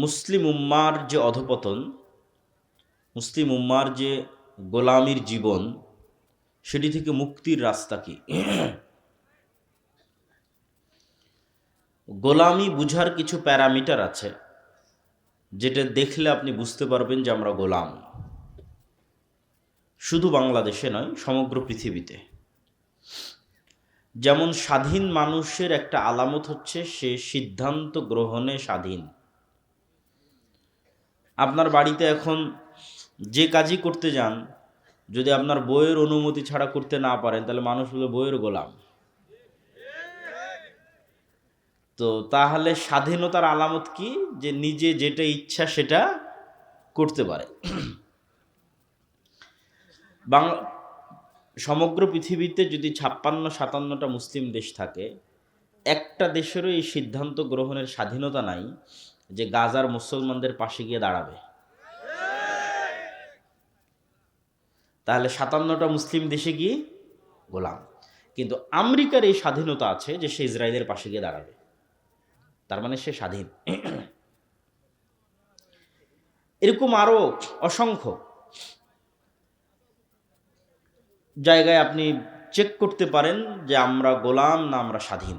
মুসলিম উম্মার যে অধপতন, মুসলিম উম্মার যে গোলামির জীবন, সেটি থেকে মুক্তির রাস্তা কি? গোলামি বুঝার কিছু প্যারামিটার আছে, যেটা দেখলে আপনি বুঝতে পারবেন যে আমরা গোলাম। শুধু বাংলাদেশে নয়, সমগ্র পৃথিবীতে। যেমন স্বাধীন মানুষের একটা আলামত হচ্ছে সে সিদ্ধান্ত গ্রহণে স্বাধীন। আপনার বাড়িতে এখন যে কাজই করতে যান, যদি আপনার বইয়ের অনুমতি ছাড়া করতে না পারেন, তাহলে মানুষ বলে বইয়ের গোলাম। তো তাহলে স্বাধীনতার আলামত কি? যে নিজে যেটা ইচ্ছা সেটা করতে পারে। সমগ্র পৃথিবীতে যদি 56-57টা মুসলিম দেশ থাকে, একটা দেশেরও এই সিদ্ধান্ত গ্রহণের স্বাধীনতা নাই যে গাজার মুসলমানদের পাশে গিয়ে দাঁড়াবে। তাহলে 57টা মুসলিম দেশে গিয়ে গোলাম। কিন্তু আমেরিকার এই স্বাধীনতা আছে যে সে ইসরায়েলের পাশে গিয়ে দাঁড়াবে, তার মানে সে স্বাধীন। এরকম আরো অসংখ্য জায়গায় আপনি চেক করতে পারেন যে আমরা গোলাম না আমরা স্বাধীন।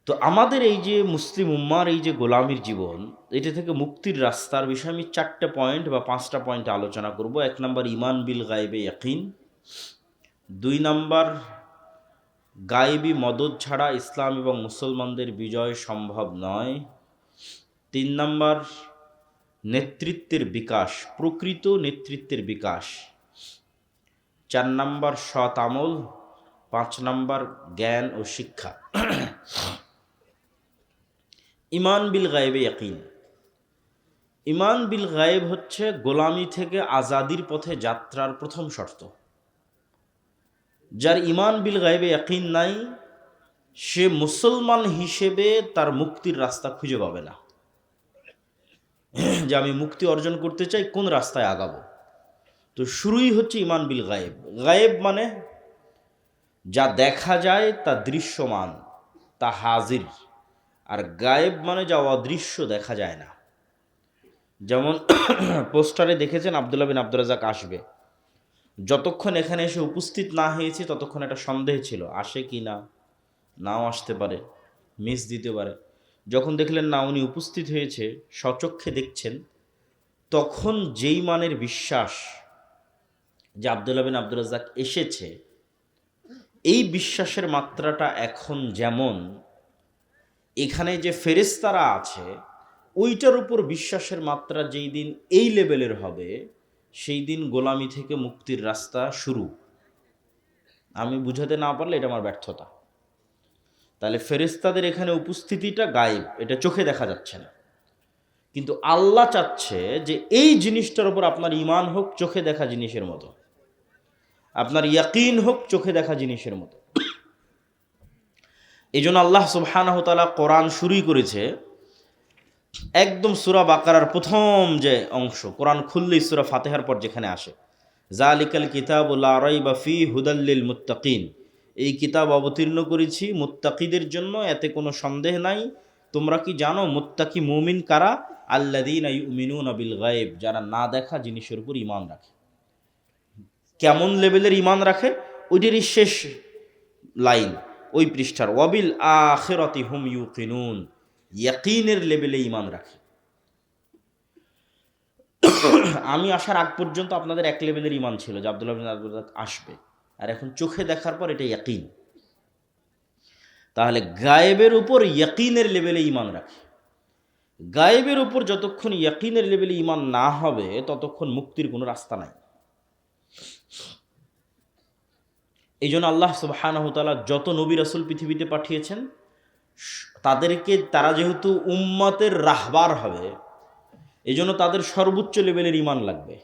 তো আমাদের এই যে মুসলিম উম্মার এই যে গোলামির জীবন, এটা থেকে মুক্তির রাস্তার বিষয়ে আমি 4টে পয়েন্ট বা 5টা পয়েন্ট আলোচনা করব। 1 নম্বর, ইমান বিল গায়েবে ইয়াকিন। 2 নম্বর, গায়েবী মদদ ছাড়া ইসলাম এবং মুসলমানদের বিজয় সম্ভব নয়। 3 নম্বর, নেতৃত্বের বিকাশ, প্রকৃত নেতৃত্বের বিকাশ। 4 নম্বর, সৎ আমল। 5 নম্বর, জ্ঞান ও শিক্ষা। ইমান বিল গায়েবে ইয়াকিন। ইমান বিল গায়েব হচ্ছে গোলামি থেকে আজাদির পথে যাত্রার প্রথম শর্ত। যার ইমান বিল গায়েবে ইয়াকিন নাই, সে মুসলমান হিসেবে তার মুক্তির রাস্তা খুঁজে পাবে না। যে আমি মুক্তি অর্জন করতে চাই, কোন রাস্তায় আগাবো? তো শুরুই হচ্ছে ইমান বিল গায়েব। গায়েব মানে যা দেখা যায়, তা দৃশ্যমান, তা হাজির। আর গায়েব মানে যা অদৃশ্য, দেখা যায় না। যেমন পোস্টারে দেখেছেন আব্দুল্লাহ বিন আব্দুর রাজ্জাক আসবে। যতক্ষণ এখানে এসে উপস্থিত না হয়েছে, ততক্ষণ একটা সন্দেহ ছিল, আসে কি না, নাও আসতে পারে, মিস দিতে পারে। যখন দেখলেন না, উনি উপস্থিত হয়েছে, স্বচক্ষে দেখছেন, তখন যেই মানের বিশ্বাস যে আব্দুল্লাহ বিন আব্দুর রাজ্জাক এসেছে, এই বিশ্বাসের মাত্রাটা এখন যেমন এখানে যে ফেরেশতারা আছে, ওইটার উপর বিশ্বাসের মাত্রা যেই দিন এই লেভেলের হবে, সেই দিন গোলামি থেকে মুক্তির রাস্তা শুরু। আমি বুঝাতে না পারলে এটা আমার ব্যর্থতা। তাহলে ফেরেশতাদের এখানে উপস্থিতিটা গায়েব, এটা চোখে দেখা যাচ্ছে না, কিন্তু আল্লাহ চাচ্ছে যে এই জিনিসটার উপর আপনার ঈমান হোক চোখে দেখা জিনিসের মতো, আপনার ইয়াকিন হোক চোখে দেখা জিনিসের মতো। এই জন্য আল্লাহ সুবহানাহু ওয়া তাআলা কোরআন শুরুই করেছে একদম সূরা বাকারার প্রথম যে অংশ, কোরআন খুললেই সূরা ফাতিহার পর যেখানে আসে, যালিকাল কিতাবু লা রাইবা ফীহি হুদাল লিল মুত্তাকিন। এই কিতাব অবতীর্ণ করেছি মুত্তাকিদের জন্য, এতে কোনো সন্দেহ নাই। তোমরা কি জানো মুত্তাকি মুমিন কারা? আল্লাযীনা ইউমিনুনা বিল গায়ব, যারা না দেখা জিনিসের উপর ঈমান রাখে। কেমন লেভেলের ঈমান রাখে? ওইটারই শেষ লাইন ওই পৃষ্ঠার, ওয়াবিল আখিরাতি হুম ইউকিনুন, ইয়াকিনের লেভেলে ঈমান রাখে। আমি আসার আগ পর্যন্ত আপনাদের এক লেভেলের ঈমান ছিল যে আব্দুল্লাহ বিন আব্দুর রাজ্জাক আসবে, আর এখন চোখে দেখার পর এটা ইয়াকিন। তাহলে গায়েবের উপর ইয়াকিনের লেভেলে ঈমান রাখে। গায়েবের উপর যতক্ষণ ইয়াকিনের লেভেলে ঈমান না হবে, ততক্ষণ মুক্তির কোনো রাস্তা নাই। এই জন্য আল্লাহ সুবহানাহু ওয়া তাআলা যত নবী রাসূল পৃথিবীতে পাঠিয়েছেন, তারা যেহেতু উম্মতের রাহবার হবে, এই জন্য তাদের সর্বোচ্চ লেভেলের ঈমান লাগবে।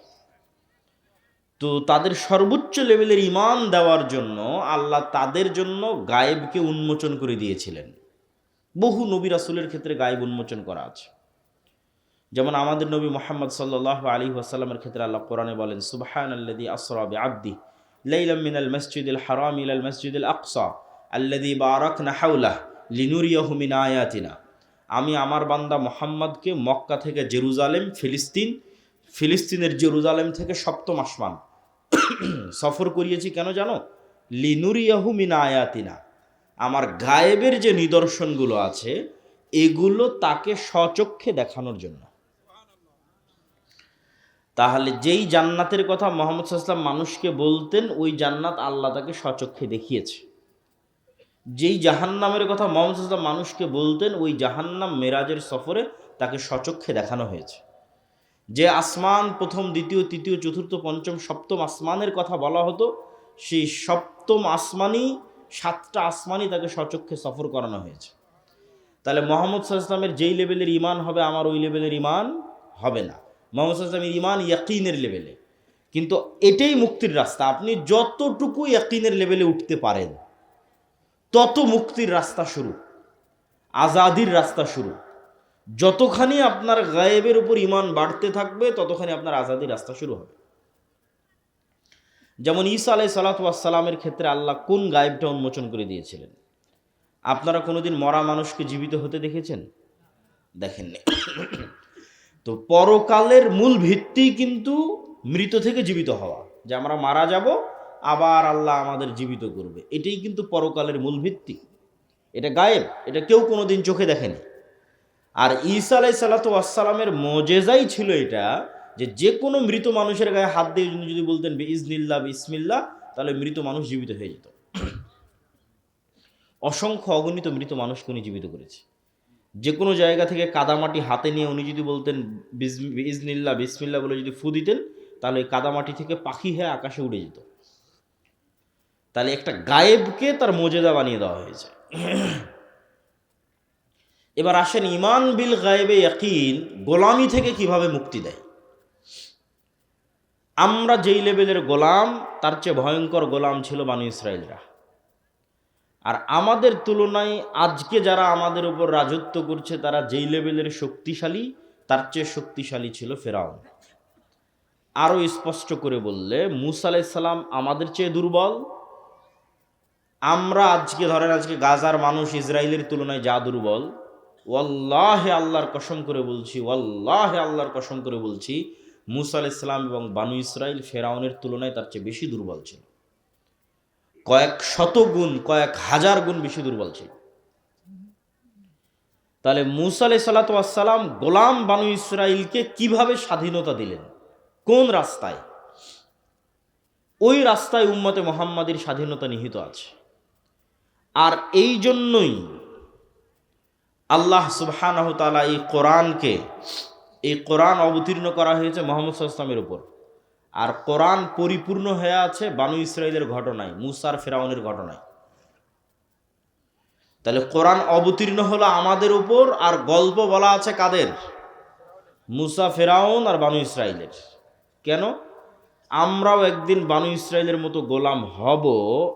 তো তাদের সর্বোচ্চ লেভেলের ঈমান দেওয়ার জন্য আল্লাহ তাদের জন্য গায়েবকে উন্মোচন করে দিয়েছিলেন। বহু নবী রাসূলের ক্ষেত্রে গায়েব উন্মোচন করা আছে। যেমন আমাদের নবী মুহাম্মদ সাল্লাল্লাহু আলাইহি ওয়াসাল্লামের ক্ষেত্রে আল্লাহ কোরআনে বলেন, সুবহানাল্লাযী আসরা বিআবদিহি লাইলাম মিনাল মাসজিদিল হারাম ইলাল মাসজিদিল আকসা আল্লাযী বারাকনা হাওলাহু লিনুরিয়াহু মিন আয়াতিনা। আমি আমার বান্দা মোহাম্মদকে মক্কা থেকে জেরুজালেম, ফিলিস্তিনের জেরুজালেম থেকে সপ্তম আসমান সফর করিয়েছি। কেন জানো? লিনুরিয়াহু মিন আয়াতিনা, আমার গায়েবের যে নিদর্শনগুলো আছে এগুলো তাকে স্বচক্ষে দেখানোর জন্য। তাহলে যেই জান্নাতের কথা মুহাম্মদ সাল্লাল্লাহু আলাইহি ওয়াসাল্লাম মানুষকে বলতেন, ওই জান্নাত আল্লাহ তাকে স্বচক্ষে দেখিয়েছে। যেই জাহান্নামের কথা মুহাম্মদ সাল্লাল্লাহু আলাইহি ওয়াসাল্লাম মানুষকে বলতেন, ওই জাহান্নাম মেরাজের সফরে তাকে স্বচক্ষে দেখানো হয়েছে। যে আসমান প্রথম, দ্বিতীয়, তৃতীয়, চতুর্থ, পঞ্চম, সপ্তম আসমানের কথা বলা হতো, সেই সপ্তম আসমানই, 7টা আসমানই তাকে স্বচক্ষে সফর করানো হয়েছে। তাহলে মুহাম্মদ সাল্লাল্লাহু আলাইহি ওয়াসাল্লামের যেই লেভেলের ঈমান হবে, আমার ওই লেভেলের ঈমান হবে না। মুহাম্মদ সাল্লাল্লাহু আলাইহি ওয়াসাল্লামের ঈমান ইয়াকিনের লেভেলে। কিন্তু এটাই মুক্তির রাস্তা। আপনি যতটুকু ইয়াকিনের লেভেলে উঠতে পারেন তত মুক্তির রাস্তা শুরু, আজাদির রাস্তা শুরু। যতখানি আপনার গায়েবের উপর ঈমান বাড়তে থাকবে ততখানি আপনার আজাদির রাস্তা শুরু হবে। যেমন ঈসা আলাইহিস সালাতু ওয়াস সালামের ক্ষেত্রে আল্লাহ কোন গায়েবটা উন্মোচন করে দিয়েছিলেন? আপনারা কোনোদিন মরা মানুষকে জীবিত হতে দেখেছেন? দেখেননি। তো পরকালের মূল ভিত্তি কিন্তু মৃত থেকে জীবিত হওয়া, যে আমরা মারা যাব আবার আল্লাহ আমাদের জীবিত করবে, এটাই কিন্তু পরকালের মূল ভিত্তি। এটা গায়েব, এটা কেউ কোনোদিন চোখে দেখেনি। আর ঈসা আলাইহিস সালাতু ওয়াস সালামের মুজিজাই ছিল এটা, যে কোনো মৃত মানুষের গায়ে হাত দিয়ে যদি বলতেন বিইজনিল্লাহ বিসমিল্লাহ, তাহলে মৃত মানুষ জীবিত হয়ে যেত। অসংখ্য অগণিত মৃত মানুষকে উনি জীবিত করেছে। যে কোনো জায়গা থেকে কাদামাটি হাতে নিয়ে উনি যদি বলতেন বিইজনিল্লাহ বিসমিল্লাহ বলে যদি ফু দিতেন, তাহলে কাদামাটি থেকে পাখি হয়ে আকাশে উড়ে যেত। তাহলে একটা গায়েবকে তার মুজিজা বানিয়ে দেওয়া হয়েছে। এবার আসেন ঈমান বিল গায়েবে ইয়াকিন গোলামি থেকে কিভাবে মুক্তি দেয়। আমরা যেই লেভেলের গোলাম, তার চেয়ে ভয়ঙ্কর গোলাম ছিল বনী ইসরাইলরা। আর আমাদের তুলনায় আজকে যারা আমাদের উপর রাজত্ব করছে, তারা যেই লেভেলের শক্তিশালী, তার চেয়ে শক্তিশালী ছিল ফেরাউন। আরও স্পষ্ট করে বললে, মূসা আলাইহিস সালাম আমাদের চেয়ে দুর্বল। আমরা আজকে ধরেন, আজকে গাজার মানুষ ইসরায়েলের তুলনায় যা দুর্বল, ওয়াল্লাহে আল্লাহর কসম করে বলছি, ওয়াল্লাহে আল্লাহর কসম করে বলছি, মূসা আলাইহিস সালাম এবং বনী ইসরাইল ফেরাউনের তুলনায় তার চেয়ে বেশি দুর্বল ছিল। কয়েক শত গুণ, কয়েক হাজার গুণ বেশি দুর্বল ছিল। তাহলে মূসা আলাইহিস সালাতু ওয়াস সালাম গোলাম বনী ইসরাইলকে কিভাবে স্বাধীনতা দিলেন? কোন রাস্তায়? ওই রাস্তায় উম্মতে মুহাম্মাদির স্বাধীনতা নিহিত আছে। আর এই জন্যই আল্লাহ সুবহানাহু ওয়া তাআলা এই কোরআন অবতীর্ণ করা হয়েছে মুহাম্মদ সাল্লাল্লাহু আলাইহি ওয়াসাল্লামের উপর। আর কোরআন পরিপূর্ণ হয়ে আছে বনী ইসরাইলের ঘটনায়, মূসার ফেরাউনের ঘটনায়। তাহলে কোরআন অবতীর্ণ হলো আমাদের উপর, আর গল্প বলা আছে কাদের? মূসা, ফেরাউন আর বনী ইসরাইলের। কেন? আমরাও একদিন বনী ইসরাইলের মতো গোলাম হব,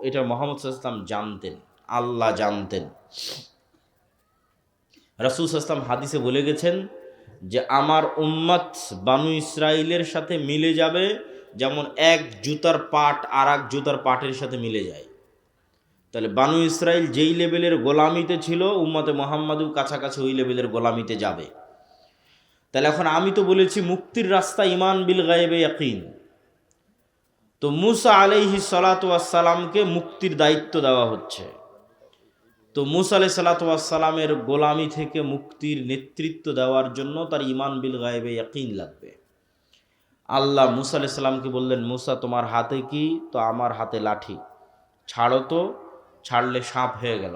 এটা মুহাম্মদ সাল্লাল্লাহু আলাইহি ওয়াসাল্লাম জানতেন, আল্লাহ জানতেন। রাসূল সাল্লাল্লাহু আলাইহি ওয়াসাল্লাম হাদিসে বলে গেছেন যে আমার উম্মত বনী ইসরাইলের সাথে মিলে যাবে যেমন এক জুতার পাট আর এক জুতার পাটের সাথে মিলে যায়। তাহলে বনী ইসরাইল যেই লেভেলের গোলামিতে ছিল, উম্মতে মুহাম্মাদও কাছাকাছি ওই লেভেলের গোলামিতে যাবে। তাহলে এখন আমি তো বলেছি মুক্তির রাস্তা ঈমান বিল গায়বে ইয়াকিন। তো মূসা আলাইহিস সালাতু ওয়াস সালামকে মুক্তির দায়িত্ব দেওয়া হচ্ছে। তো মূসা আলাইহিস সালাতু ওয়াস সালামের গোলামি থেকে মুক্তির নেতৃত্ব দেওয়ার জন্য তার ঈমান বিল গায়বে ইয়াকিন লাগবে। আল্লাহ মূসা আলাইহিস সালামকে বললেন, মূসা তোমার হাতে কি? তো আমার হাতে লাঠি, ছাড়ো তো। ছাড়লে সাপ হয়ে গেল।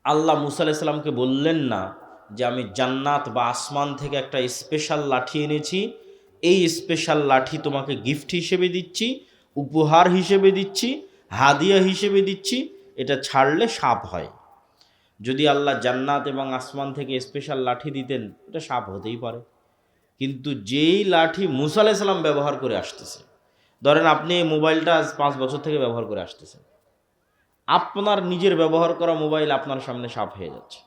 আল্লাহ মূসা আলাইহিস সালামকে বললেন না যে আমি জান্নাত বা আসমান থেকে একটা স্পেশাল লাঠি এনেছি, এই স্পেশাল লাঠি তোমাকে গিফট হিসেবে দিচ্ছি, উপহার হিসেবে দিচ্ছি, হাদিয়া হিসেবে দিচ্ছি, এটা ছাড়লে সাপ হয়। যদি আল্লাহ জান্নাত এবং আসমান থেকে স্পেশাল লাঠি দিতেন, এটা সাপ হতেই পারে। কিন্তু যেই লাঠি মূসা আলাইহিস সালাম ব্যবহার করে আসতেছে, ধরেন আপনি এই মোবাইলটা আজ 5 বছর থেকে ব্যবহার করে আসতেছেন, আপনার নিজের ব্যবহার করা মোবাইল আপনার সামনে সাপ হয়ে যাচ্ছে।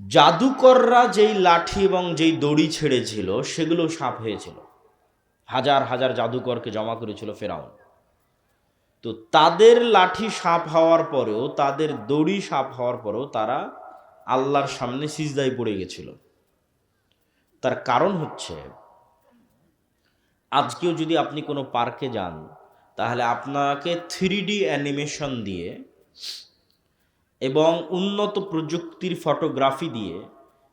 জাদুকররা যেই লাঠি এবং যেই দড়ি ছেড়েছিল সেগুলো সাপ হয়েছিল। হাজার হাজার জাদুকরকে জমা করেছিল ফেরাউন। তো তো তাদের লাঠি সাপ হওয়ার পরেও, তাদের দড়ি সাপ হওয়ার পরেও তারা আল্লাহর সামনে সিজদায় পড়ে গেছিল। তার কারণ হচ্ছে, আজকেও যদি আপনি কোনো পার্কে যান, তাহলে আপনাকে 3D অ্যানিমেশন দিয়ে এবং উন্নত প্রযুক্তির ফটোগ্রাফি দিয়ে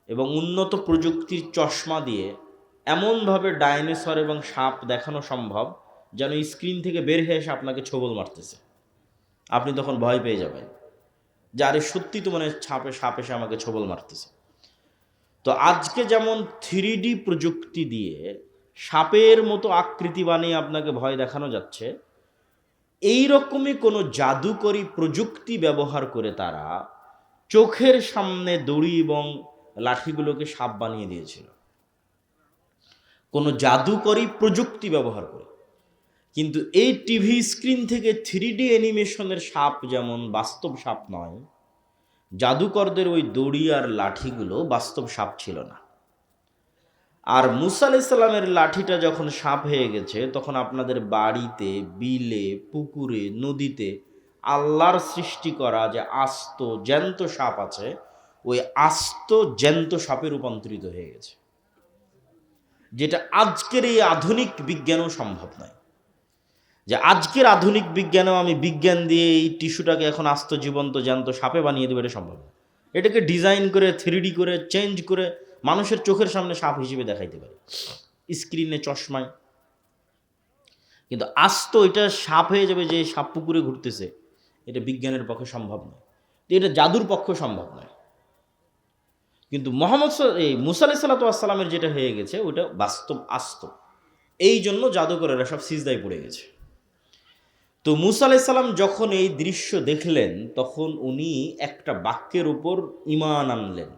এবং উন্নত প্রযুক্তির চশমা দিয়ে এমনভাবে ডাইনোসর এবং সাপ দেখানো সম্ভব যেন স্ক্রিন থেকে বের হয়ে এসে আপনাকে ছোবল মারতেছে। আপনি তখন ভয় পেয়ে যাবেন যে আরে সত্যি তো মানে সাপ এসে আমাকে ছোবল মারতেছে। তো আজকে যেমন 3D প্রযুক্তি দিয়ে সাপের মতো আকৃতি বানিয়ে আপনাকে ভয় দেখানো যাচ্ছে, এই রকমই কোনো জাদুকরী প্রযুক্তি ব্যবহার করে তারা চোখের সামনে দড়ি এবং লাঠিগুলোকে সাপ বানিয়ে দিয়েছিল, কোনো জাদুকরী প্রযুক্তি ব্যবহার করে। কিন্তু এই টিভি স্ক্রিন থেকে 3D অ্যানিমেশনের সাপ যেমন বাস্তব সাপ নয়, জাদুকরদের ওই দড়ি আর লাঠিগুলো বাস্তব সাপ ছিল না। আর মুসা আলাইহিস সালামের লাঠিটা যখন সাপ হয়ে গেছে, তখন আপনাদের বাড়িতে, বিলে, পুকুরে, নদীতে আল্লাহর সৃষ্টি করা যে আস্ত জ্যান্ত সাপ আছে, ওই আস্ত জ্যান্ত সাপে রূপান্তরিত হয়ে গেছে, যেটা আজকের এই আধুনিক বিজ্ঞানও সম্ভব নয়। যে আজকের আধুনিক বিজ্ঞানেও আমি বিজ্ঞান দিয়ে এই টিস্যুটাকে এখন আস্ত জীবন্ত জ্যান্ত সাপে বানিয়ে দেবো, এটা সম্ভব না। এটাকে ডিজাইন করে 3D করে চেঞ্জ করে মানুষের চোখের সামনে সাপ হিসেবে দেখাইতে পারে স্ক্রিনে, চশমায়। কিন্তু আস্ত এটা সাপ হয়ে যাবে যে সাপ পুকুরে ঘুরতেছে, এটা বিজ্ঞানের পক্ষে সম্ভব নয়, এটা জাদুর পক্ষে সম্ভব নয়। কিন্তু মুসা আলাইহিস সালামের যেটা হয়ে গেছে ওটা বাস্তব আস্ত, এই জন্য জাদুকরেরা সব সিজদায় পড়ে গেছে। তো মুসা আলাইহিস সালাম যখন এই দৃশ্য দেখলেন, তখন উনি একটা বাক্যের উপর ঈমান আনলেন,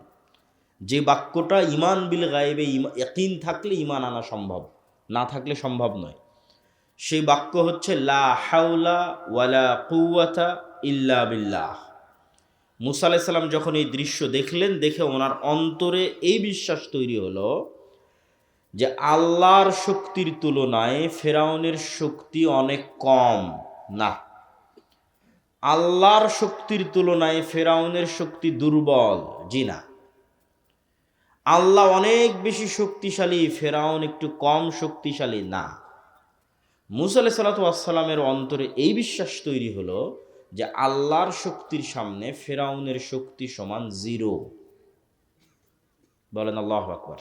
যে বাক্যটা ঈমান বিল গায়বে ইয়াকিন থাকলে ঈমান আনা সম্ভব, না থাকলে সম্ভব নয়। সেই বাক্য হচ্ছে লা হাওলা ওয়ালা কুওয়াতা ইল্লা বিল্লাহ। মুসা আলাইহিস সালাম যখন এই দৃশ্য দেখলেন, দেখে ওনার অন্তরে এই বিশ্বাস তৈরি হলো যে আল্লাহর শক্তির তুলনায় ফেরাউনের শক্তি অনেক কম। না, আল্লাহর শক্তির তুলনায় ফেরাউনের শক্তি দুর্বল। জি না, আল্লাহ অনেক বেশি শক্তিশালী, ফেরাউন একটু কম শক্তিশালী না। মুসা আলাইহিস সালামের অন্তরে এই বিশ্বাস তৈরি হলো যে আল্লাহর শক্তির সামনে ফেরাউনের শক্তি সমান জিরো। বলেন আল্লাহু আকবার।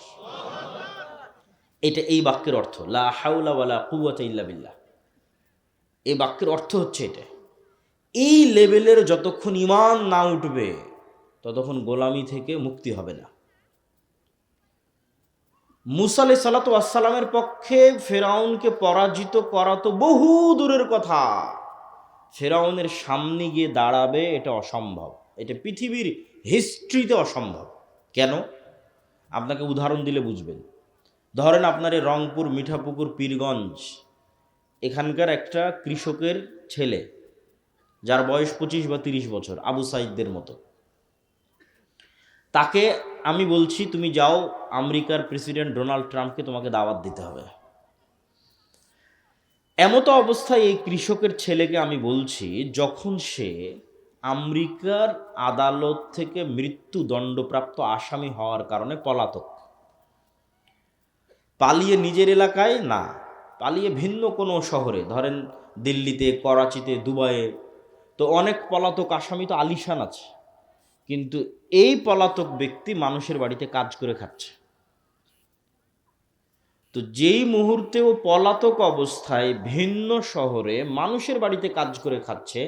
এটা এই বাক্যের অর্থ, লা হাওলা ওয়ালা কুওয়াতা ইল্লা বিল্লাহ। এই বাক্যের অর্থ হচ্ছে এটা। এই লেভেলের যতক্ষণ ঈমান না উঠবে, ততক্ষণ গোলামি থেকে মুক্তি হবে না। মুসা আলাইহিস সালামের পক্ষে ফেরাউনকে পরাজিত করা তো বহু দূরের কথা, ফেরাউনের সামনে গিয়ে দাঁড়াবে এটা অসম্ভব, এটা পৃথিবীর হিস্ট্রিতে অসম্ভব। কেন? আপনাকে উদাহরণ দিলে বুঝবেন। ধরেন আপনার এই রংপুর, মিঠাপুকুর, পীরগঞ্জ, এখানকার একটা কৃষকের ছেলে, যার বয়স 25 বা 30 বছর, আবু সাইদদের মতো, তাকে আমি বলছি তুমি যাও, আমেরিকার প্রেসিডেন্ট ডোনাল্ড ট্রাম্পকে তোমাকে দাওয়াত দিতে হবে। এমতো অবস্থায় এই কৃষকের ছেলেকে আমি বলছি, যখন সে আমেরিকার আদালত থেকে মৃত্যুদণ্ডপ্রাপ্ত আসামি হওয়ার কারণে পলাতক, পালিয়ে নিজের এলাকায় না, পালিয়ে ভিন্ন কোনো শহরে, ধরেন দিল্লিতে, করাচিতে, দুবাইয়ে, তো অনেক পলাতক আসামি তো আলিশান আছে, কিন্তু এই পলাতক ব্যক্তি মানুষের বাড়িতে কাজ করে খাচ্ছে। তো যেই মুহূর্তে ও পলাতক অবস্থায় ভিন্ন শহরে মানুষের বাড়িতে কাজ করে খাচ্ছে,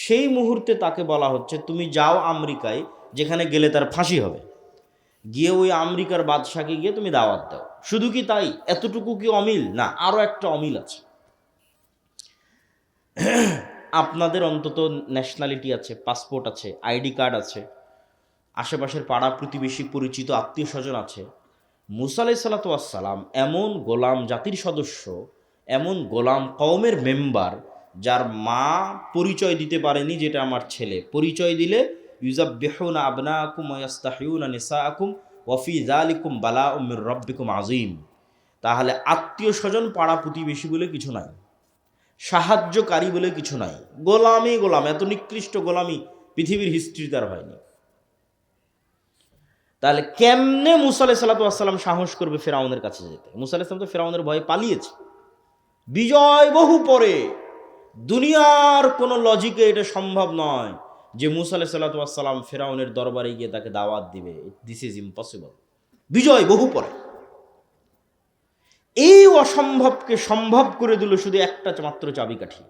সেই মুহূর্তে তাকে বলা হচ্ছে তুমি যাও আমেরিকায়, যেখানে গেলে তার ফাঁসি হবে, গিয়ে ওই আমেরিকার বাদশাকে গিয়ে তুমি দাওয়াত দাও। শুধু কি তাই? এতটুকু কি অমিল? না, আরও একটা অমিল আছে। আপনাদের অন্তত ন্যাশনালিটি আছে, পাসপোর্ট আছে, আইডি কার্ড আছে, আশেপাশের পাড়া প্রতিবেশী, পরিচিত আত্মীয় স্বজন আছে। মুসা আলাইহিস সালাম এমন গোলাম জাতির সদস্য, এমন গোলাম কওমের মেম্বার, যার মা পরিচয় দিতে পারেনি যেটা আমার ছেলে, পরিচয় দিলে ইউযাব্বিহুনা আবনাকুম ওয়া ইস্তাহয়ুনা নিসাআকুম ওয়া ফি যালিকুম বালাউম মির রাব্বিকুম আযীম। তাহলে আত্মীয় স্বজন, পাড়া প্রতিবেশী বলে কিছু নাই, সাহায্যকারী বলে কিছু নাই, গোলামি গোলাম, এত নিকৃষ্ট গোলামি পৃথিবীর হিস্ট্রিতে আর হয়নি। তাহলে কেমনে মুসা আলাইহিস সালাম সাহস করবে ফেরাউনের কাছে যেতে? মুসা আলাইহিস সালাম তো ফেরাউনের ভয়ে পালিয়েছে বিজয় বহু পরে। দুনিয়ার কোনো লজিকে এটা সম্ভব নয় যে মুসা আলাইহিস সালাম ফেরাউনের দরবারে গিয়ে তাকে দাওয়াত দিবে। This is impossible. বিজয় বহু পরে। এই অসম্ভবকে সম্ভব করে দিল শুধু একটা মাত্র চাবিকাঠি,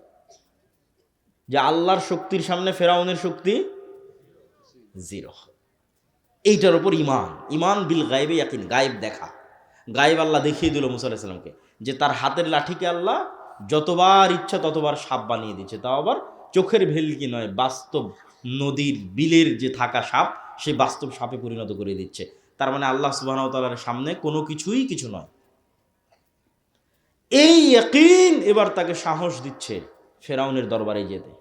যে আল্লাহর শক্তির সামনে ফেরাউনের শক্তি জিরো। এইটার উপর ইমান, ইমান বিল গায়েবে ইয়াকিন, গায়েব দেখা। গায়েব আল্লাহ দেখিয়ে দিল মুসা আলাইহিস সালামকে যে তার হাতের লাঠিকে আল্লাহ যতবার ইচ্ছা ততবার সাপ বানিয়ে দিচ্ছে, তাও আবার চোখের ভেলকি নয়, বাস্তব নদীর বিলের যে থাকা সাপ সেই বাস্তব সাপে পরিণত করে দিচ্ছে। তার মানে আল্লাহ সুবহানাহু ওয়া তাআলার সামনে কোনো কিছুই কিছু নয়। এই ইয়াকিন এবার তাকে সাহস দিচ্ছে ফেরাউনের দরবারে যেতে।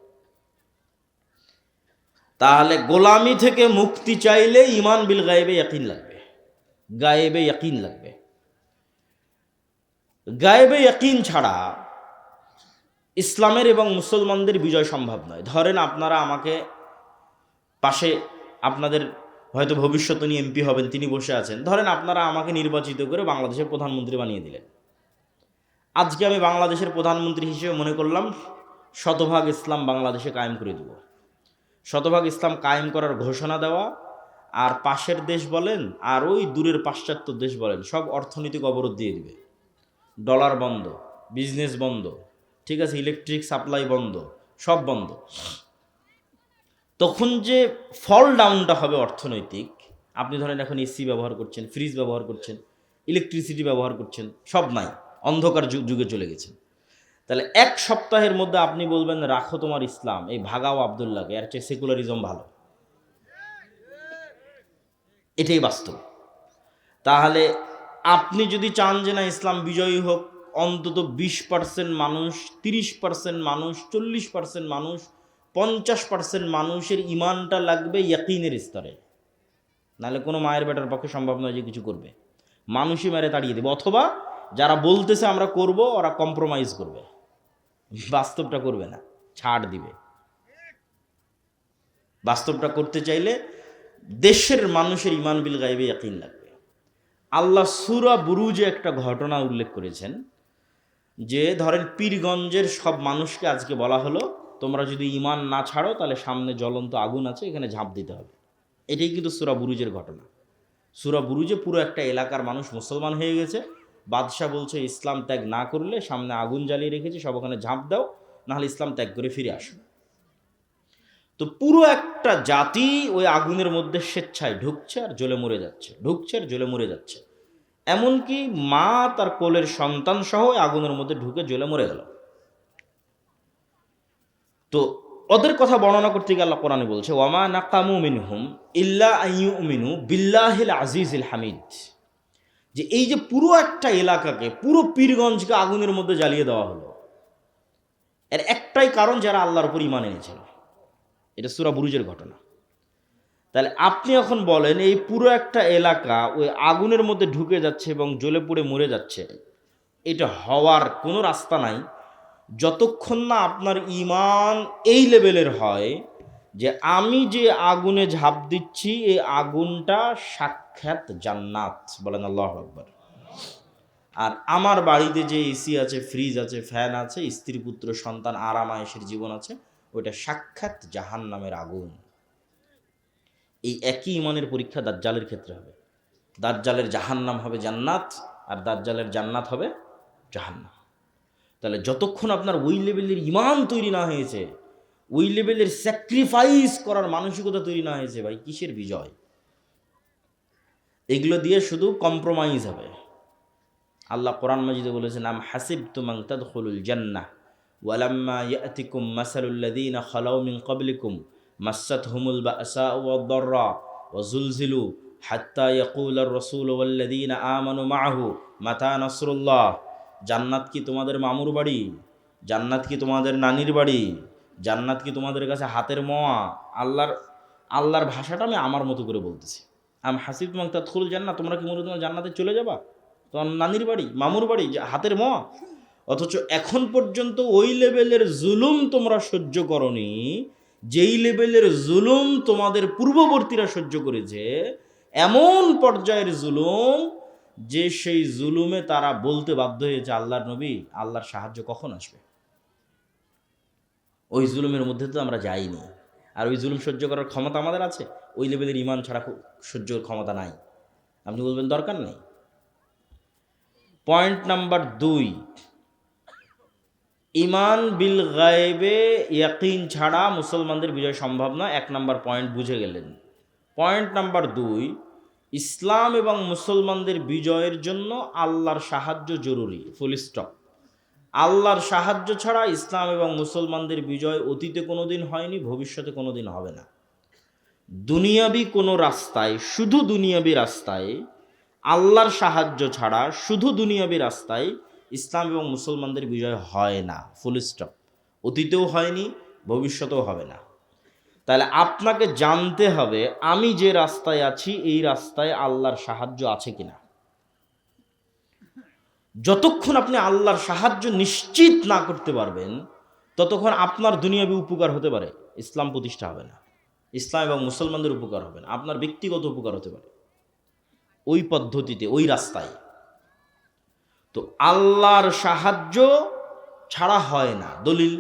তাহলে গোলামি থেকে মুক্তি চাইলে ইমান বিল গায়েবে ইয়াকিন লাগবে, গায়েবে ইয়াকিন লাগবে। গায়েবে ইয়াকিন ছাড়া ইসলামের এবং মুসলমানদের বিজয় সম্ভব নয়। ধরেন আপনারা আমাকে পাশে, আপনাদের হয়তো ভবিষ্যতে উনি এমপি হবেন, তিনি বসে আছেন, ধরেন আপনারা আমাকে নির্বাচিত করে বাংলাদেশের প্রধানমন্ত্রী বানিয়ে দিলেন। আজকে আমি বাংলাদেশের প্রধানমন্ত্রী হিসেবে মনে করলাম শতভাগ ইসলাম বাংলাদেশে কায়েম করে দেব। শতভাগ ইসলাম কায়েম করার ঘোষণা দেওয়া, আর পাশের দেশ বলেন আর ওই দূরের পাশ্চাত্য দেশ বলেন সব অর্থনৈতিক অবরোধ দিয়ে দিবে, ডলার বন্ধ, বিজনেস বন্ধ, ঠিক আছে, ইলেকট্রিক সাপ্লাই বন্ধ, সব বন্ধ। তখন যে ফল ডাউনটা হবে অর্থনৈতিক, আপনি ধরেন এখন এসি ব্যবহার করছেন, ফ্রিজ ব্যবহার করছেন, ইলেকট্রিসিটি ব্যবহার করছেন, সব নাই, অন্ধকার যুগে চলে গেছেন। তাহলে এক সপ্তাহের মধ্যে আপনি বলবেন রাখো তোমার ইসলাম, এই ভাগাও আবদুল্লাহকে, এর চেয়ে সেকুলারিজম ভালো। এটাই বাস্তব। তাহলে আপনি যদি চান যে না ইসলাম বিজয়ী হোক, অন্তত 20% মানুষ, 30% মানুষ, 40% মানুষ, 50% মানুষের ইমানটা লাগবে ইয়াকিনের স্তরে, নাহলে কোনো মায়ের বেটার পক্ষে সম্ভব নয় যে কিছু করবে। মানুষই মেরে তাড়িয়ে দেবে, অথবা যারা বলতেছে আমরা করব ওরা কম্প্রোমাইজ করবে, বাস্তবটা করবে না, ছাড় দিবে। বাস্তবটা করতে চাইলে দেশের মানুষের ইমান বিল গায়েবে ইয়াকিন লাগবে। আল্লাহ সূরা বুরুজে একটা ঘটনা উল্লেখ করেছেন যে ধরেন পীরগঞ্জের সব মানুষকে আজকে বলা হলো তোমরা যদি ইমান না ছাড়ো তাহলে সামনে জ্বলন্ত আগুন আছে, এখানে ঝাঁপ দিতে হবে। এটাই কিন্তু সূরা বুরুজের ঘটনা। সূরা বুরুজে পুরো একটা এলাকার মানুষ মুসলমান হয়ে গেছে, বাদশাহ বলছে ইসলাম ত্যাগ না করলে সামনে আগুন জ্বালিয়ে রেখেছে, সব ওখানে ঝাঁপ দাও, নাহলে ইসলাম ত্যাগ করে ফিরে আসো। তো পুরো একটা জাতি ওই আগুনের মধ্যে স্বেচ্ছায় ঢুকছে আর জ্বলে মরে যাচ্ছে, ঢুকছে আর জ্বলে মরে যাচ্ছে। এমনকি মা তার কোলের সন্তান সহ আগুনের মধ্যে ঢুকে জ্বলে মরে গেল। তো ওদের কথা বর্ণনা করতে গিয়ে আল্লাহ কোরআনে বলছে ওয়ামা নাকামু মিনহুম ইল্লা আইয়ুমিনু বিল্লাহিল আজিজিল হামিদ, যে এই যে পুরো একটা এলাকাকে, পুরো পীরগঞ্জকে আগুনের মধ্যে জ্বালিয়ে দেওয়া হলো, এর একটাই কারণ যারা আল্লাহর উপর ঈমান এনেছিল। এটা সূরা বুরুজের ঘটনা। তাহলে আপনি এখন বলেন এই পুরো একটা এলাকা ওই আগুনের মধ্যে ঢুকে যাচ্ছে এবং জ্বলে পুড়ে মরে যাচ্ছে, এটা হওয়ার কোনো রাস্তা নাই যতক্ষণ না আপনার ঈমান এই লেভেলের হয় যে আমি যে আগুনে ঝাঁপ দিচ্ছি এই আগুনটা সাক্ষাৎ জান্নাত, বলেন আল্লাহু আকবার। আর আমার বাড়িতে যে এসি আছে, ফ্রিজ আছে, ফ্যান আছে, স্ত্রী পুত্র সন্তান আরাম আয়েশের জীবন আছে, ওইটা সাক্ষাৎ জাহান্নামের আগুন। এই একই ইমানের পরীক্ষা দাজ্জালের ক্ষেত্রে হবে। দাজ্জালের জাহান্নাম হবে জান্নাত, আর দাজ্জালের জান্নাত হবে জাহান্নাম। তাহলে যতক্ষণ আপনার ওই লেভেলের ইমান তৈরি না হয়েছে, ওই লেভেলের স্যাক্রিফাইস করার মানসিকতা তৈরি না হয়েছে, ভাই কিসের বিজয়? এগুলো দিয়ে শুধু কম্প্রোমাইজ হবে। আল্লাহ কোরআন মাজিদে বলেছেন আম হাসিবতুম আন তাদখুলুল জান্নাহ ওয়ালাম্মা ইয়াতিকুম মাসালুল্লাযীনা খালাউ মিন ক্বাবলিকুম মাসাতহুমুল বাসাউ ওয়াদ-দাররা ওয়াজুলজিলু হাত্তা ইয়াকুলার রাসূলু ওয়াল্লাযীনা আমানু মাআহু মাতা নাসরুল্লাহ। জান্নাত কি তোমাদের মামুর বাড়ি? জান্নাত কি তোমাদের নানির বাড়ি? জান্নাত কি তোমাদের কাছে হাতের মোয়া? আল্লাহর ভাষাটা আমি আমার মতো করে বলতেছি। আম হাসিবতুম আন তাদখুলুল জান্নাহ, তোমরা কি মনে হয় জান্নাতে চলে যাবা? তোমার নানির বাড়ি, মামুর বাড়ি, হাতের মোয়া? অথচ এখন পর্যন্ত ওই লেভেলের জুলুম তোমরা সহ্য করনি যেই লেভেলের জুলুম তোমাদের পূর্ববর্তীরা সহ্য করেছে, এমন পর্যায়ের জুলুম যে সেই জুলুমে তারা বলতে বাধ্য হয়েছে, আল্লাহর নবী, আল্লাহর সাহায্য কখন আসবে? ওই জুলুমের মধ্যে তো আমরা যাইনি। আর ওই জুলুম সহ্য করার ক্ষমতা আমাদের আছে? ওই লেভেলের ইমান ছাড়া সহ্যের ক্ষমতা নাই। আপনি বলবেন দরকার নেই। পয়েন্ট নাম্বার 2, ইমান বিল গায়েবে ইয়াকিন ছাড়া মুসলমানদের বিজয় সম্ভব না। 1 নম্বর পয়েন্ট বুঝে গেলেন। পয়েন্ট নাম্বার 2, ইসলাম এবং মুসলমানদের বিজয়ের জন্য আল্লাহর সাহায্য জরুরি, ফুল স্টপ। আল্লাহর সাহায্য ছাড়া ইসলাম এবং মুসলমানদের বিজয় অতীতে কোনোদিন হয়নি, ভবিষ্যতে কোনোদিন হবে না। দুনিয়াবি কোনো রাস্তায়, শুধু দুনিয়াবি রাস্তায় আল্লাহর সাহায্য ছাড়া, শুধু দুনিয়াবি রাস্তায় ইসলাম এবং মুসলমানদের বিজয় হয় না, ফুল স্টপ। অতীতেও হয়নি, ভবিষ্যতেও হবে না। তাহলে আপনাকে জানতে হবে আমি যে রাস্তায় আছি এই রাস্তায় আল্লাহর সাহায্য আছে কিনা। যতক্ষণ আপনি আল্লাহর সাহায্য নিশ্চিত না করতে পারবেন ততক্ষণ আপনার দুনিয়াবি উপকার হতে পারে, ইসলাম প্রতিষ্ঠা হবে না। ইসলাম এবং মুসলমানদের উপকার হবে না, আপনার ব্যক্তিগত উপকার হতে পারে ওই পদ্ধতিতে, ওই রাস্তায়। তো আল্লাহর সাহায্য ছাড়া হয় না। দলিল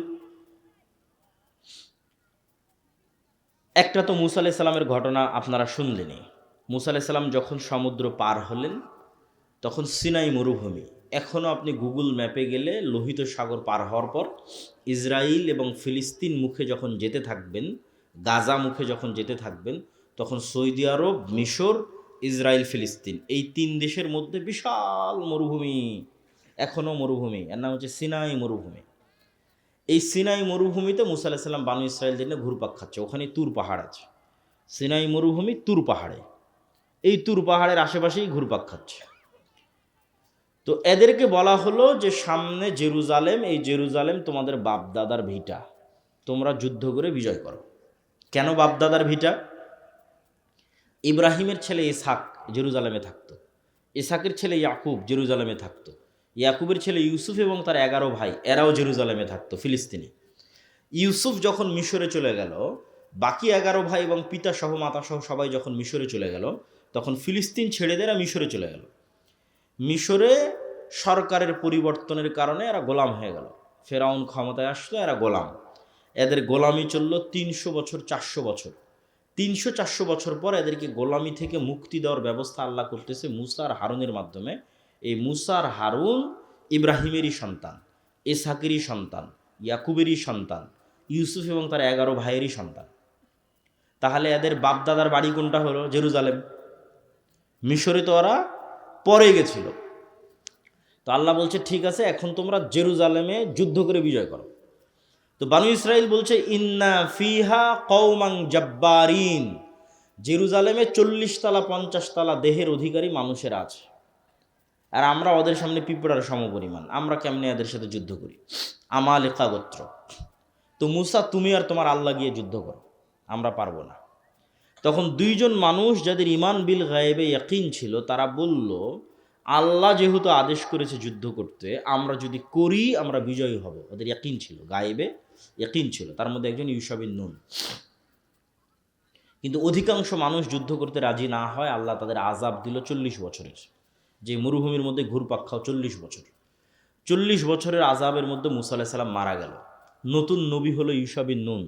একটা তো মুসা আলাইহিস সালামের ঘটনা আপনারা শুনলেনই। মুসা আলাইহিস সালাম যখন সমুদ্র পার হলেন তখন সিনাই মরুভূমি, এখনও আপনি গুগল ম্যাপে গেলে লোহিত সাগর পার হওয়ার পর ইসরায়েল এবং ফিলিস্তিন মুখে যখন যেতে থাকবেন, গাজা মুখে যখন যেতে থাকবেন, তখন সৌদি আরব, মিশর, ইসরায়েল, ফিলিস্তিন, এই 3 দেশের মধ্যে বিশাল মরুভূমি, এখনও মরুভূমি, এর নাম হচ্ছে সিনাই মরুভূমি। এই সিনাই মরুভূমিতে মুসা আলাইহিস সালাম বানু ইসরায়েলদের নিয়ে ঘুরপাক খাচ্ছে। ওখানে তুর পাহাড় আছে, সিনাই মরুভূমি তুর পাহাড়ে, এই তুর পাহাড়ের আশেপাশেই ঘুরপাক খাচ্ছে। তো এদেরকে বলা হলো যে সামনে জেরুজালেম, এই জেরুজালেম তোমাদের বাপদাদার ভিটা, তোমরা যুদ্ধ করে বিজয় করো। কেন বাপদাদার ভিটা? ইব্রাহিমের ছেলে ইসহাক জেরুজালেমে থাকতো, ইসহাকের ছেলে ইয়াকুব জেরুজালেমে থাকতো, ইয়াকুবের ছেলে ইউসুফ এবং তার 11 ভাই, এরাও জেরুজালেমে থাকতো, ফিলিস্তিনে। ইউসুফ যখন মিশরে চলে গেল, বাকি 11 ভাই এবং পিতা সহ মাতা সহ সবাই যখন মিশরে চলে গেল, তখন ফিলিস্তিন ছেড়ে দিয়ে এরা মিশরে চলে গেল। মিশরে সরকারের পরিবর্তনের কারণে এরা গোলাম হয়ে গেল। ফেরাউন ক্ষমতায় আসলো, এরা গোলাম। এদের গোলামি চলল 300 বছর, 400 বছর। 300-400 বছর পর এদেরকে গোলামি থেকে মুক্তি দেওয়ার ব্যবস্থা আল্লাহ করতেছে মুসা আর হারুনের মাধ্যমে। এই মুসা আর হারুন ইব্রাহিমেরই সন্তান, ইসহাকেরই সন্তান, ইয়াকুবেরই সন্তান, ইউসুফ এবং তার 11 ভাইয়েরই সন্তান। তাহলে এদের বাপদাদার বাড়ি কোনটা হলো? জেরুজালেম। মিশরে তো ওরা পরে গেছিল। তো আল্লাহ বলছে ঠিক আছে, এখন তোমরা জেরুজালেমে যুদ্ধ করে বিজয় করো। তো বানু ইসরাইল বলছে ইন্না ফিহা কওমান জাব্বারিন, জেরুজালেমে 40 তলা 50 তলা দেহের অধিকারী মানুষের আছে, আর আমরা ওদের সামনে পিঁপড়ার সমপরিমাণ, আমরা কেমনে এদের সাথে যুদ্ধ করি? আমালেকা গোত্র। তো মুসা, তুমি আর তোমার আল্লাহ গিয়ে যুদ্ধ করো, আমরা পারবো না। তখন 2 জন মানুষ যাদের ইমান বিল গায়েবে ইয়াকিন ছিল, তারা বলল আল্লাহ যেহেতু আদেশ করেছে যুদ্ধ করতে, আমরা যদি করি আমরা বিজয়ী হব। ওদের ইয়াকিন ছিল, গায়েবে ইয়াকিন ছিল। তার মধ্যে একজন ইউশা বিন নুন। কিন্তু অধিকাংশ মানুষ যুদ্ধ করতে রাজি না হয়, আল্লাহ তাদের আযাব দিল 40 বছরের। যে মরুভূমির মধ্যে ঘুরপাক খাও 40 বছর, 40 বছরের আযাবের মধ্যে মুসা আলাইহিস সালাম মারা গেল। নতুন নবী হলো ইউশা বিন নুন।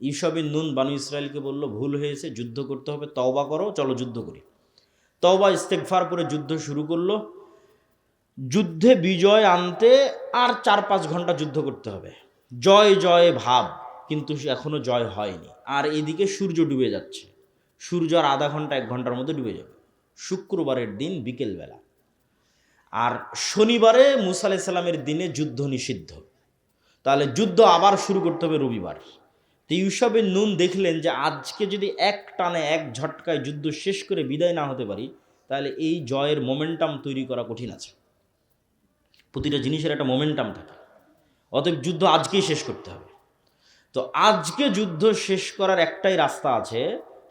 ইউশা বিন নুন বানু ইসরায়েলকে বলল ভুল হয়েছে, যুদ্ধ করতে হবে, তওবা করো, চলো যুদ্ধ করি। তওবা ইস্তেগফার করে যুদ্ধ শুরু করলো। যুদ্ধে বিজয় আনতে আর 4-5 ঘন্টা যুদ্ধ করতে হবে, জয় জয় ভাব, কিন্তু এখনো জয় হয়নি। আর এদিকে সূর্য ডুবে যাচ্ছে, সূর্য আর আধা ঘন্টা 1 ঘন্টার মধ্যে ডুবে যাবে। শুক্রবারের দিন বিকেলবেলা, আর শনিবারে মুসা আলাইহিস সালামের দিনে যুদ্ধ নিষিদ্ধ। তাহলে যুদ্ধ আবার শুরু করতে হবে রবিবার। তো ইউশা বিন নুন দেখলেন যে আজকে যদি এক টানে এক ঝটকায় যুদ্ধ শেষ করে বিদায় না হতে পারি, তাহলে এই জয়ের মোমেন্টাম তৈরি করা কঠিন আছে। প্রতিটা জিনিসের একটা মোমেন্টাম থাকে, অতএব যুদ্ধ আজকেই শেষ করতে হবে। তো আজকে যুদ্ধ শেষ করার একটাই রাস্তা আছে,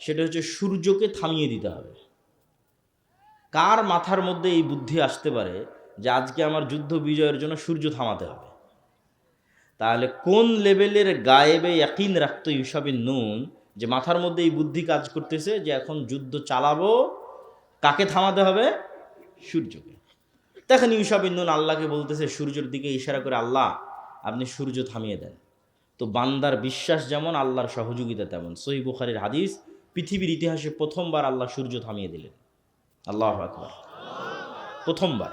সেটা হচ্ছে সূর্যকে থামিয়ে দিতে হবে। কার মাথার মধ্যে এই বুদ্ধি আসতে পারে যে আজকে আমার যুদ্ধ বিজয়ের জন্য সূর্য থামাতে হবে। তাহলে কোন লেভেলের গায়েবে ইয়াকিন রাখতো ইউশা বিন নুন, যে মাথার মধ্যে এই বুদ্ধি কাজ করতেছে যে এখন যুদ্ধ চালাবো, কাকে থামাতে হবে? সূর্যকে। তখন ইউশা বিন নুন আল্লাহকে বলতেছে সূর্যের দিকে ইশারা করে, আল্লাহ আপনি সূর্য থামিয়ে দেন। তো বান্দার বিশ্বাস যেমন, আল্লাহর সহযোগিতা তেমন। সহিহ বুখারীর হাদিস, পৃথিবীর ইতিহাসে প্রথমবার আল্লাহ সূর্য থামিয়ে দিলেন। আল্লাহু আকবার, প্রথমবার।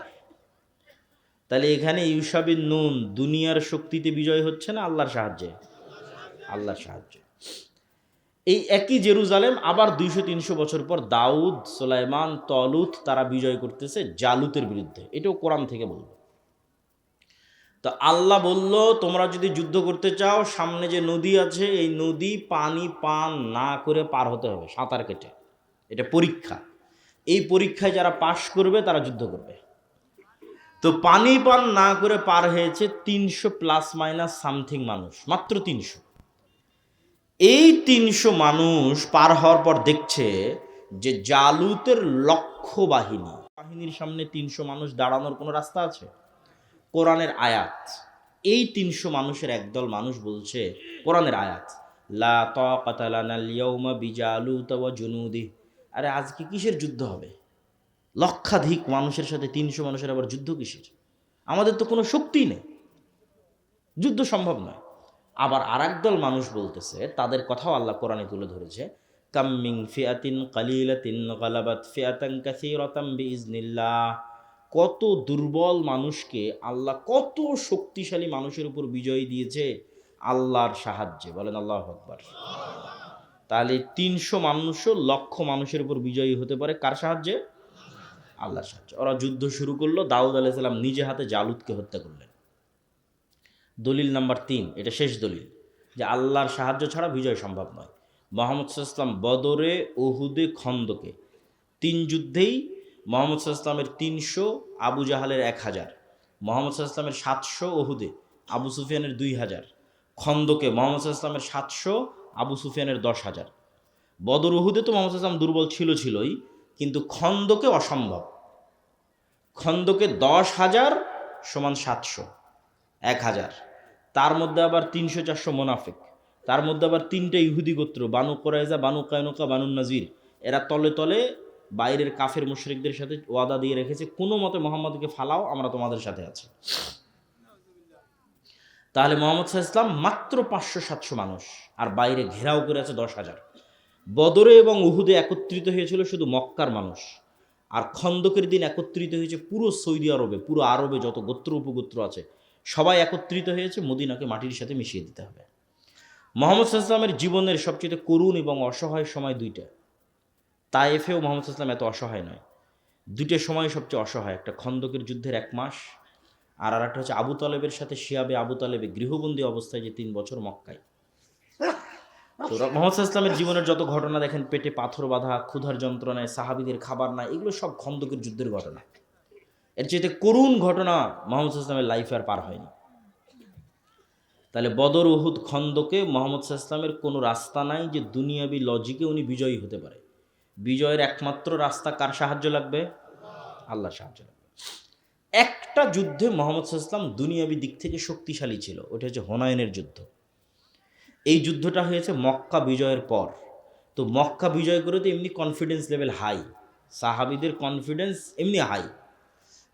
তাহলে এখানে ইউশা বিন নুন দুনিয়ার শক্তিতে বিজয় হচ্ছে না আল্লাহর সাহায্যে? আল্লাহর সাহায্যে। এই একই জেরুজালেম আবার 200-300 বছর পর দাউদ, সুলাইমান, তলুত তারা বিজয় করতেছে জালুতের বিরুদ্ধে। এটাও কোরআন থেকে বলবো। তো আল্লাহ বলল, তোমরা যদি যুদ্ধ করতে চাও, সামনে যে নদী আছে এই নদী পানি পান না করে পার হতে হবে, সাঁতার কেটে। এটা পরীক্ষা। এই পরীক্ষায় যারা পাশ করবে তারা যুদ্ধ করবে। তো পানি পান না করে পার হয়েছে 300 প্লাস মাইনাস সামথিং মানুষ, মাত্র 300। এই 300 মানুষ পার হওয়ার পর দেখছে যে জালুতের লক্ষ্য বাহিনীর সামনে 300 মানুষ দাঁড়ানোর কোনো রাস্তা আছে? কোরআনের আয়াত। এই 300 মানুষের একদল মানুষ বলছে, কোরআনের আয়াত, লা তাকাতা লানাল ইয়াউমা বিজালুত ওয়া জুনুদিহি। আরে আজকে কিসের যুদ্ধ হবে? লক্ষাধিক মানুষের সাথে 300 মানুষের আবার যুদ্ধ কিসের? আমাদের তো কোনো শক্তিই নেই, যুদ্ধ সম্ভব নয়। আবার আর একদল মানুষ বলতেছে, তাদের কথাও আল্লাহ কোরআনে তুলে ধরেছে, কাম মিন ফিআতিন কালিলাতিন গালাবাত ফিআতান কাসীরাতাম বিইজনিল্লাহ। কত দুর্বল মানুষকে আল্লাহ কত শক্তিশালী মানুষের উপর বিজয় দিয়েছে আল্লাহর সাহায্যে। বলেন আল্লাহু আকবার। তাহলে 300 মানুষও লক্ষ মানুষের উপর বিজয়ী হতে পারে কার সাহায্যে? আল্লাহর সাহায্যে। ওরা যুদ্ধ শুরু করলো, দাউদ আলাইহিস সালাম নিজে হাতে জালুতকে হত্যা করলেন। দলিল নাম্বার 3, এটা শেষ দলিল, যে আল্লাহর সাহায্য ছাড়া বিজয় সম্ভব নয়। মুহাম্মদ সাল্লাল্লাহু আলাইহি ওয়াসাল্লাম বদরে, উহুদে, খন্দকে 3 যুদ্ধেই মুহাম্মদ সাল্লাল্লাহু আলাইহি ওয়াসাল্লামের 300, আবু জাহালের 1000, মুহাম্মদ সাল্লাল্লাহু আলাইহি ওয়াসাল্লামের 700, উহুদে আবু সুফিয়ানের 2000, খন্দকে মুহাম্মদ সাল্লাল্লাহু আলাইহি ওয়াসাল্লামের 700, আবু সুফিয়ানের 10,000। বদর, উহুদে তো মুহাম্মদ সাল্লাল্লাহু আলাইহি ওয়াসাল্লাম দুর্বল ছিলই, কিন্তু খন্দকে অসম্ভব। খন্দকে 10,000 সমান 700, 1000। তার মধ্যে আবার 300-400 মোনাফিক, তার মধ্যে আবার 3টে ইহুদি গোত্র, বানু কুরাইজা, বানু কায়নুকা, বানু নাজির। এরা তলে তলে বাইরের কাফের মুশরিকদের সাথে ওয়াদা দিয়ে রেখেছে, কোনো মতে মোহাম্মদকে ফালাও, আমরা তোমাদের সাথে আছি। তাহলে মুহাম্মদ সাল্লাল্লাহু আলাইহি ওয়াসাল্লাম মাত্র 500-700 মানুষ, আর বাইরে ঘেরাও করে আছে 10,000। বদরে এবং উহুদে একত্রিত হয়েছিল শুধু মক্কার মানুষ, আর খন্দকের দিন একত্রিত হয়েছে পুরো সৌদি আরবে, পুরো আরবে যত গোত্র উপগোত্র আছে সবাই একত্রিত হয়েছে, মদিনাকে মাটির সাথে মিশিয়ে দিতে হবে। মুহাম্মদ সাল্লাল্লাহু আলাইহি ওয়াসাল্লামের জীবনের সবচেয়ে করুণ এবং অসহায় সময় 2টা। তায়েফেও মুহাম্মদ সাল্লাল্লাহু আলাইহি ওয়াসাল্লাম এত অসহায় নয়। 2টা সময় সবচেয়ে অসহায়, একটা খন্দকের যুদ্ধের 1 মাস, আর আরেকটা হচ্ছে আবু তালেবের সাথে শিয়াবে আবু তালেবে গৃহবন্দী অবস্থায় যে 3 বছর মক্কায়। তো মুহাম্মদ সাল্লাল্লাহু আলাইহি ওয়াসাল্লামের জীবনের যত ঘটনা দেখেন, পেটে পাথর বাঁধা, ক্ষুধার যন্ত্রণায়, সাহাবীদের খাবার না, এগুলো সব খন্দকের যুদ্ধের ঘটনা। এর চেয়ে করুণ ঘটনা মুহাম্মদ সাল্লাল্লাহু আলাইহি ওয়াসাল্লামের লাইফে আর পার হয়নি। তাহলে বদর, উহুদ, খন্দকে মুহাম্মদ সাল্লাল্লাহু আলাইহি ওয়াসাল্লামের কোনো রাস্তা নাই যে দুনিয়াবি লজিকে উনি বিজয়ী হতে পারে। বিজয়ের একমাত্র রাস্তা কার সাহায্য লাগবে? আল্লাহর সাহায্য লাগবে। একটা যুদ্ধে মুহাম্মদ সাল্লাল্লাহু আলাইহি ওয়াসাল্লাম দুনিয়াবি দিক থেকে শক্তিশালী ছিল, ওটা হচ্ছে হুনাইনের যুদ্ধ। এই যুদ্ধটা হয়েছে মক্কা বিজয়ের পর। তো মক্কা বিজয় করে তো এমনি কনফিডেন্স লেভেল হাই, সাহাবীদের কনফিডেন্স এমনি হাই,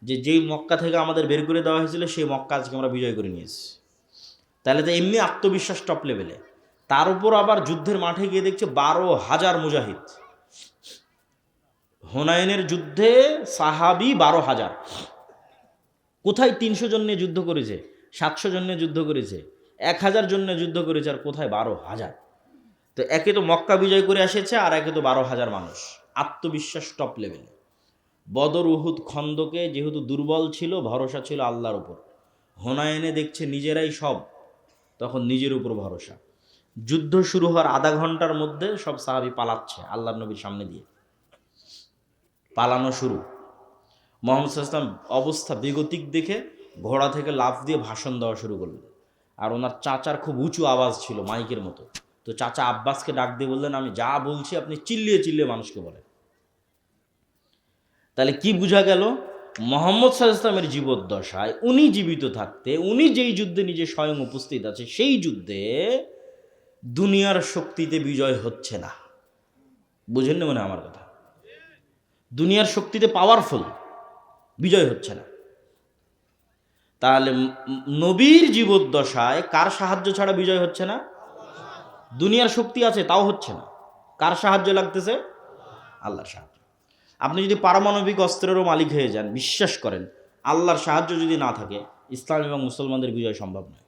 যে যেই মক্কা থেকে আমাদের বের করে দেওয়া হয়েছিল সেই মক্কা আজকে আমরা বিজয় করে নিয়েছি। তাহলে তো এমনি আত্মবিশ্বাস টপ লেভেলে। তার উপর আবার যুদ্ধের মাঠে গিয়ে দেখছে 12,000 মুজাহিদ। হুনাইনের যুদ্ধে সাহাবী 12,000। কোথায় 300 জন নিয়ে যুদ্ধ করেছে, 700 জন নিয়ে যুদ্ধ করেছে, 1,000 জন নিয়ে যুদ্ধ করেছে, আর কোথায় 12,000। তো একে তো মক্কা বিজয় করে এসেছে, আর একে তো 12,000 মানুষ। আত্মবিশ্বাস টপ লেভেলে। বদর, উহুদ, খন্দকে যেহেতু দুর্বল ছিল, ভরসা ছিল আল্লাহর উপর। হুনাইনে দেখছে নিজেরাই সব, তখন নিজের উপর ভরসা। যুদ্ধ শুরু হওয়ার আধা ঘন্টার মধ্যে সব সাহাবী পালাচ্ছে আল্লাহর নবীর সামনে দিয়ে। পালানো শুরু। মুহাম্মদ সাল্লাল্লাহু আলাইহি ওয়াসাল্লাম অবস্থা বেগতিক দেখে ঘোড়া থেকে লাফ দিয়ে ভাষণ দেওয়া শুরু করলেন। আর ওনার চাচার খুব উঁচু আওয়াজ ছিল, মাইকের মতো। তো চাচা আব্বাসকে ডাক দিয়ে বললেন, আমি যা বলছি আপনি চিল্লিয়ে চিল্লিয়ে মানুষকে বলেন। তাহলে কি বোঝা গেল? মুহাম্মদ সাল্লাল্লাহু আলাইহি ওয়াসাল্লামের জীবদ্দশায় উনি জীবিত থাকতে উনি যেই যুদ্ধে নিজে স্বয়ং উপস্থিত আছে সেই যুদ্ধে দুনিয়ার শক্তিতে বিজয় হচ্ছে না। বুঝেন না মানে আমার কথা? দুনিয়ার শক্তিতে পাওয়ারফুল, বিজয় হচ্ছে না। তাহলে নবীর জীবদ্দশায় কার সাহায্য ছাড়া বিজয় হচ্ছে না? দুনিয়ার শক্তি আছে তাও হচ্ছে না। কার সাহায্য লাগতেছে? আল্লাহর সাহায্য। আপনি যদি পারমাণবিক অস্ত্রেরও মালিক হয়ে যান, বিশ্বাস করেন আল্লাহর সাহায্য যদি না থাকে ইসলাম এবং মুসলমানদের বিজয় সম্ভব নয়।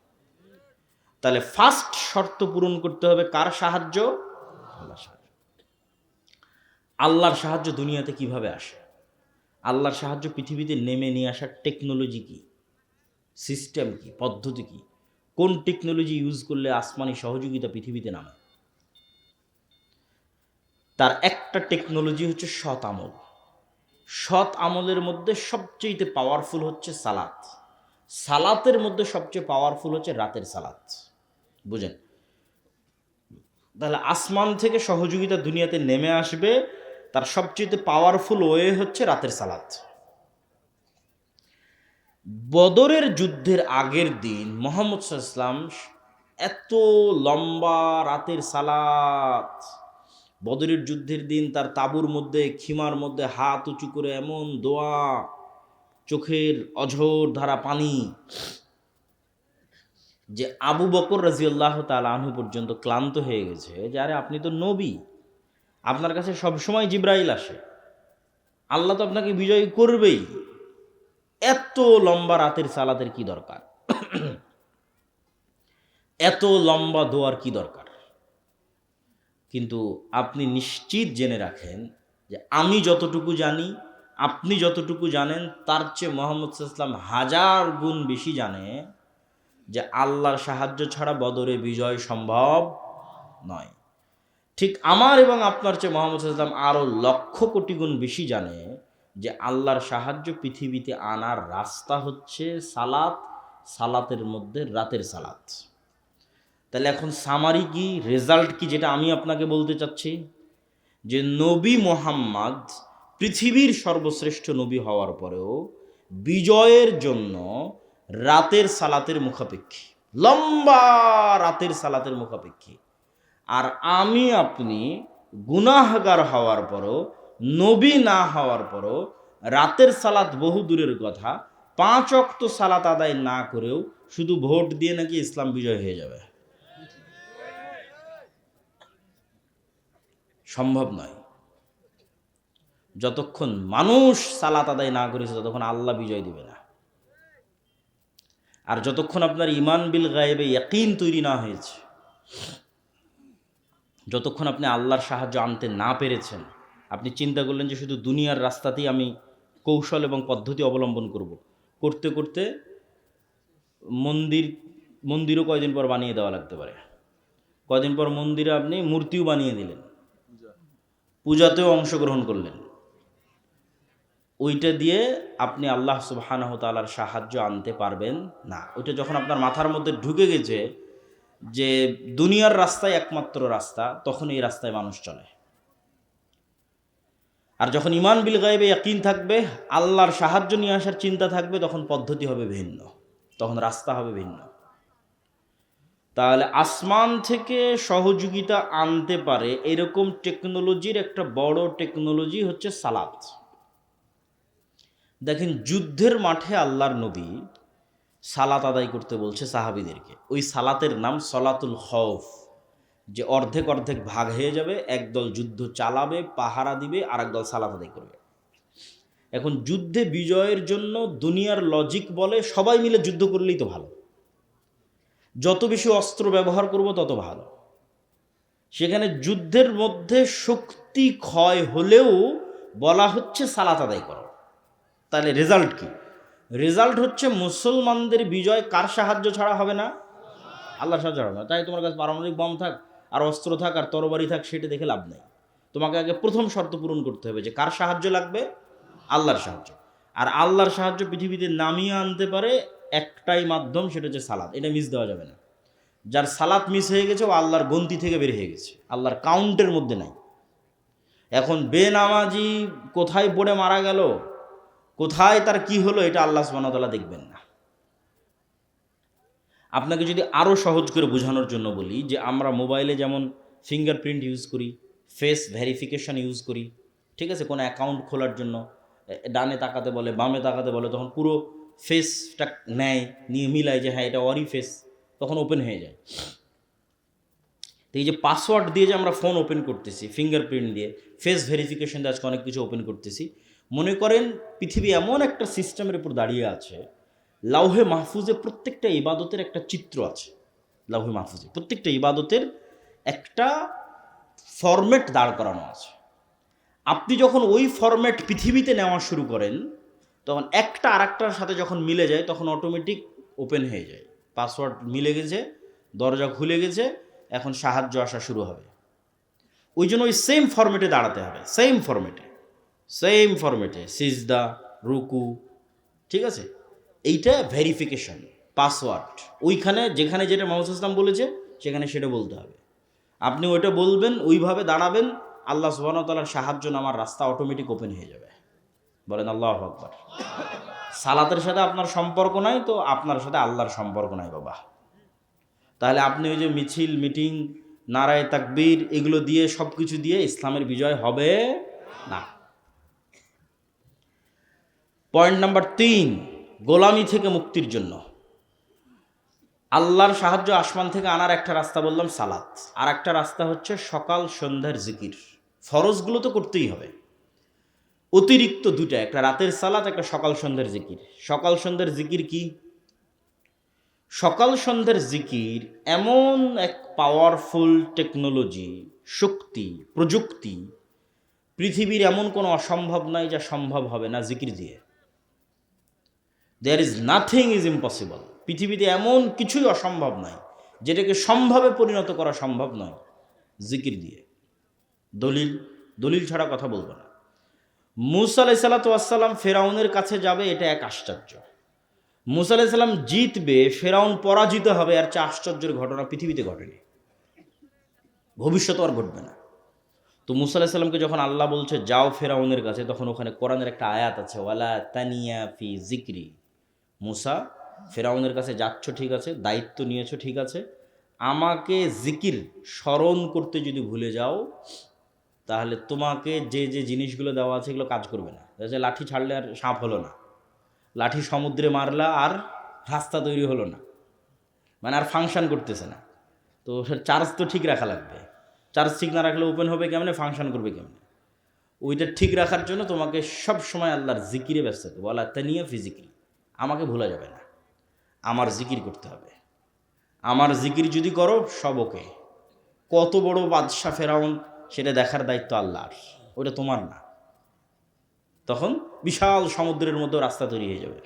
তাহলে ফার্স্ট শর্ত পূরণ করতে হবে কার সাহায্য? আল্লাহর সাহায্য। আল্লাহর সাহায্য দুনিয়াতে কিভাবে আসে? আল্লাহর সাহায্য পৃথিবীতে নেমে নিয়ে আসার টেকনোলজি কি, সিস্টেম কি, পদ্ধতি কি, কোন টেকনোলজি ইউজ করলে আসমানি সহযোগিতা পৃথিবীতে নামে? তার একটা টেকনোলজি হচ্ছে সৎ আমল। সৎ আমলের মধ্যে সবচেয়ে পাওয়ারফুল হচ্ছে সালাত। সালাতের মধ্যে সবচেয়ে পাওয়ারফুল হচ্ছে রাতের সালাত। বুঝেন? তাহলে আসমান থেকে সহযোগিতা দুনিয়াতে নেমে আসবে, তার সবচেয়ে পাওয়ারফুল ওয়ে হচ্ছে রাতের সালাত। বদরের যুদ্ধের আগের দিন মুহাম্মদ সাল্লাল্লাহু আলাইহি ওয়াসাল্লাম এত লম্বা রাতের সালাত, বদরের যুদ্ধের দিন তার তাঁবুর মধ্যে খিমার মধ্যে হাত উঁচু করে এমন দোয়া, চোখের অঝোর ধারা পানি, যে আবু বকর রাদিয়াল্লাহু তাআলা আনহু পর্যন্ত ক্লান্ত হয়ে গেছে যে আরে আপনি তো নবী, আপনার কাছে সবসময় জিবরাইল আসে, আল্লাহ তো আপনাকে বিজয় করবেই, এত লম্বা রাতের সালাতের কি দরকার? এত লম্বা দোয়ার কি দরকার? কিন্তু আপনি নিশ্চিত জেনে রাখেন যে আমি যতটুকু জানি, আপনি যতটুকু জানেন, তার চেয়ে মুহাম্মদ সাল্লাল্লাহু আলাইহি ওয়াসাল্লাম হাজার গুণ বেশি জানে যে আল্লাহর সাহায্য ছাড়া বদরে বিজয় সম্ভব নয়। ঠিক আমার এবং আপনার চেয়ে মুহাম্মদ সাল্লাল্লাহু আলাইহি ওয়াসাল্লাম আরও লক্ষ কোটি গুণ বেশি জানে যে আল্লাহর সাহায্য পৃথিবীতে আনার রাস্তা হচ্ছে সালাত, সালাতের মধ্যে রাতের সালাত। তাহলে এখন সামারি কি, রেজাল্ট কি, যেটা আমি আপনাকে বলতে চাচ্ছি যে নবী মুহাম্মদ পৃথিবীর সর্বশ্রেষ্ঠ নবী হওয়ার পরেও বিজয়ের জন্য রাতের সালাতের মুখাপেক্ষী, লম্বা রাতের সালাতের মুখাপেক্ষী। আর আমি আপনি গুনাহগার হওয়ার পরও, নবী না হওয়ার পরও রাতের সালাত বহু দূরের কথা, 5 ওয়াক্ত সালাত আদায় না করেও শুধু ভোট দিয়ে নাকি ইসলাম বিজয় হয়ে যাবে। সম্ভব নয়। যতক্ষণ মানুষ সালাত আদায় না করেছে ততক্ষণ আল্লাহ বিজয় দিবে না। আর যতক্ষণ আপনার ইমান বিল গায়েবে ইয়াকিন তৈরি না হয়েছে, যতক্ষণ আপনি আল্লাহর সাহায্য আনতে না পেরেছেন, আপনি চিন্তা করলেন যে শুধু দুনিয়ার রাস্তাতেই আমি কৌশল এবং পদ্ধতি অবলম্বন করব, করতে করতে মন্দিরও কয়দিন পর বানিয়ে দেওয়া লাগতে পারে। কয়দিন পর মন্দিরে আপনি মূর্তিও বানিয়ে দিলেন, পূজাতেও অংশগ্রহণ করলেন। ওইটা দিয়ে আপনি আল্লাহ সুবহানাহু ওয়া তাআলার সাহায্য আনতে পারবেন না। ওইটা যখন আপনার মাথার মধ্যে ঢুকে গেছে যে দুনিয়ার রাস্তায় একমাত্র রাস্তা, তখন এই রাস্তায় মানুষ চলে। আর যখন ইমান বিল গায়বে ইয়াকিন থাকবে, আল্লাহর সাহায্য নিয়ে আসার চিন্তা থাকবে, তখন পদ্ধতি হবে ভিন্ন, তখন রাস্তা হবে ভিন্ন। তাহলে আসমান থেকে সহযোগিতা আনতে পারে এরকম টেকনোলজির একটা বড় টেকনোলজি হচ্ছে সালাত। দেখেন, যুদ্ধের মাঠে আল্লাহর নবী সালাত আদায় করতে বলছে সাহাবীদেরকে। ওই সালাতের নাম সলাতুল খৌফ, যে অর্ধেক অর্ধেক ভাগ হয়ে যাবে, একদল যুদ্ধ চালাবে, পাহারা দিবে, আর একদল সালাত আদায় করবে। এখন যুদ্ধে বিজয়ের জন্য দুনিয়ার লজিক বলে সবাই মিলে যুদ্ধ করলেই তো ভালো, যত বেশি অস্ত্র ব্যবহার করব তত ভালো। সেখানে যুদ্ধের মধ্যে শক্তি ক্ষয় হলেও বলা হচ্ছে সালাত আদায় করো। তাহলে রেজাল্ট কি? রেজাল্ট হচ্ছে মুসলমানদের বিজয় কার সাহায্য ছাড়া হবে না? আল্লাহর সাহায্য হবে না। তাই তোমার কাছে পারমাণবিক বম থাক আর অস্ত্র থাক আর তরবারি থাক, সেটা দেখে লাভ নেই। তোমাকে আগে প্রথম শর্ত পূরণ করতে হবে যে কার সাহায্য লাগবে? আল্লাহর সাহায্য। আর আল্লাহর সাহায্য পৃথিবীতে নামিয়ে আনতে পারে একটাই মাধ্যম, সেটা হচ্ছে সালাত। এটা মিস দেওয়া যাবে না। যার সালাত মিস হয়ে গেছে ও আল্লাহর গন্তি থেকে বের হয়ে গেছে, আল্লাহর কাউন্টের মধ্যে নাই। এখন বেনামাজি কোথায় পড়ে মারা গেল, কোথায় তার কি হলো এটা আল্লাহ সুবহানাহু ওয়া তাআলা দেখবেন না। আপনাকে যদি আরও সহজ করে বোঝানোর জন্য বলি যে আমরা মোবাইলে যেমন ফিঙ্গারপ্রিন্ট ইউজ করি, ফেস ভেরিফিকেশন ইউজ করি, ঠিক আছে, কোনো অ্যাকাউন্ট খোলার জন্য ডানে তাকাতে বলে, বামে তাকাতে বলে, তখন পুরো ফেসটা নেয়, নিয়ে মিলায় যে হ্যাঁ এটা ওরই ফেস, তখন ওপেন হয়ে যায়। তো এই যে পাসওয়ার্ড দিয়ে যে আমরা ফোন ওপেন করতেছি, ফিঙ্গারপ্রিন্ট দিয়ে, ফেস ভেরিফিকেশন দিয়ে আজকে অনেক কিছু ওপেন করতেছি, মনে করেন পৃথিবী এমন একটা সিস্টেমের উপর দাঁড়িয়ে আছে, লাউহে মাহফুজে প্রত্যেকটা ইবাদতের একটা চিত্র আছে। লাউহে মাহফুজে প্রত্যেকটা ইবাদতের একটা ফরম্যাট দাঁড় করানো আছে। আপনি যখন ওই ফরম্যাট পৃথিবীতে নেওয়া শুরু করেন, তখন একটা আরেকটার সাথে যখন মিলে যায় তখন অটোমেটিক ওপেন হয়ে যায়। পাসওয়ার্ড মিলে গেছে, দরজা খুলে গেছে, এখন সাহায্য আসা শুরু হবে। ওই জন্য ওই সেম ফরম্যাটে দাঁড়াতে হবে, সেম ফরম্যাটে সিজদা, রুকু, ঠিক আছে। এইটা ভেরিফিকেশন, পাসওয়ার্ড ওইখানে যেখানে যেটা মুহাম্মদ ইসলাম বলেছে সেখানে সেটা বলতে হবে। আপনি ওইটা বলবেন, ওইভাবে দাঁড়াবেন, আল্লাহ সুবহানাহু ওয়া তাআলার সাহায্য নামার রাস্তা অটোমেটিক ওপেন হয়ে যাবে। বলেন আল্লাহু আকবার। সালাতের সাথে আপনার সম্পর্ক নাই তো আপনার সাথে আল্লাহর সম্পর্ক নাই বাবা। তাহলে আপনি ওই যে মিছিল, মিটিং, নারায়ে তাকবীর এগুলো দিয়ে সব কিছু দিয়ে ইসলামের বিজয় হবে না। পয়েন্ট নাম্বার 3, গোলামি থেকে মুক্তির জন্য আল্লাহর সাহায্য আসমান থেকে আনার একটা রাস্তা বললাম সালাত, আর একটা রাস্তা হচ্ছে সকাল সন্ধ্যার জিকির। ফরজগুলো তো করতেই হবে, অতিরিক্ত দুটা, একটা রাতের সালাত, একটা সকাল সন্ধ্যার জিকির। সকাল সন্ধ্যার জিকির কি? সকাল সন্ধ্যার জিকির এমন এক পাওয়ারফুল টেকনোলজি, শক্তি, প্রযুক্তি, পৃথিবীর এমন কোনো অসম্ভব নাই যা সম্ভব হবে না জিকির দিয়ে। There is nothing is impossible. পৃথিবীতে এমন কিছুই অসম্ভব নয় যেটাকে সম্ভবে পরিণত করা সম্ভব নয় জিকির দিয়ে। দলিল ছাড়া কথা বলবো না। মুসা আলাইহিস সালাতু ওয়াস সালাম ফেরাউনের কাছে যাবে, এটা এক আশ্চর্য। মুসা আলাইহিস সালাম জিতবে, ফেরাউন পরাজিত হবে, আর চেয়ে আশ্চর্যের ঘটনা পৃথিবীতে ঘটেনি, ভবিষ্যতে আর ঘটবে না। তো মুসা আলাইহিস সালামকে যখন আল্লাহ বলছে যাও ফেরাউনের কাছে, তখন ওখানে কোরআনের একটা আয়াত আছে, ওয়ালা তানিয়া ফি জিকরি। মুসা, ফেরাউনের কাছে যাচ্ছ ঠিক আছে, দায়িত্ব নিয়েছো ঠিক আছে, আমাকে জিকির স্মরণ করতে যদি ভুলে যাও তাহলে তোমাকে যে যে জিনিসগুলো দেওয়া আছে এগুলো কাজ করবে না। লাঠি ছাড়লে আর সাপ হলো না, লাঠি সমুদ্রে মারলা আর রাস্তা তৈরি হলো না, মানে আর ফাংশন করতেছে না। তো চার্জ তো ঠিক রাখা লাগবে, চার্জ ঠিক না রাখলে ওপেন হবে কেমনে, ফাংশন করবে কেমনে? ওইটা ঠিক রাখার জন্য তোমাকে সব সময় আল্লাহর জিকিরে ব্যস্ত থাকবে। বলা তানিয়া ফিজিক্যালি, আমাকে ভোলা যাবে না, আমার জিকির করতে হবে। আমার জিকির যদি করো সব ওকে। কত বড় বাদশা ফেরাউন সেটা দেখার দায়িত্ব আল্লাহর, ওটা তোমার না। তখন বিশাল সমুদ্রের মধ্যে রাস্তা তৈরি হয়ে যাবে।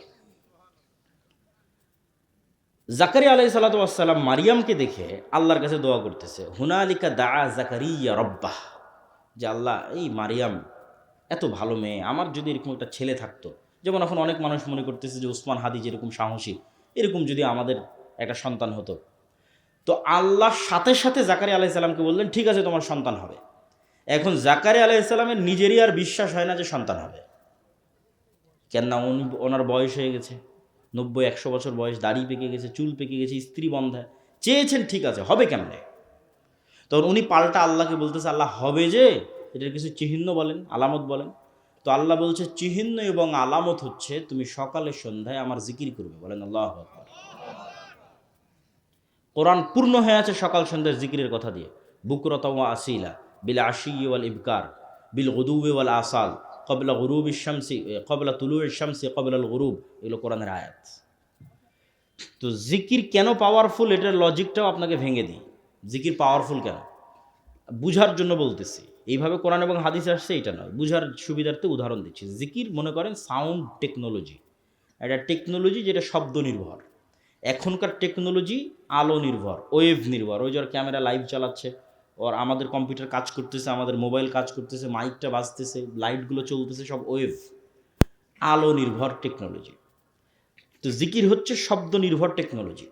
জাকারিয়া আলাইহিস সালাতু ওয়াস সালাম মারিয়ামকে দেখে আল্লাহর কাছে দোয়া করতেছে, হুনালিকা দাআ জাকারিয়া রব্বাহ, যে আল্লাহ এই মারিয়াম এত ভালো মেয়ে, আমার যদি এরকম একটা ছেলে থাকতো, যেমন এখন অনেক মানুষ মনে করতেছে যে উসমান হাদি যেরকম সাহসী, এরকম যদি আমাদের একটা সন্তান হতো। তো আল্লাহর সাথে সাথে জাকারিয়া আলাইহিস সালামকে বললেন ঠিক আছে তোমার সন্তান হবে। এখন জাকারিয়া আলাইহিস সালামের নিজেরই আর বিশ্বাস হয় না যে সন্তান হবে, কেননা ওনার বয়স হয়ে গেছে 90-100 বছর বয়স, দাড়ি পেকে গেছে, চুল পেকে গেছে, স্ত্রী বন্ধা, চেয়েছেন ঠিক আছে, হবে কেমনে? তখন উনি পাল্টা আল্লাহকে বলতেছে, আল্লাহ হবে যে, এটার কিছু চিহ্ন বলেন, আলামত বলেন। তো আল্লাহ বলছে চিহ্ন এবং আলামত হচ্ছে তুমি সকালে সন্ধ্যায় আমার জিকির করবে। বলেন আল্লাহু আকবার। কোরআন পূর্ণ হয়ে আছে সকাল সন্ধ্যার জিকিরের কথা দিয়ে। বুকরাতা ওয়া আসিলা বিল আশি ওয়াল ইবকার বিল গুদুবি ওয়াল আসাল ক্বাবলা গুরুবিশ শামসি ক্বাবলা তুলুইশ শামসি ক্বাবলাল গুরুব, এগুলো কোরআনের আয়াত। তো জিকির কেন পাওয়ারফুল এটার লজিকটাও আপনাকে ভেঙে দিই। জিকির পাওয়ারফুল কেন বুঝার জন্য বলতেছি, এইভাবে কোরআন এবং হাদিস আসছে এটা নয়, বুঝার সুবিধার্থে উদাহরণ দিচ্ছি। জিকির মনে করেন সাউন্ড টেকনোলজি, একটা টেকনোলজি যেটা শব্দ নির্ভর। এখনকার টেকনোলজি আলো নির্ভর, ওয়েভ নির্ভর। ওই যার ক্যামেরা লাইভ চালাচ্ছে, ওর আমাদের কম্পিউটার কাজ করতেছে, আমাদের মোবাইল কাজ করতেছে, মাইকটা বাজতেছে, লাইটগুলো চলতেছে, সব ওয়েভ, আলো নির্ভর টেকনোলজি। তো জিকির হচ্ছে শব্দ নির্ভর টেকনোলজি।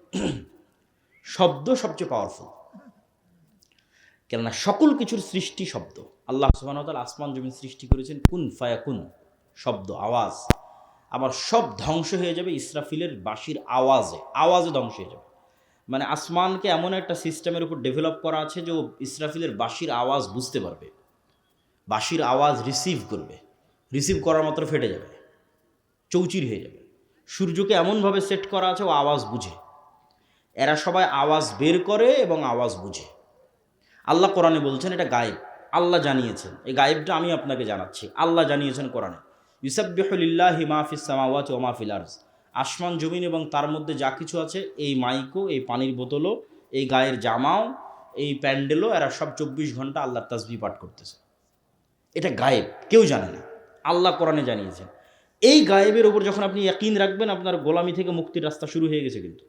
শব্দ সবচেয়ে পাওয়ারফুল, কেননা সকল কিছুর সৃষ্টি শব্দ। আল্লাহ সুবহানাহু ওয়া তাআলা আসমান জমিন সৃষ্টি করেছেন কুন ফায়াকুন, শব্দ, আওয়াজ। আবার সব ধ্বংস হয়ে যাবে ইসরাফিলের বাঁশির আওয়াজে ধ্বংস হয়ে যাবে। মানে আসমানকে এমন একটা সিস্টেমের উপর ডেভেলপ করা আছে যে ও ইসরাফিলের বাঁশির আওয়াজ বুঝতে পারবে, বাঁশির আওয়াজ রিসিভ করার মাত্র ফেটে যাবে, চৌচির হয়ে যাবে। সূর্যকে এমনভাবে সেট করা আছে ও আওয়াজ বুঝে। এরা সবাই আওয়াজ বের করে এবং আওয়াজ বুঝে। আল্লাহ কোরআনে বলছেন এটা গায়েব, আল্লাহ জানিয়েছেন। এই গায়েবটা আমি আপনাকে জানাচ্ছি, আল্লাহ জানিয়েছেন কোরআনে। ইউসাব্বিহু লিল্লাহি মা ফিস সামাওয়াতি ওয়া মা ফিল আরজ। আসমান জমিন এবং তার মধ্যে যা কিছু আছে, এই মাইকও, এই পানির বোতলও, এই গায়ের জামাও, এই প্যান্ডেলও, এরা সব 24 ঘন্টা আল্লাহর তাসবিহ পাঠ করতেছে। এটা গায়েব, কেউ জানে না, আল্লাহ কোরআনে জানিয়েছেন। এই গায়েবের ওপর যখন আপনি ইয়াকিন রাখবেন, আপনার গোলামি থেকে মুক্তির রাস্তা শুরু হয়ে গেছে কিন্তু।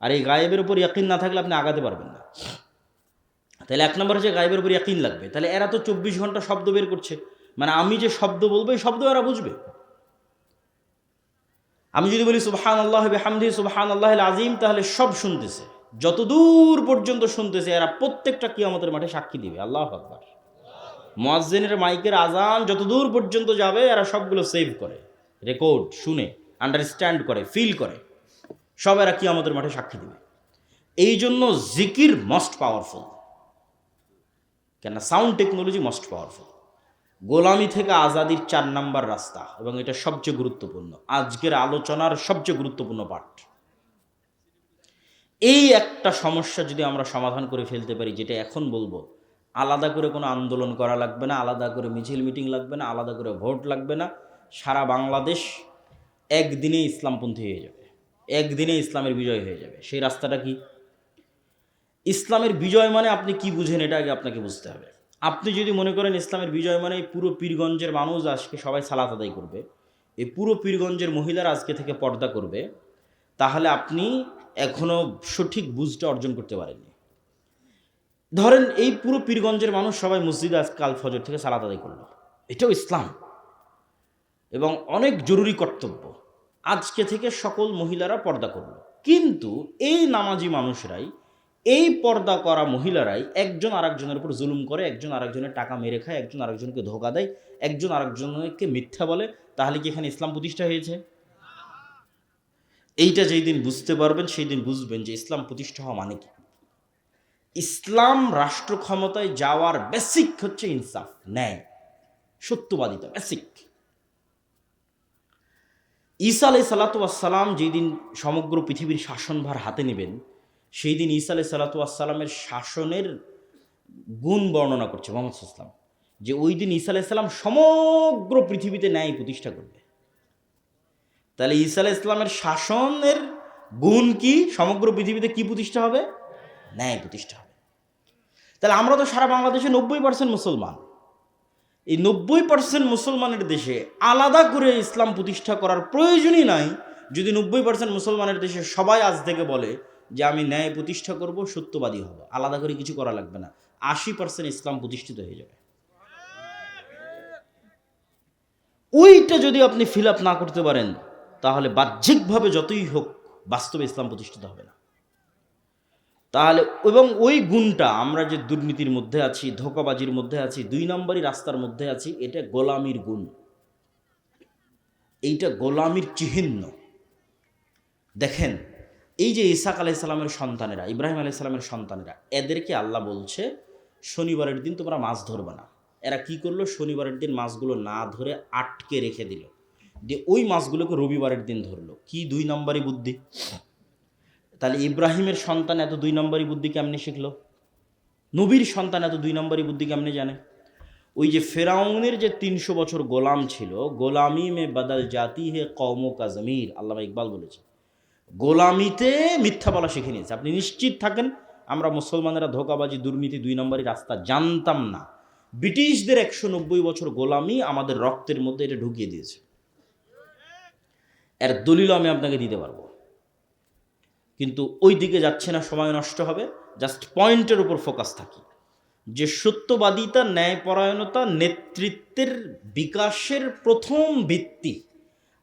আর এই গায়েবের উপর ইয়াকিন না থাকলে আপনি আগাতে পারবেন না। তাহলে 1 নম্বর হচ্ছে গায়েবের উপর ইয়াকিন লাগবে। তাহলে এরা তো 24 ঘন্টা শব্দ বের করছে, মানে আমি যে শব্দ বলবো এই শব্দ এরা বুঝবে। আমি যদি বলি সুবহানাল্লাহি ওয়া বিহামদিহি সুবহানাল্লাহিল আযীম, তাহলে সব শুনতেছে, যতদূর পর্যন্ত শুনতেছে এরা প্রত্যেকটা কিয়ামতের মাঠে সাক্ষী দিবে। আল্লাহু আকবার। মুয়াজ্জিনের মাইকের আজান যতদূর পর্যন্ত যাবে এরা সবগুলো সেভ করে, রেকর্ড, শুনে, আন্ডারস্ট্যান্ড করে, ফিল করে, সব এরা কিয়ামতের মাঠে সাক্ষী দিবে। এই জন্য জিকির মোস্ট পাওয়ারফুল, কেন সাউন্ড টেকনোলজি মোস্ট পাওয়ারফুল। গোলামি থেকে আজাদির 4 নাম্বার রাস্তা, এবং এটা সবচেয়ে গুরুত্বপূর্ণ, আজকের আলোচনার সবচেয়ে গুরুত্বপূর্ণ পার্ট। এই একটা সমস্যা যদি আমরা সমাধান করে ফেলতে পারি, যেটা এখন বলবো, আলাদা করে কোনো আন্দোলন করা লাগবে না, আলাদা করে মিছিল মিটিং লাগবে না, আলাদা করে ভোট লাগবে না। সারা বাংলাদেশ একদিনে ইসলামপন্থী হয়ে যাবে, একদিনে ইসলামের বিজয় হয়ে যাবে। সেই রাস্তাটা কি? ইসলামের বিজয় মানে আপনি কি বুঝেন এটা আগে আপনাকে বুঝতে হবে। আপনি যদি মনে করেন ইসলামের বিজয় মানে পুরো পীরগঞ্জের মানুষ আজকে সবাই সালাত আদায় করবে, এই পুরো পীরগঞ্জের মহিলারা আজকে থেকে পর্দা করবে, তাহলে আপনি এখনও সঠিক বুঝটা অর্জন করতে পারেননি। ধরেন এই পুরো পীরগঞ্জের মানুষ সবাই মসজিদে আজকাল ফজর থেকে সালাত আদায় করলো, এটাও ইসলাম এবং অনেক জরুরি কর্তব্য। আজকে থেকে সকল মহিলারা পর্দা করলো, কিন্তু এই নামাজি মানুষরাই, এই পর্দা করা মহিলারাই একজন আরেকজনের উপর জুলুম করে, একজন আরেকজনের টাকা মেরে খায়, একজন আরেকজনকে ধোঁকা দেয়, একজন আরেকজনকে মিথ্যা বলে। তাহলে কি এখানে ইসলাম প্রতিষ্ঠা হয়েছে? এইটা যেই দিন বুঝতে পারবেন সেই দিন বুঝবেন যে ইসলাম প্রতিষ্ঠা হওয়া মানে কি। ইসলাম রাষ্ট্র ক্ষমতায় যাওয়ার বেসিক হচ্ছে ইনসাফ, ন্যায়, সত্যবাদিতা, বেসিক। ঈসা আলাইহিস সালাতু ওয়াস সালাম যেই দিন সমগ্র পৃথিবীর শাসনভার হাতে নেবেন, সেই দিন ঈসা আলাইহিস সালাতু ওয়াস সালামের শাসনের গুণ বর্ণনা করছে মুহাম্মদ সাল্লাল্লাহু আলাইহি ওয়াসাল্লাম, যে ওই দিন ঈসা আলাইহিস সালাম সমগ্র পৃথিবীতে ন্যায় প্রতিষ্ঠা করবে। তাহলে ঈসা আলাইহিস সালামের শাসনের গুণ কি? সমগ্র পৃথিবীতে কি প্রতিষ্ঠা হবে? ন্যায় প্রতিষ্ঠা হবে। তাহলে আমরা তো সারা বাংলাদেশে 90% মুসলমান। এই 90% মুসলমানের দেশে আলাদা করে ইসলাম প্রতিষ্ঠা করার প্রয়োজনই নাই। যদি 90% মুসলমানের দেশে সবাই আজ থেকে বলে যে আমি ন্যায় প্রতিষ্ঠা করব, সত্যবাদী হব, আলাদা করে কিছু করা লাগবে না, 80% ইসলাম প্রতিষ্ঠিত হয়ে যাবে। ওইটা যদি আপনি ফিল আপ না করতে পারেন, তাহলে বাহ্যিকভাবে যতই হোক বাস্তবে ইসলাম প্রতিষ্ঠিত হবে না। তাহলে এবং ওই গুণটা, আমরা যে দুর্নীতির মধ্যে আছি, ধোঁকাবাজির মধ্যে আছি, 2 নম্বরই রাস্তার মধ্যে আছি, এটা গোলামির গুণ, এইটা গোলামির চিহ্ন। দেখেন এই যে ইসহাক আলাইহিস সালামের সন্তানেরা, ইব্রাহিম আলাইহিস সালামের সন্তানেরা, এদেরকে আল্লাহ বলছে শনিবারের দিন তোমরা মাছ ধরবে না। এরা কি করলো? শনিবারের দিন মাছগুলো না ধরে আটকে রেখে দিল, যে ওই মাছগুলোকে রবিবারের দিন ধরলো। কি 2 নম্বরই বুদ্ধি! তাহলে ইব্রাহিমের সন্তান এত 2 নম্বরই বুদ্ধি কেমনে শিখলো? নবীর সন্তান এত 2 নম্বরই বুদ্ধি কেমনে জানে? ওই যে ফেরাউনের যে 300 বছর গোলাম ছিল, গোলামি মে বদল জাতি হে কওমো কা জমির, আল্লামা ইকবাল বলেছে, গোলামিতে মিথ্যা বলা শিখে নিয়েছে। আপনি নিশ্চিত থাকেন আমরা মুসলমানেরা ধোঁকাবাজি, দুর্নীতি, 2 নম্বরই রাস্তা জানতাম না। ব্রিটিশদের 190 বছর গোলামি আমাদের রক্তের মধ্যে এটা ঢুকিয়ে দিয়েছে। এর দলিল আমি আপনাকে দিতে পারবো, কিন্তু ওই দিকে যাচ্ছে না, সময় নষ্ট হবে। জাস্ট পয়েন্টের উপর ফোকাস থাকি, যে সত্যবাদিতা, ন্যায়পরায়ণতা নেতৃত্বের বিকাশের প্রথম ভিত্তি,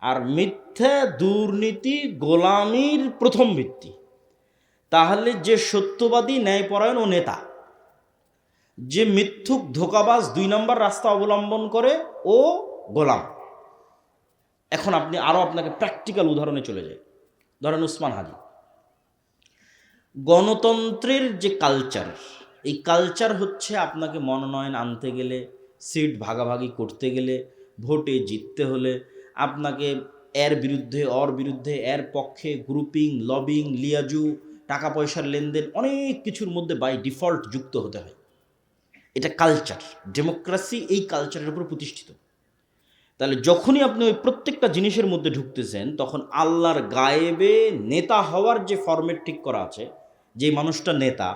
আর মিথ্যা, দুর্নীতি, গোলামির প্রথম ভিত্তি। তাহলে যে সত্যবাদী, ন্যায়পরায়ণ ও নেতা, যে মিথ্যুক, ধোঁকাবাজ, 2 নম্বর রাস্তা অবলম্বন করে ও গোলাম। এখন আপনি আপনাকে প্র্যাকটিক্যাল উদাহরণে চলে যাই। ধরেন উসমান হাদি, গণতন্ত্রের যে কালচার, এই কালচার হচ্ছে আপনাকে মনোনয়ন আনতে গেলে, সিট ভাগাভাগি করতে গেলে, ভোটে জিততে হলে আপনাকে এর বিরুদ্ধে, ওর বিরুদ্ধে, এর পক্ষে গ্রুপিং, লবিং, লিয়াজু, টাকা পয়সার লেনদেন, অনেক কিছুর মধ্যে বাই ডিফল্ট যুক্ত হতে হয়। এটা কালচার। ডেমোক্রেসি এই কালচারের উপর প্রতিষ্ঠিত। তাহলে যখনই আপনি ওই প্রত্যেকটা জিনিসের মধ্যে ঢুকতেছেন, তখন আল্লাহর গায়েবে নেতা হওয়ার যে ফরম্যাট ঠিক করা আছে, যে মানুষটা নেতা,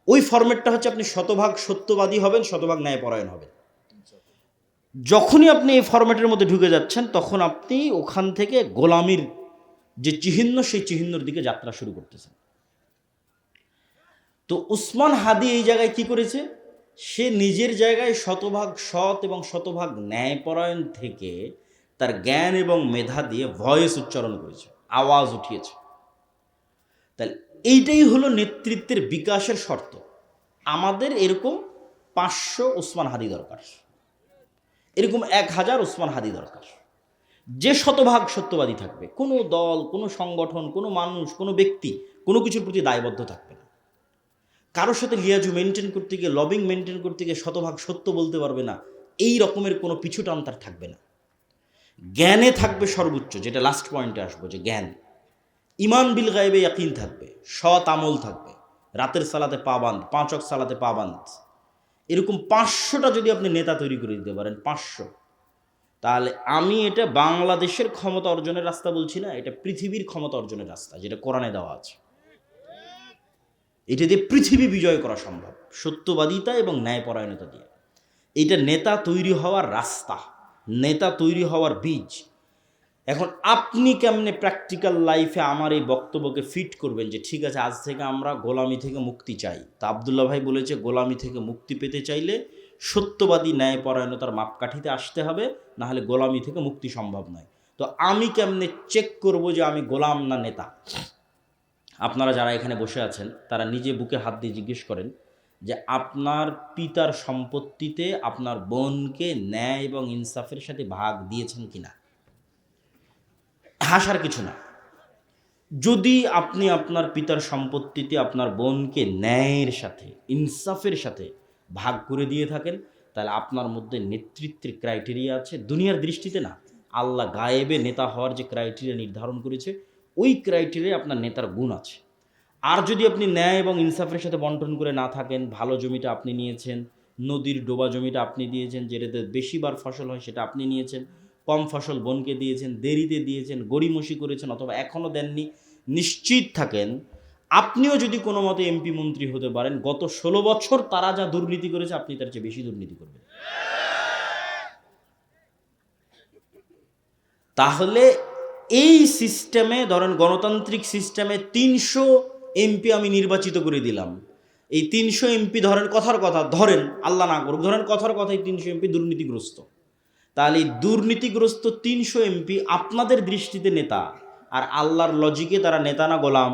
ওই ফরম্যাটটা হচ্ছে আপনি শতভাগ সত্যবাদী হবেন, শতভাগ ন্যায়পরায়ণ হবেন। যখনই আপনি এই ফরম্যাটের মধ্যে ঢুকে যাচ্ছেন, তখন আপনি ওখান থেকে গোলামির যে চিহ্ন, সেই চিহ্নর দিকে যাত্রা শুরু করতেছেন। তো উসমান হাদি এই জায়গায় কি করেছে? সে নিজের জায়গায় শতভাগ সৎ এবং শতভাগ ন্যায়পরায়ণ থেকে তার জ্ঞান এবং মেধা দিয়ে ভয়েস উচ্চারণ করেছে, আওয়াজ উঠিয়েছে। তাহলে এইটাই হলো নেতৃত্বের বিকাশের শর্ত। আমাদের এরকম 500 উসমান হাদি দরকার, এরকম 1000 উসমান হাদি দরকার, যে শতভাগ সত্যবাদী থাকবে। কোনো দল, কোনো সংগঠন, কোনো মানুষ, কোনো ব্যক্তি কোনো কিছুর প্রতি দায়বদ্ধ থাকবে না। কারোর সাথে লিয়াজু মেনটেন করতে গিয়ে, লবিং মেনটেন করতে গিয়ে শতভাগ সত্য বলতে পারবে না, এই রকমের কোনো পিছুটান তার থাকবে না। জ্ঞানে থাকবে সর্বোচ্চ, যেটা লাস্ট পয়েন্টে আসবো, যে জ্ঞান। ইমান বিল গায়েবে ইয়াকিন থাকবে, সৎ আমল থাকবে, রাতের সালাতে পাবান্দ, 5 ওয়াক্ত সালাতে পাবান্দ। এরকম 500টা যদি আপনি নেতা তৈরি করে দিতে পারেন, 500, তাহলে আমি এটা বাংলাদেশের ক্ষমতা অর্জনের রাস্তা বলছি না, এটা পৃথিবীর ক্ষমতা অর্জনের রাস্তা, যেটা কোরআনে দেওয়া আছে। এটা দিয়ে পৃথিবী বিজয় করা সম্ভব, সত্যবাদিতা এবং ন্যায়পরায়ণতা দিয়ে। এটা নেতা তৈরি হওয়ার রাস্তা, নেতা তৈরি হওয়ার বীজ। এখন আপনি কেমনে প্র্যাকটিক্যাল লাইফে আমার এই বক্তব্যকে ফিট করবেন যে ঠিক আছে, আজ থেকে আমরা গোলামি থেকে মুক্তি চাই। তা আবদুল্লাহ ভাই বলেছে, গোলামি থেকে মুক্তি পেতে চাইলে সত্যবাদী ন্যায়পরায়ণতার মাপকাঠিতে আসতে হবে, না হলে গোলামি থেকে মুক্তি সম্ভব নয়। তো আমি কেমনে চেক করব যে আমি গোলাম না নেতা? আপনারা যারা এখানে বসে আছেন, তারা নিজে বুকে হাত দিয়ে জিজ্ঞেস করেন যে আপনার পিতার সম্পত্তিতে আপনার বোনকে ন্যায় এবং ইনসাফের সাথে ভাগ দিয়েছেন কিনা। হাসার কিছু না। যদি আপনি আপনার পিতার সম্পত্তিতে আপনার বোনকে ন্যায়ের সাথে, ইনসাফের সাথে ভাগ করে দিয়ে থাকেন, তাহলে আপনার মধ্যে নেতৃত্বের ক্রাইটেরিয়া আছে। দুনিয়ার দৃষ্টিতে না, আল্লাহ গায়েবে নেতা হওয়ার যে ক্রাইটেরিয়া নির্ধারণ করেছে, ওই ক্রাইটেরিয়া আপনার নেতার গুণ আছে। আর যদি আপনি ন্যায় এবং ইনসাফের সাথে বন্টন করে না থাকেন, ভালো জমিটা আপনি নিয়েছেন, নদীর ডোবা জমিটা আপনি দিয়েছেন, যেটাতে বেশিবার ফসল হয় সেটা আপনি নিয়েছেন, কম ফসল বোনকে দিয়েছেন, দেরিতে দিয়েছেন, গড়িমসি করেছেন, অথবা এখনও দেননি, নিশ্চিত থাকেন আপনিও যদি কোনো মতে এমপি মন্ত্রী হতে পারেন, গত 16 বছর তারা যা দুর্নীতি করেছে, আপনি তার চেয়ে বেশি দুর্নীতি করবেন। তাহলে এই সিস্টেমে, ধরেন গণতান্ত্রিক সিস্টেমে 300 এমপি আমি নির্বাচিত করে দিলাম। এই 300 এমপি ধরেন কথার কথা, ধরেন আল্লাহ না করুক, ধরেন কথার কথাই 300 এমপি দুর্নীতিগ্রস্ত। তাহলে এই দুর্নীতিগ্রস্ত 300 এমপি আপনাদের দৃষ্টিতে নেতা, আর আল্লাহর লজিকে তারা নেতা না গোলাম?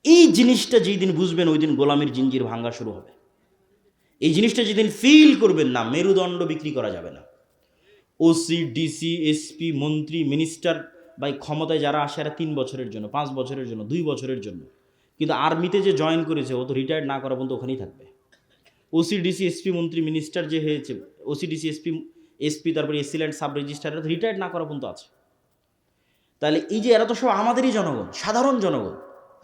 এই জিনিসটা যেই দিন বুঝবেন, ওই দিন গোলামির জিঞ্জির ভাঙ্গা শুরু হবে। এই জিনিসটা যেদিন ফিল করবেন না, মেরুদণ্ড বিক্রি করা যাবে না। ওসি, ডিসি, এসপি, মন্ত্রী, মিনিস্টার বা ক্ষমতায় যারা আসে, এরা 3 বছরের জন্য, 5 বছরের জন্য, 2 বছরের জন্য। কিন্তু আর্মিতে যে জয়েন করেছে, ও তো রিটায়ার্ড না করা পর্যন্ত ওখানেই থাকবে। ওসি, ডিসি, এসপি, মন্ত্রী, মিনিস্টার যে হয়েছে, ওসি, ডিসি, এসপি, তারপরে এসিল্যান্ড, সাব রেজিস্ট্রার, এরা রিটায়ার্ড না করা পর্যন্ত আছে। তাহলে এই যে এরা তো সব আমাদেরই জনগণ, সাধারণ জনগণ।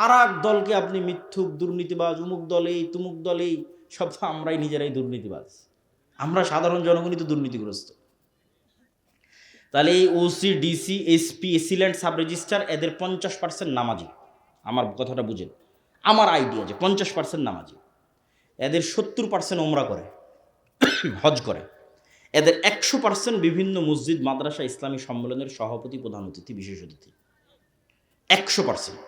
আর এক দলকে আপনি মিথ্যুক, দুর্নীতিবাজ, উমুক দলেই, তুমুক দলেই, সব তো আমরাই নিজেরাই দুর্নীতিবাজ। আমরা সাধারণ জনগণই তো দুর্নীতিগ্রস্ত। তাহলে এই OC, DC, SP, AC land, sub registrar, এদের 50% নামাজি। আমার কথাটা বুঝেন, আমার আইডিয়া যে 50% নামাজি। এদের 70% ওমরা করে, হজ করে। এদের 100% বিভিন্ন মসজিদ, মাদ্রাসা, ইসলামী সম্মেলনের সভাপতি, প্রধান অতিথি, বিশেষ অতিথি, 100%।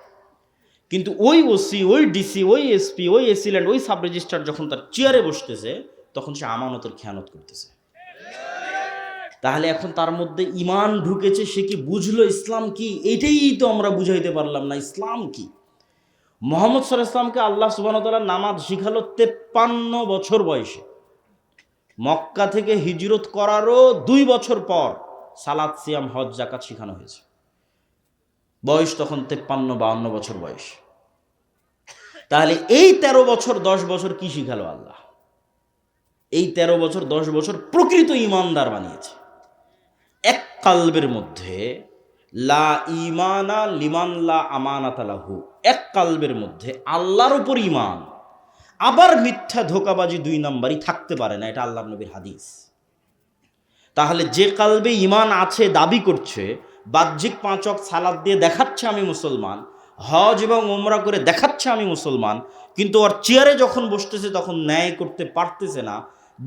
কিন্তু ওই ওসি, ওই ডিসি, ওই এসপি, ওই এসিল্যান্ড, ওই সাব রেজিস্ট্রার যখন তার চেয়ারে বসতেছে, তখন সে আমানতের খেয়ানত করতেছে। তাহলে এখন তার মধ্যে ইমান ঢুকেছে, সে কি বুঝলো ইসলাম কি? এটাই তো আমরা বুঝাইতে পারলাম না ইসলাম কি। মুহাম্মদ সাল্লাল্লাহু আলাইহি ওয়াসাল্লামকে আল্লাহ সুবহানাহু ওয়া তাআলা নামাজ শিখালো 53 বছর বয়সে। মক্কা থেকে হিজরত করারও 2 বছর পর সালাত, সিয়াম, হজ, জাকাত শেখানো হয়েছে। বয়স তখন 53-52 বছর বয়স। তাহলে এই 13 বছর 10 বছর কি শিখালো আল্লাহ? এই 13 বছর 10 বছর প্রকৃত ইমানদার বানিয়েছে। এক কালবের মধ্যে লা ইমানা লিমান লা আমানাতা লাহু, এক কালবের মধ্যে আল্লাহর উপর ইমান, আবার মিথ্যা ধোঁকাবাজি 2 নাম্বারই থাকতে পারে না। এটা আল্লাহর নবীর হাদিস। তাহলে যে কালবে ইমান আছে দাবি করছে, বাহ্যিক 5 ওয়াক্ত সালাত দিয়ে দেখাচ্ছে আমি মুসলমান, হজ এবং ওমরা করে দেখাচ্ছে আমি মুসলমান, কিন্তু ওর চেয়ারে যখন বসতেছে তখন ন্যায় করতে পারতেছে না,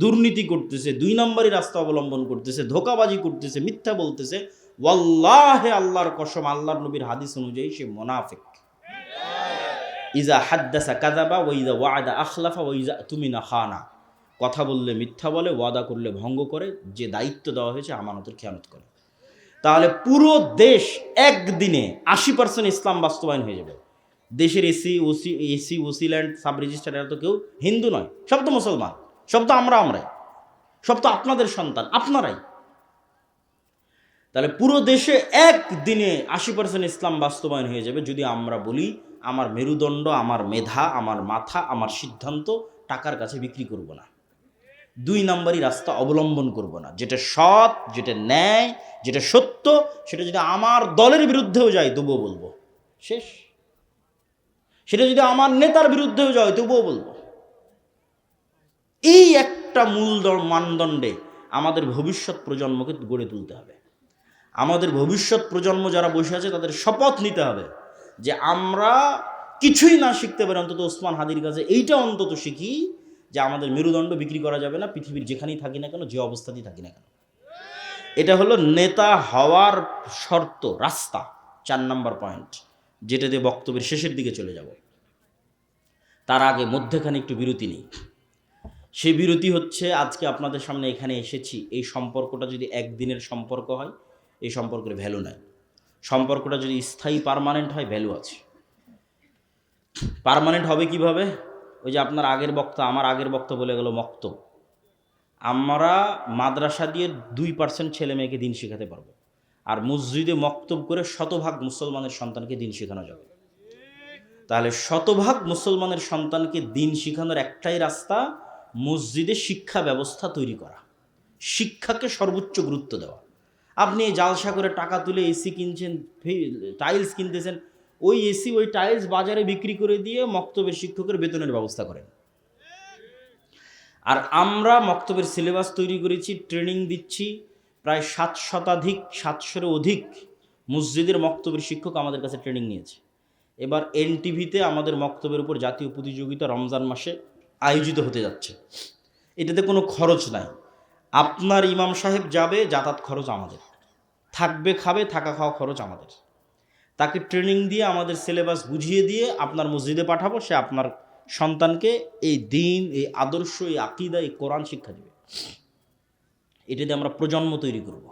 দুর্নীতি করতেছে, 2 নম্বরই রাস্তা অবলম্বন করতেছে, ধোঁকাবাজি করতেছে, মিথ্যা বলতেছে, ওয়াল্লাহে আল্লাহর কসম, আল্লাহর নবীর হাদিস অনুযায়ী সে মুনাফিক। ইজা হাদ্দাসা কাযাবা ওয়া ইজা ওয়া'আদা আখলাফা ওয়া ইজা তুমিনা খানা, কথা বললে মিথ্যা বলে, ওয়াদা করলে ভঙ্গ করে, যে দায়িত্ব দেওয়া হয়েছে আমানতের খেয়ানত করে। তাহলে পুরো দেশ একদিনে 80% ইসলাম বাস্তবায়ন হয়ে যাবে। দেশের AC OC land sub registrar, এরা তো কেউ হিন্দু নয়, সব তো মুসলমান, সব তো আমরাই, সব তো আপনাদের সন্তান, আপনারাই। তাহলে পুরো দেশে একদিনে 80% ইসলাম বাস্তবায়ন হয়ে যাবে যদি আমরা বলি আমার মেরুদণ্ড, আমার মেধা, আমার মাথা, আমার সিদ্ধান্ত টাকার কাছে বিক্রি করব না, 2 নম্বরই রাস্তা অবলম্বন করব না। যেটা সৎ, যেটা ন্যায়, যেটা সত্য, সেটা যদি আমার দলের বিরুদ্ধেও যায় তবুও বলবো, শেষ। সেটা যদি আমার নেতার বিরুদ্ধেও যায় তবুও বলবো। এই একটা মূল মানদণ্ডে আমাদের ভবিষ্যৎ প্রজন্মকে গড়ে তুলতে হবে। আমাদের ভবিষ্যৎ প্রজন্ম যারা বসে আছে তাদের শপথ নিতে হবে যে আমরা কিছুই না শিখতে পারি, অন্তত ওসমান হাদির কাছে এইটা অন্তত শিখি যে আমাদের মেরুদণ্ড বিক্রি করা যাবে না, পৃথিবীর যেখানেই থাকি না কেন, যে অবস্থাতেই থাকি না কেন। এটা হলো নেতা হওয়ার শর্ত, রাস্তা, 4 নম্বর পয়েন্ট, যেটা দিয়ে বক্তব্যের শেষের দিকে চলে যাব। তার আগে মধ্যেখানে একটু বিরতি নেই। সেই বিরতি হচ্ছে, আজকে আপনাদের সামনে এখানে এসেছি, এই সম্পর্কটা যদি একদিনের সম্পর্ক হয়, এই সম্পর্কের ভ্যালু নাই। সম্পর্কটা যদি স্থায়ী পার্মানেন্ট হয়, ভ্যালু আছে। পার্মানেন্ট হবে কিভাবে? ওই যে আপনার আগের বক্তা, আমার আগের বক্তা বলে গেল মক্তব। আমরা মাদ্রাসা দিয়ে 2% ছেলে মেয়েকে দিন শেখাতে পারবো, আর মসজিদে মক্তব করে 100% মুসলমানের সন্তানকে দিন শেখানো যাবে। তাহলে 100% মুসলমানের সন্তানকে দিন শেখানোর একটাই রাস্তা, মসজিদে শিক্ষা ব্যবস্থা তৈরি করা, শিক্ষাকে সর্বোচ্চ গুরুত্ব দেওয়া। আপনি জালসা করে টাকা তুলে এসি কিনছেন, টাইলস কিনতেছেন, ওই এসি ওই টাইলস বাজারে বিক্রি করে দিয়ে মক্তবের শিক্ষকের বেতনের ব্যবস্থা করেন। আর আমরা মক্তবের সিলেবাস তৈরি করেছি, ট্রেনিং দিচ্ছি, প্রায় 700-এর অধিক মসজিদের মক্তবের শিক্ষক আমাদের কাছে ট্রেনিং নিয়েছে। এবার এনটিভিতে আমাদের মক্তবের উপর জাতীয় প্রতিযোগিতা রমজান মাসে আয়োজিত হতে যাচ্ছে। এটাতে কোনো খরচ নাই, আপনার ইমাম সাহেব যাবে, যাতায়াত খরচ আমাদের, থাকবে খাবে, থাকা খাওয়া খরচ আমাদের। তাকে ট্রেনিং দিয়ে আমাদের সিলেবাস বুঝিয়ে দিয়ে আপনার মসজিদে পাঠাবো, সে আপনার সন্তানকে এই দিন, এই আদর্শ, এই আকীদা, এই কোরআন শিক্ষা দেবে। এটাতে আমরা প্রজন্ম তৈরি করব,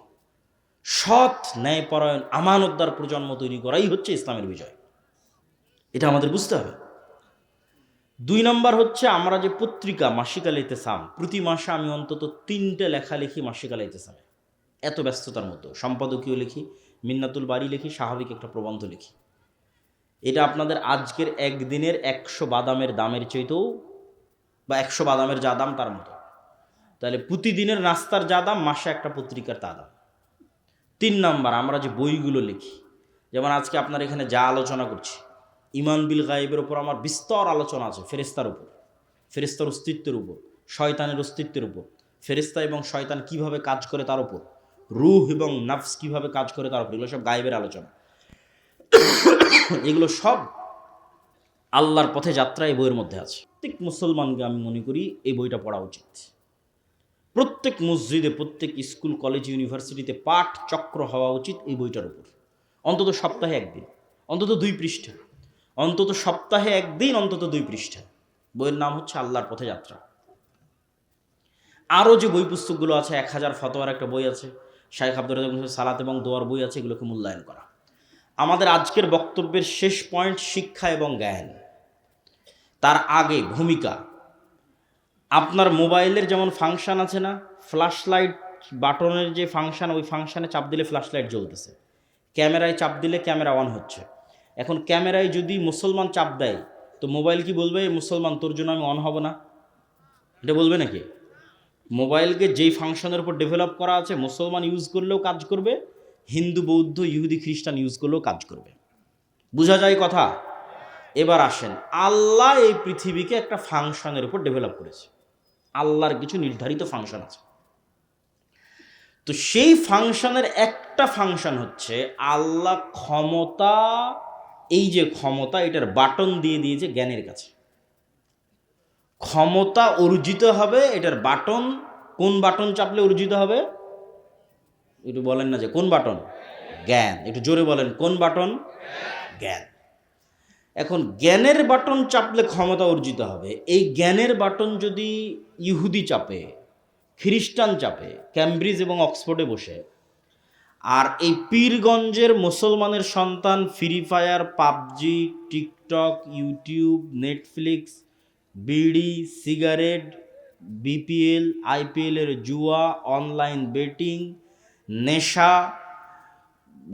সৎ, ন্যায়পরায়ণ, আমানতদার প্রজন্ম তৈরি করাই হচ্ছে ইসলামের বিজয়। এটা আমাদের বুঝতে হবে। 2 নম্বর হচ্ছে, আমরা যে পত্রিকা মাসিক আল ইতিসাম, প্রতি মাসে আমি অন্তত 3টে লেখা লিখি মাসিক আল ইতিসামে। এত ব্যস্ততার মতো সম্পাদকীয় লিখি, মিন্নাতুল বাড়ি লিখি, স্বাভাবিক একটা প্রবন্ধ লিখি। এটা আপনাদের আজকের একদিনের 100 বাদামের দামের চাইতেও, বা 100 বাদামের যা দাম তার মতো। তাহলে প্রতিদিনের নাস্তার যা দাম, মাসে একটা পত্রিকার তা দাম। 3 নম্বর, আমরা যে বইগুলো লিখি, যেমন আজকে আপনার এখানে যা আলোচনা করছি, ঈমান বিল গায়েবের উপর আমার বিস্তর আলোচনা আছে, ফেরেশতার উপর, ফেরেশতার অস্তিত্বের উপর, শয়তানের অস্তিত্বের উপর, ফেরেশতা এবং শয়তান কিভাবে কাজ করে তার উপর, রূহ এবং নাফস কিভাবে কাজ করে তার উপর, এগুলো সব গায়েবের আলোচনা। এগুলো সব আল্লাহর পথে যাত্রা এই বইয়ের মধ্যে আছে। প্রত্যেক মুসলমানকে আমি মনে করি এই বইটা পড়া উচিত। প্রত্যেক মসজিদে, প্রত্যেক স্কুল, কলেজ, ইউনিভার্সিটিতে পাঠ চক্র হওয়া উচিত এই বইটার উপর। অন্তত সপ্তাহে একদিন, অন্তত 2 পৃষ্ঠা, অন্তত সপ্তাহে একদিন, অন্তত 2 পৃষ্ঠা। বইয়ের নাম হচ্ছে আল্লাহর পথে যাত্রা। আরও যে বই পুস্তকগুলো আছে, 1000 ফতোয়ার একটা বই আছে, শাইখ আব্দুর রাজ্জাক সালাত এবং দোয়ার বই আছে, এগুলোকে মূল্যায়ন করা। আমাদের আজকের বক্তব্যের শেষ পয়েন্ট, শিক্ষা এবং জ্ঞান। তার আগে ভূমিকা, আপনার মোবাইলের যেমন ফাংশন আছে না, ফ্ল্যাশ লাইট বাটনের যে ফাংশন, ওই ফাংশানে চাপ দিলে ফ্ল্যাশ লাইট জ্বলতেছে, ক্যামেরায় চাপ দিলে ক্যামেরা অন হচ্ছে। এখন ক্যামেরায় যদি মুসলমান চাপ দেয়, তো মোবাইল কি বলবে মুসলমান তোর জন্য আমি অন হব না? এটা বলবে নাকি? মোবাইলকে যেই ফাংশনের উপর ডেভেলপ করা আছে, মুসলমান ইউজ করলেও কাজ করবে, হিন্দু বৌদ্ধ ইহুদি খ্রিস্টান ইউজ করলেও কাজ করবে। বোঝা যায় কথা? এবার আসেন, আল্লাহ এই পৃথিবীকে একটা ফাংশনের উপর ডেভেলপ করেছে। আল্লাহর কিছু নির্ধারিত ফাংশন আছে। তো সেই ফাংশনের একটা ফাংশন হচ্ছে আল্লাহ ক্ষমতা, এই যে ক্ষমতা, এটার বাটন দিয়ে দিয়েছে জ্ঞানের কাছে। ক্ষমতা অর্জিত হবে, এটার বাটন, কোন বাটন চাপলে অর্জিত হবে? একটু বলেন না যে কোন বাটন? জ্ঞান। একটু জোরে বলেন, কোন বাটন? জ্ঞান। এখন জ্ঞানের বাটন চাপলে ক্ষমতা অর্জিত হবে। এই জ্ঞানের বাটন যদি ইহুদি চাপে, খ্রিস্টান চাপে, ক্যামব্রিজ এবং অক্সফোর্ডে বসে, আর এই পীরগঞ্জের মুসলমানের সন্তান free fire, PUBG, TikTok, YouTube, Netflix, বিড়ি, সিগারেট, বিপিএল, আইপিএলের জুয়া, অনলাইন বেটিং, নেশা,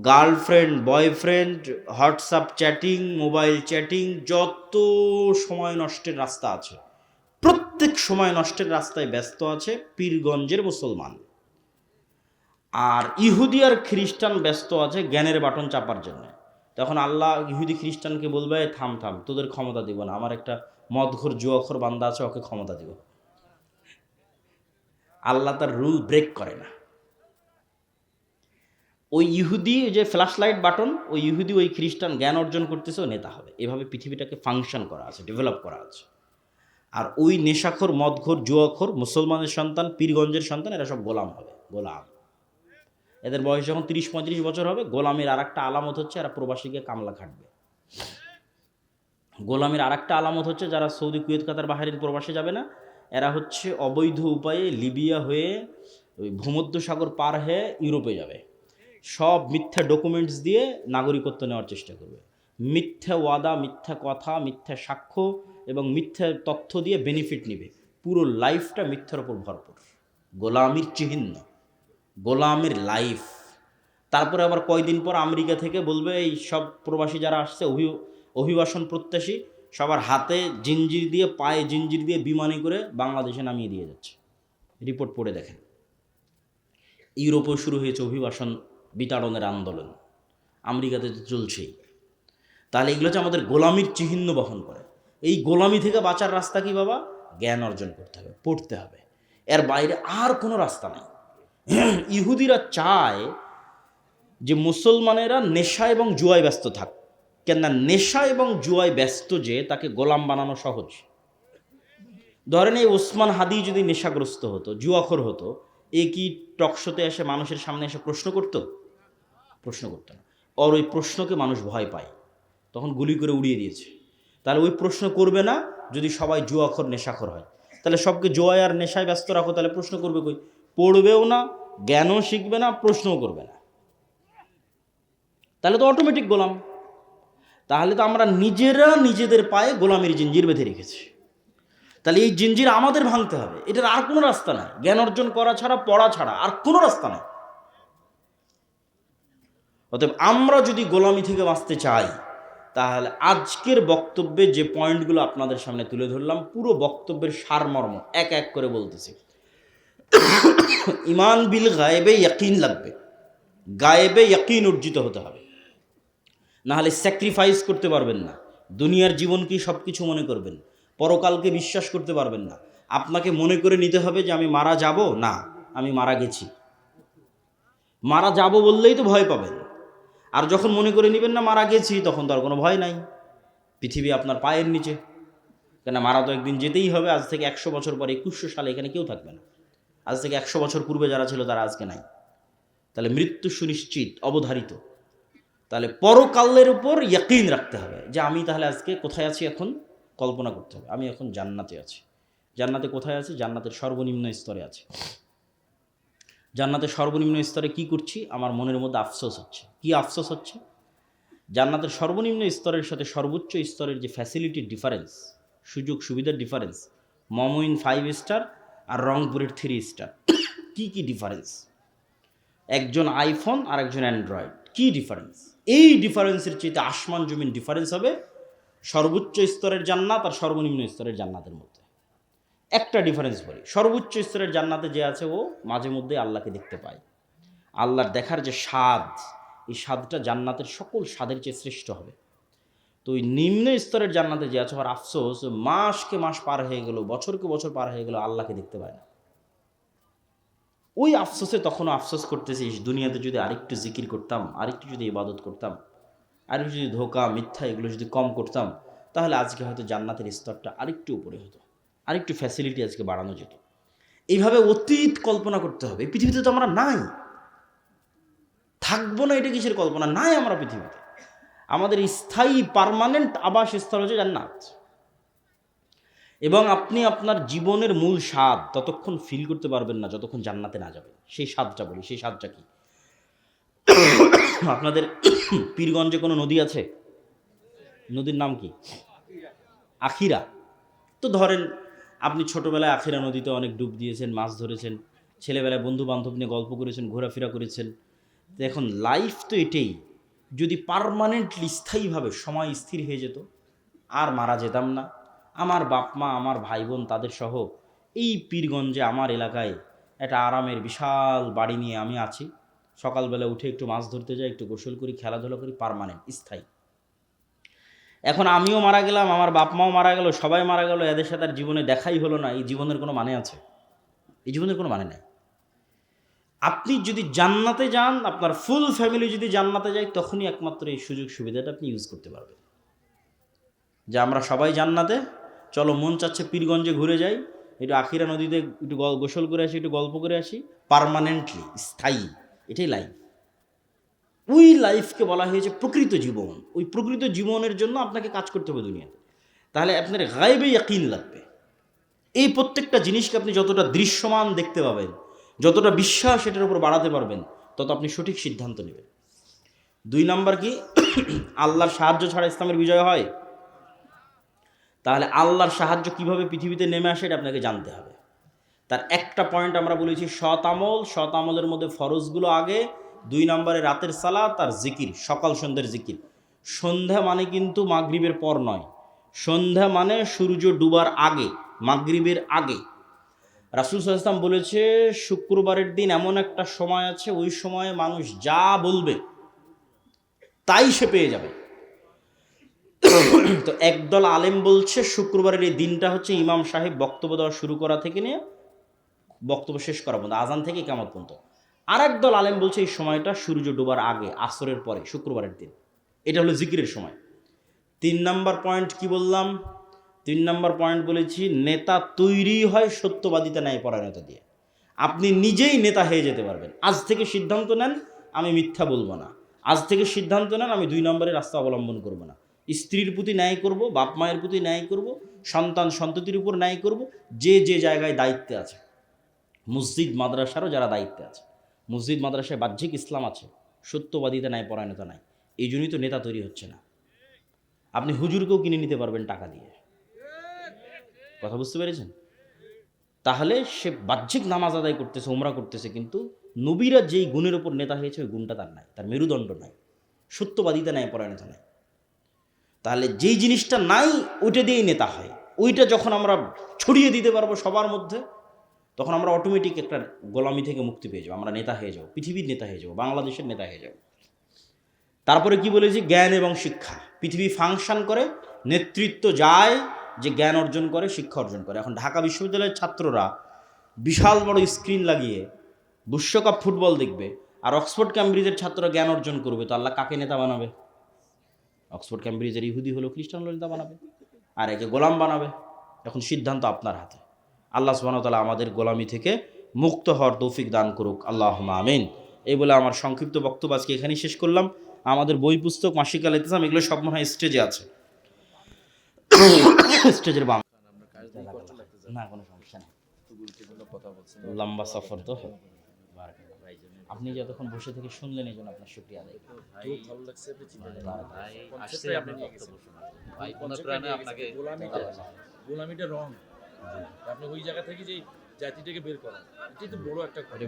girlfriend boyfriend, WhatsApp chatting, mobile chatting, যত সময় নষ্টের রাস্তা আছে, প্রত্যেক সময় নষ্টের রাস্তায় ব্যস্ত আছে পীরগঞ্জের মুসলমান। আর ইহুদি আর খ্রিস্টান ব্যস্ত আছে জ্ঞানের বাটন চাপার জন্য। তখন আল্লাহ ইহুদি খ্রিস্টানকে বলবে, থাম থাম, তোদের ক্ষমতা দিব না, আমার একটা মদঘর জুয়াখোর বান্দা আছে, ওকে ক্ষমতা দিব। আল্লাহ তার রুল ব্রেক করে না। ওই ইহুদি যে ফ্ল্যাশ লাইট বাটন, ওই ইহুদি ওই খ্রিস্টান জ্ঞান অর্জন করতেছে, ও নেতা হবে। এভাবে পৃথিবীটাকে ফাংশন করা আছে, ডেভেলপ করা আছে। আর ওই নেশাখোর, মদঘর, জুয়াখোর মুসলমানের সন্তান, পীরগঞ্জের সন্তান, এরা সব গোলাম হবে, গোলাম। এদের বয়স যখন 30-35 বছর হবে, গোলামের আর একটা আলামত হচ্ছে এরা প্রবাসীকে কামলা খাটবে। গোলামের আর একটা আলামত হচ্ছে যারা সৌদি, কুয়েত, কাতার, বাহরাইন প্রবাসে যাবে না, এরা হচ্ছে অবৈধ উপায়ে লিবিয়া হয়ে ওই ভূমধ্যসাগর পার হয়ে ইউরোপে যাবে। সব মিথ্যা ডকুমেন্টস দিয়ে নাগরিকত্ব নেওয়ার চেষ্টা করবে। মিথ্যা ওয়াদা, মিথ্যা কথা, মিথ্যা সাক্ষ্য এবং মিথ্যা তথ্য দিয়ে বেনিফিট নেবে। পুরো লাইফটা মিথ্যার ওপর ভরপুর, গোলামির চিহ্ন, গোলামের লাইফ। তারপরে আবার কয়দিন পর আমেরিকা থেকে বলবে এই সব প্রবাসী যারা আসছে অভিবাসন প্রত্যাশী, সবার হাতে জিঞ্জির দিয়ে, পায়ে জিঞ্জির দিয়ে বিমানে করে বাংলাদেশে নামিয়ে দিয়ে যাচ্ছে। রিপোর্ট পড়ে দেখেন। ইউরোপেও শুরু হয়েছে অভিবাসন বিতাড়নের আন্দোলন, আমেরিকাতে তো চলছেই। তাহলে এগুলো হচ্ছে আমাদের গোলামির চিহ্ন বহন করে। এই গোলামি থেকে বাঁচার রাস্তা কি বাবা? জ্ঞান অর্জন করতে হবে, পড়তে হবে। এর বাইরে আর কোনো রাস্তা নেই। ইহুদিরা চায় যে মুসলমানেরা নেশা এবং জুয়ায় ব্যস্ত থাক। কেননা নেশা এবং জুয়ায় ব্যস্ত যে, তাকে গোলাম বানানো সহজ। ধরেন এই ওসমান হাদি যদি নেশাগ্রস্ত হতো, জুয়াখোর হতো, এ কি টকশোতে এসে মানুষের সামনে এসে প্রশ্ন করতো? প্রশ্ন করতো না। ওর ওই প্রশ্নকে মানুষ ভয় পায়, তখন গুলি করে উড়িয়ে দিয়েছে। তাহলে ওই প্রশ্ন করবে না যদি সবাই জুয়াখোর, নেশাখোর হয়। তাহলে সবকে জুয়ায় আর নেশায় ব্যস্ত রাখো, তাহলে প্রশ্ন করবে কই? পড়বেও না, জ্ঞানও শিখবে না, প্রশ্নও করবে না। তাহলে তো অটোমেটিক গোলাম। তাহলে তো আমরা নিজেরা নিজেদের পায়ে গোলামের জিঞ্জির বেঁধে রেখেছি। তাহলে এই জিঞ্জির আমাদের ভাঙতে হবে। এটার আর কোনো রাস্তা নাই, জ্ঞান অর্জন করা ছাড়া, পড়া ছাড়া আর কোনো রাস্তা নাই। অতএব আমরা যদি গোলামি থেকে বাঁচতে চাই, তাহলে আজকের বক্তব্যে যে পয়েন্টগুলো আপনাদের সামনে তুলে ধরলাম, পুরো বক্তব্যের সারমর্ম এক এক করে বলতেছি। ইমান বিল গায়েবে ইয়াকিন লাগবে, গায়েবে ইয়াকিন অর্জিত হতে হবে, নাহলে স্যাক্রিফাইস করতে পারবেন না। দুনিয়ার জীবন কি সব কিছু মনে করবেন, পরকালকে বিশ্বাস করতে পারবেন না। আপনাকে মনে করে নিতে হবে যে আমি মারা যাব না, আমি মারা গেছি। মারা যাব বললেই তো ভয় পাবেন। আর যখন মনে করে নেবেন না মারা গেছি, তখন তো আর কোনো ভয় নাই, পৃথিবী আপনার পায়ের নিচে। কেন, মারা তো একদিন যেতেই হবে। আজ থেকে 100 বছর পরে 2100 সালে এখানে কেউ থাকবে না। আজ থেকে 100 বছর পূর্বে যারা ছিল তারা আজকে নাই। তাহলে মৃত্যু সুনিশ্চিত, অবধারিত। তাহলে পরকালের উপর ইয়াকিন রাখতে হবে যে আমি তাহলে আজকে কোথায় আছি। এখন কল্পনা করতে হবে আমি এখন জান্নাতে আছি। জান্নাতে কোথায় আছি? জান্নাতের সর্বনিম্ন স্তরে আছি। জান্নাতের সর্বনিম্ন স্তরে কি করছি? আমার মনের মধ্যে আফসোস হচ্ছে। কি আফসোস হচ্ছে? জান্নাতের সর্বনিম্ন স্তরের সাথে সর্বোচ্চ স্তরের যে ফ্যাসিলিটির ডিফারেন্স, সুযোগ সুবিধার ডিফারেন্স, মমইন 5 স্টার আর রংপুরের 3 স্টার, কি কি ডিফারেন্স, একজন আইফোন আর একজন অ্যান্ড্রয়েড, কি ডিফারেন্স? এই ডিফারেন্সের চেয়ে আসমান জমিন ডিফারেন্স হবে সর্বোচ্চ স্তরের জান্নাত আর সর্বনিম্ন স্তরের জান্নাতের মধ্যে। একটা ডিফারেন্স বলি, সর্বোচ্চ স্তরের জান্নাতে যে আছে ও মাঝে মধ্যে আল্লাহকে দেখতে পায়। আল্লাহর দেখার যে স্বাদ, এই স্বাদটা জান্নাতের সকল স্বাদের চেয়ে শ্রেষ্ঠ হবে। তো ওই নিম্ন স্তরের জান্নাতে যে আছে, আর আফসোস মাসকে মাস পার হয়ে গেল, বছরকে বছর পার হয়ে গেল, আল্লাহকে দেখতে পায় না। ওই আফসোসে তখনও আফসোস করতেছিস, দুনিয়াতে যদি আরেকটু জিকির করতাম, আরেকটু যদি ইবাদত করতাম, আরেকটু যদি ধোঁকা মিথ্যা এগুলো যদি কম করতাম, তাহলে আজকে হয়তো জান্নাতের স্তরটা আরেকটু উপরে হতো, আরেকটু ফ্যাসিলিটি আজকে বাড়ানো যেত। এইভাবে অতীত কল্পনা করতে হবে। পৃথিবীতে তো আমরা নাই, থাকবো না, এটা কিসের কল্পনা? নাই আমরা পৃথিবীতে। আমাদের স্থায়ী পার্মানেন্ট আবাসস্থল হচ্ছে জান্নাত। এবং আপনি আপনার জীবনের মূল স্বাদ ততক্ষণ ফিল করতে পারবেন না যতক্ষণ জান্নাতে না যাবেন। সেই স্বাদটা বলি, সেই স্বাদটা কি? আপনাদের পীরগঞ্জে কোনো নদী আছে? নদীর নাম কি? আখিরা। তো ধরেন আপনি ছোটোবেলায় আখিরা নদীতে অনেক ডুব দিয়েছেন, মাছ ধরেছেন, ছেলেবেলায় বন্ধু বান্ধব নিয়ে গল্প করেছেন, ঘোরাফেরা করেছেন। তো এখন লাইফ তো এটাই, যদি পার্মানেন্টলি স্থায়ীভাবে সময় স্থির হয়ে যেত, আর মারা যেতাম না, আমার বাপ মা, আমার ভাই বোন, তাদের সহ এই পীরগঞ্জে আমার এলাকায় একটা আরামের বিশাল বাড়ি নিয়ে আমি আছি, সকালবেলা উঠে একটু মাছ ধরতে যাই, একটু গোসল করি, খেলাধুলা করি, পার্মানেন্ট স্থায়ী। এখন আমিও মারা গেলাম, আমার বাপ মাও মারা গেল, সবাই মারা গেল, এদের সাথে আর জীবনে দেখাই হলো না। এই জীবনের কোনো মানে আছে? এই জীবনের কোনো মানে নাই। আপনি যদি জান্নাতে যান, আপনার ফুল ফ্যামিলি যদি জান্নাতে যায়, তখনই একমাত্র এই সুযোগ সুবিধাটা আপনি ইউজ করতে পারবেন। যে আমরা সবাই জান্নাতে, চলো মন চাচ্ছে পীরগঞ্জে ঘুরে যাই, একটু আখিরা নদীতে একটু গোসল করে আসি, একটু গল্প করে আসি, পার্মানেন্টলি স্থায়ী। এটাই লাইফ। ওই লাইফকে বলা হয়েছে প্রকৃত জীবন। ওই প্রকৃত জীবনের জন্য আপনাকে কাজ করতে হবে দুনিয়াতে। তাহলে আপনার গায়েবে ইয়াকিন লাগবে। এই প্রত্যেকটা জিনিসকে আপনি যতটা দৃশ্যমান দেখতে পাবেন, যতটা বিশ্বাস এটার উপর বাড়াতে পারবেন, তত আপনি সঠিক সিদ্ধান্ত নেবেন। 2 নাম্বার কি? আল্লাহর সাহায্য ছাড়া ইসলামের বিজয় হয়? তাহলে আল্লাহর সাহায্য কিভাবে পৃথিবীতে নেমে আসে এটা আপনাকে জানতে হবে। তার একটা পয়েন্ট আমরা বলেছি সৎ আমল। সৎ আমলের মধ্যে ফরজগুলো আগে, 2 নম্বরে রাতের সালাত আর জিকির, সকাল সন্ধ্যার জিকির। সন্ধ্যা মানে কিন্তু মাগরিবের পর নয়, সন্ধ্যা মানে সূর্য ডুবার আগে, মাগরিবের আগে। রাসূল সাল্লাল্লাহু আলাইহি ওয়াসাল্লাম বলেছে শুক্রবারের দিন এমন একটা সময় আছে, ওই সময়ে মানুষ যা বলবে তাই সে পেয়ে যাবে। তো একদল আলেম বলছে শুক্রবারের এই দিনটা হচ্ছে ইমাম সাহেব বক্তব্য দেওয়া শুরু করা থেকে নিয়ে বক্তব্য শেষ করা পর্যন্ত, আজান থেকে কিয়ামত পর্যন্ত। আর একদল আলেম বলছে এই সময়টা সূর্য ডোবার আগে, আসরের পরে, শুক্রবারের দিন। এটা হলো জিকিরের সময়। 3 নাম্বার পয়েন্ট কি বললাম? 3 নাম্বার পয়েন্ট বলেছি নেতা তৈরি হয় সত্যবাদিতা, ন্যায় পরায়ণতা দিয়ে। আপনি নিজেই নেতা হয়ে যেতে পারবেন। আজ থেকে সিদ্ধান্ত নেন আমি মিথ্যা বলবো না, আজ থেকে সিদ্ধান্ত নেন আমি 2 নম্বরের রাস্তা অবলম্বন করব না, স্ত্রীর প্রতি ন্যায় করব, বাপ মায়ের প্রতি ন্যায় করব, সন্তান সন্ততির উপর ন্যায় করব। যে যে জায়গায় দায়িত্বে আছে, মসজিদ মাদ্রাসারও যারা দায়িত্বে আছে, মসজিদ মাদ্রাসায় বাহ্যিক ইসলাম আছে, সত্যবাদিতা ন্যায় পরায়ণতা নাই। এই জন্যই তো নেতা তৈরি হচ্ছে না। আপনি হুজুরকেও কিনে নিতে পারবেন টাকা দিয়ে। কথা বুঝতে পেরেছেন? তাহলে সে বাহ্যিক নামাজ আদায় করতেছে, উমরা করতেছে, কিন্তু নবীরা যেই গুণের ওপর নেতা হয়েছে ওই গুণটা তার নাই, তার মেরুদণ্ড নাই, সত্যবাদিতা নাই, পরায়ণতা নাই। তাহলে যেই জিনিসটা নাই ওইটা দিয়েই নেতা হয়। ওইটা যখন আমরা ছড়িয়ে দিতে পারবো সবার মধ্যে, তখন আমরা অটোমেটিক একটা গোলামি থেকে মুক্তি পেয়ে যাবো, আমরা নেতা হয়ে যাবো, পৃথিবীর নেতা হয়ে যাবো, বাংলাদেশের নেতা হয়ে যাবো। তারপরে কি বলেছি? জ্ঞান এবং শিক্ষা। পৃথিবী ফাংশন করে, নেতৃত্ব যায় যে জ্ঞান অর্জন করে, শিক্ষা অর্জন করে। এখন ঢাকা বিশ্ববিদ্যালয়ের ছাত্ররা বিশাল বড় স্ক্রিন লাগিয়ে বিশ্বকাপ ফুটবল দেখবে, আর অক্সফোর্ড ক্যামব্রিজের ছাত্ররা জ্ঞান অর্জন করবে, তো আল্লাহ কাকে নেতা বানাবে? অক্সফোর্ড ক্যামব্রিজের ইহুদি হলো খ্রিস্টান হলো নেতা বানাবে, আর একে গোলাম বানাবে। এখন সিদ্ধান্ত আপনার হাতে। আল্লাহ সুবহানাহু ওয়া তাআলা আমাদের গোলামি থেকে মুক্ত হওয়ার তৌফিক দান করুক, আল্লাহুম্মা আমিন। এই বলে আমার সংক্ষিপ্ত বক্তব্য আজকে এখানেই শেষ করলাম। আমাদের বই পুস্তক, মাসিক আল ইতিসাম, এগুলো সব মনে হয় স্টেজে আছে, স্টেজের বাম। না কোনো সমস্যা নেই, লম্বা সফর তো। আপনি যতক্ষণ বসে থেকে শুনলেন এই জন্য আপনার শুকরিয়া আদায় করি। গোলামিটা রং, আপনি ওই জায়গা থেকে যে জাতিটাকে বের করা, এটাই তো বড় একটা কথা।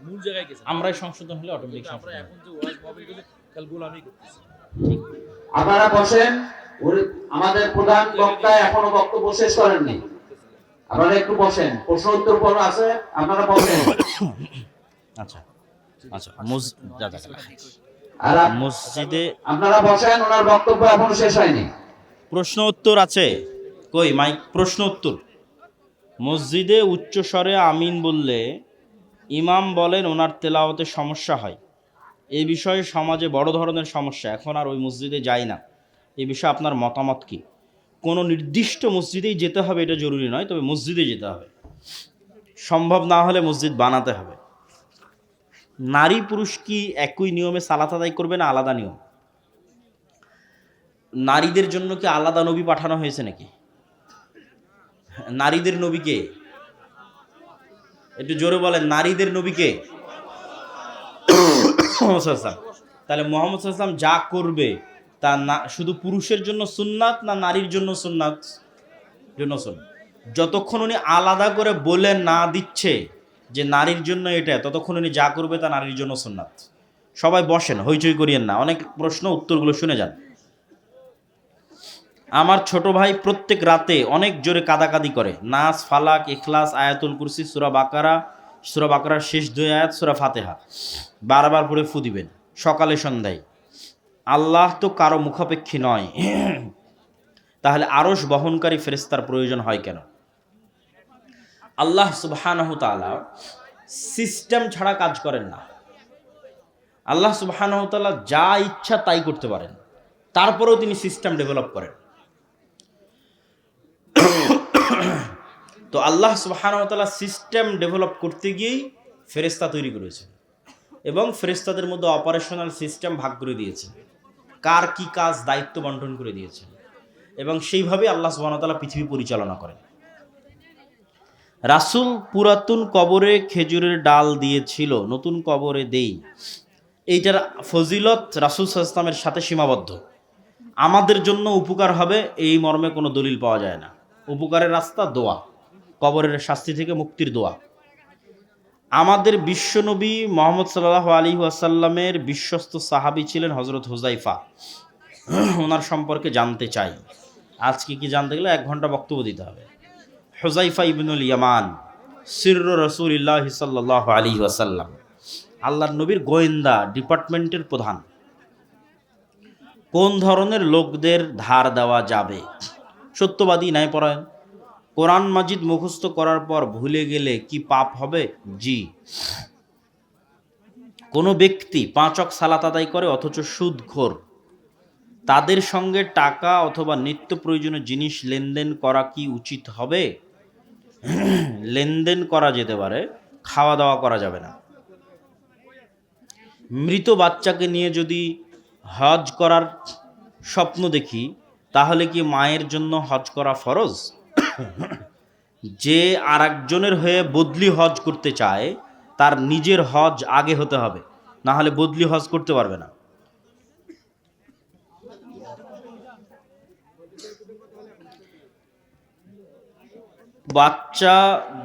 মূল জায়গায় গেছে। আমরাই সংশোধন হলে অটোমেটিক আমরা সংশোধন এখন যে ওয়াজ মাহফিল করলে কাল গোলামি করতেছি। ঠিক। আপনারা বসেন, আমাদের প্রধান বক্তা এখনো বক্তব্য শেষ করেননি। আপনারা একটু বসেন, প্রশ্ন উত্তর পর্ব আছে, আপনারা বসেন। আচ্ছা আচ্ছা আর মসজিদে আপনারা বসেন, ওনার বক্তব্য এখনো শেষ হয়নি। প্রশ্ন উত্তর আছে, কই মাইক? প্রশ্ন উত্তর। মসজিদে উচ্চ স্বরে আমিন বললে ইমাম বলেন ওনার তেলাওয়াতে সমস্যা হয়, এই বিষয়ে সমাজে বড় ধরনের সমস্যা, এখন আর ওই মসজিদে যাই না, এই বিষয়ে আপনার মতামত কি? কোনো নির্দিষ্ট মসজিদেই যেতে হবে এটা জরুরি নয়, তবে মসজিদে যেতে হবে, সম্ভব না হলে মসজিদ বানাতে হবে। নারী পুরুষ কি একই নিয়মে সালাত আদায় করবে না আলাদা নিয়ম? নারীদের জন্য কি আলাদা নবী পাঠানো হয়েছে নাকি? নারীদের নবীকে একটু জোরে বলেন, নারীদের নবীকে? তাহলে মোহাম্মদ সাল্লাল্লাহু যা করবে তা না শুধু পুরুষের জন্য সুন্নাত না নারীর জন্য সুন্নাত? জন্য সুন্নাত। যতক্ষণ উনি আলাদা করে বলে না দিচ্ছে যে নারীর জন্য এটা, ততক্ষণ উনি যা করবে তা নারীর জন্য সুন্নাত। সবাই বসেন, হইচই করিয়েন না, অনেক প্রশ্ন, উত্তরগুলো শুনে যান। আমার ছোট ভাই প্রত্যেক রাতে অনেক জোরে কাদাকাদি করে, নাস, ফালাক, ইখলাস, আয়াতুল কুরসি, সূরা বাকারার শেষ 2 আয়াত, সূরা ফাতিহা বারবার পড়ে ফু দিবেন সকালে সন্ধ্যায়। আল্লাহ তো কারো মুখাপেক্ষী নয়, তাহলে আরশ বহনকারী ফেরেশতার প্রয়োজন হয় কেন? আল্লাহ সুবহানাহু তাআলা সিস্টেম ছাড়া কাজ করেন না। আল্লাহ সুবহানাহু তাআলা যা ইচ্ছা তাই করতে পারেন, তারপরেও তিনি সিস্টেম ডেভেলপ করেন। তো আল্লাহ সুবহানাহু ওয়া তাআলা সিস্টেম ডেভেলপ করতে গিয়েই ফেরেশতা তৈরি করেছেন এবং ফেরেশতাদের মধ্যে অপারেশনাল সিস্টেম ভাগ করে দিয়েছেন, কার কি কাজ দায়িত্ব বন্টন করে দিয়েছেন, এবং সেইভাবে আল্লাহ সুবহানাহু ওয়া তাআলা পৃথিবী পরিচালনা করেন। রাসূল পুরাতন কবরে খেজুরের ডাল দিয়েছিল, নতুন কবরে দেই, এইটার ফজিলত রাসূল সাল্লাল্লাহু আলাইহি ওয়াসাল্লামের সাথে সীমাবদ্ধ। আমাদের জন্য উপকার হবে এই মর্মে কোনো দলিল পাওয়া যায় না। উপকারের রাস্তা দোয়া, কবরের শাস্তি থেকে মুক্তির দোয়া। আমাদের বিশ্বনবী মুহাম্মদ সাল্লাল্লাহু আলাইহি ওয়াসাল্লামের বিশ্বস্ত সাহাবী ছিলেন হযরত হুযায়ফা, ওনার সম্পর্কে জানতে চাই। আজকে কি জানতে গেলে 1 ঘন্টা বক্তব্য দিতে হবে। হুযায়ফা ইবনুল ইয়ামান, সিররু রাসূলিল্লাহি সাল্লাল্লাহু আলাইহি ওয়াসাল্লাম, আল্লাহর নবীর গোয়েন্দা ডিপার্টমেন্টের প্রধান। কোন ধরনের লোকদের ধার দেওয়া যাবে? সত্যবাদী, ন্যায়পরায়ণ। কোরআন মাজিদ মুখস্থ করার পর ভুলে গেলে কি পাপ হবে? জি। কোনো ব্যক্তি 5 ওয়াক্ত সালাত আদায় করে অথচ সুদখোর, তাদের সঙ্গে টাকা অথবা নিত্য প্রয়োজনীয় জিনিস লেনদেন করা কি উচিত হবে? লেনদেন করা যেতে পারে, খাওয়া দাওয়া করা যাবে না। মৃত বাচ্চাকে নিয়ে যদি হজ করার স্বপ্ন দেখি, তাহলে কি মায়ের জন্য হজ করা ফরজ? যে আরেকজনের হয়ে বদলি হজ করতে চায়, তার নিজের হজ আগে হতে হবে, না হলে বদলি হজ করতে পারবে না। বাচ্চা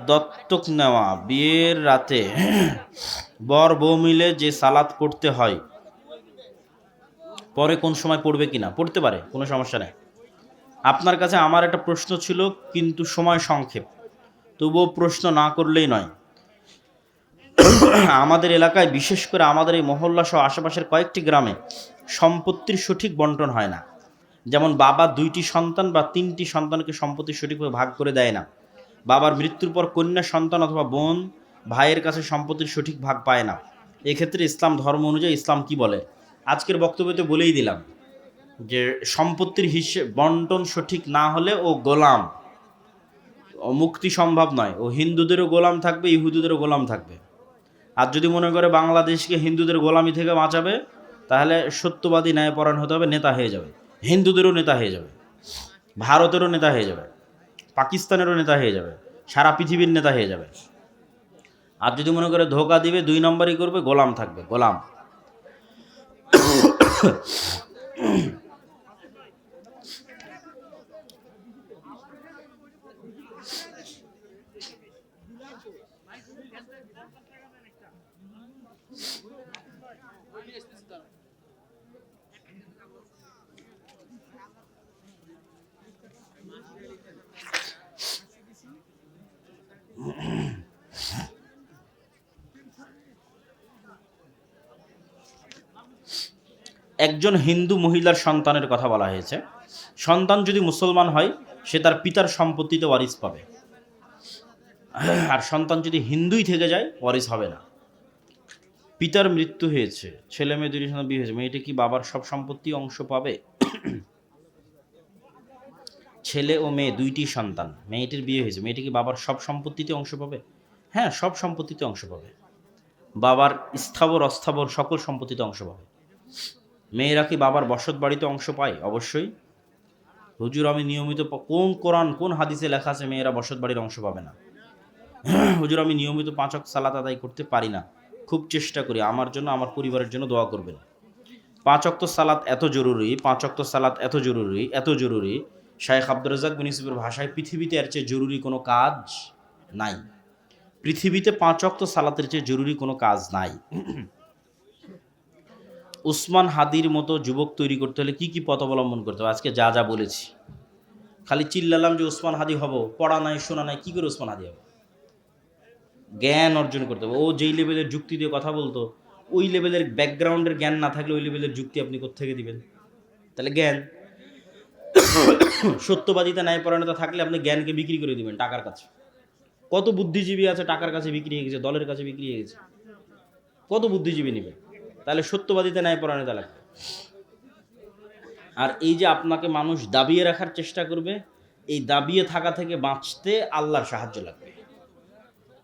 দত্তক নেওয়া, বিয়ের রাতে বর বউ মিলে যে সালাত পড়তে হয়, পরে কোন সময় পড়বে কিনা? পড়তে পারে, কোনো সমস্যা নেই। আপনার কাছে আমার একটা প্রশ্ন ছিল, কিন্তু সময় সংক্ষেপ, তবুও প্রশ্ন না করলেই নয়। আমাদের এলাকায়, বিশেষ করে আমাদের এই মহল্লা সহ আশেপাশের কয়েকটি গ্রামে সম্পত্তির সঠিক বন্টন হয় না। যেমন বাবা 2টি সন্তান বা 3টি সন্তানকে সম্পত্তি সঠিকভাবে ভাগ করে দেয় না। বাবার মৃত্যুর পর কন্যা সন্তান অথবা বোন ভাইয়ের কাছে সম্পত্তির সঠিক ভাগ পায় না। এক্ষেত্রে ইসলাম ধর্ম অনুযায়ী ইসলাম কি বলে? আজকের বক্তব্যতে বলেই দিলাম যে সম্পত্তির হিসেব বন্টন সঠিক না হলে ও গোলাম, ও মুক্তি সম্ভব নয়। ও হিন্দুদেরও গোলাম থাকবে, ইহুদিদেরও গোলাম থাকবে। আর যদি মনে করে বাংলাদেশকে হিন্দুদের গোলামি থেকে বাঁচাবে, তাহলে সত্যবাদী ন্যায়পরায়ণ হতে হবে, নেতা হয়ে যাবে, হিন্দুদেরও নেতা হয়ে যাবে, ভারতেরও নেতা হয়ে যাবে, পাকিস্তানেরও নেতা হয়ে যাবে, সারা পৃথিবীর নেতা হয়ে যাবে। আর যদি মনে করে ধোকা দিবে, 2 নম্বরই করবে, গোলাম থাকবে, গোলাম। একজন হিন্দু মহিলার সন্তানের কথা বলা হয়েছে। সন্তান যদি মুসলমান হয় সে তার পিতার সম্পত্তিতে ওয়ারিস পাবে, আর সন্তান যদি হিন্দুই থেকে যায় ওয়ারিস হবে না। পিতার মৃত্যু হয়েছে, ছেলে মেয়ে দুই সন্তান বিয়ে হয়েছে, মেয়েটা কি বাবার সব সম্পত্তি অংশ পাবে? ছেলে ও মেয়ে দুইটি সন্তান, মেয়েটির বিয়ে হয়েছে, মেয়েটি কি বাবার সব সম্পত্তিতে অংশ পাবে? হ্যাঁ, সব সম্পত্তিতে অংশ পাবে, বাবার স্থাবর অস্থাবর সকল সম্পত্তিতে অংশ পাবে। মেয়েরা কি বাবার বসত বাড়িতে অংশ পায়? অবশ্যই। হুজুর আমি নিয়মিত কোন কোরআন কোন হাদিসে লেখা আছে মেয়েরা বসত বাড়ির অংশ পাবে না? হুজুর আমি নিয়মিত 5 ওয়াক্ত সালাত আদায় করতে পারি না, খুব চেষ্টা করি, আমার জন্য আমার পরিবারের জন্য দোয়া করবেন। 5 ওয়াক্ত সালাত এত জরুরি, 5 ওয়াক্ত সালাত এত জরুরি, এত জরুরি, শাইখ আব্দুর রাজ্জাক বিন ইউসুফের ভাষায় পৃথিবীতে এর চেয়ে জরুরি কোনো কাজ নাই। পৃথিবীতে 5 ওয়াক্ত সালাতের চেয়ে জরুরি কোনো কাজ নাই। উসমান হাদির মতো যুবক তৈরি করতে হলে কি কি পথ অবলম্বন করতে হবে? আজকে যা যা বলেছি, খালি চিল্লালাম যে উসমান হাদি হব, পড়া নাই শোনা নাই, কি করে উসমান হাদি হবে? জ্ঞান অর্জন করতে হবে। ও যেই লেভেলের যুক্তি দিয়ে কথা বলতো, ওই লেভেলের ব্যাকগ্রাউন্ডের জ্ঞান না থাকলে ওই লেভেলের যুক্তি আপনি কোত্থেকে দিবেন? তাহলে জ্ঞান, সত্যবাদিতা ন্যায়পরায়ণতা থাকলে আপনি জ্ঞানকে বিক্রি করে দিবেন টাকার কাছে। কত বুদ্ধিজীবী আছে টাকার কাছে বিক্রি হয়ে গেছে, দলের কাছে বিক্রি হয়ে গেছে, কত বুদ্ধিজীবী নেবেন? তাহলে সত্যবাদিতা ন্যায়পরায়ণতা লাগবে। আর এই যে আপনাকে মানুষ দাবিয়ে রাখার চেষ্টা করবে, এই দাবিয়ে থাকা থেকে বাঁচতে আল্লাহর সাহায্য লাগবে।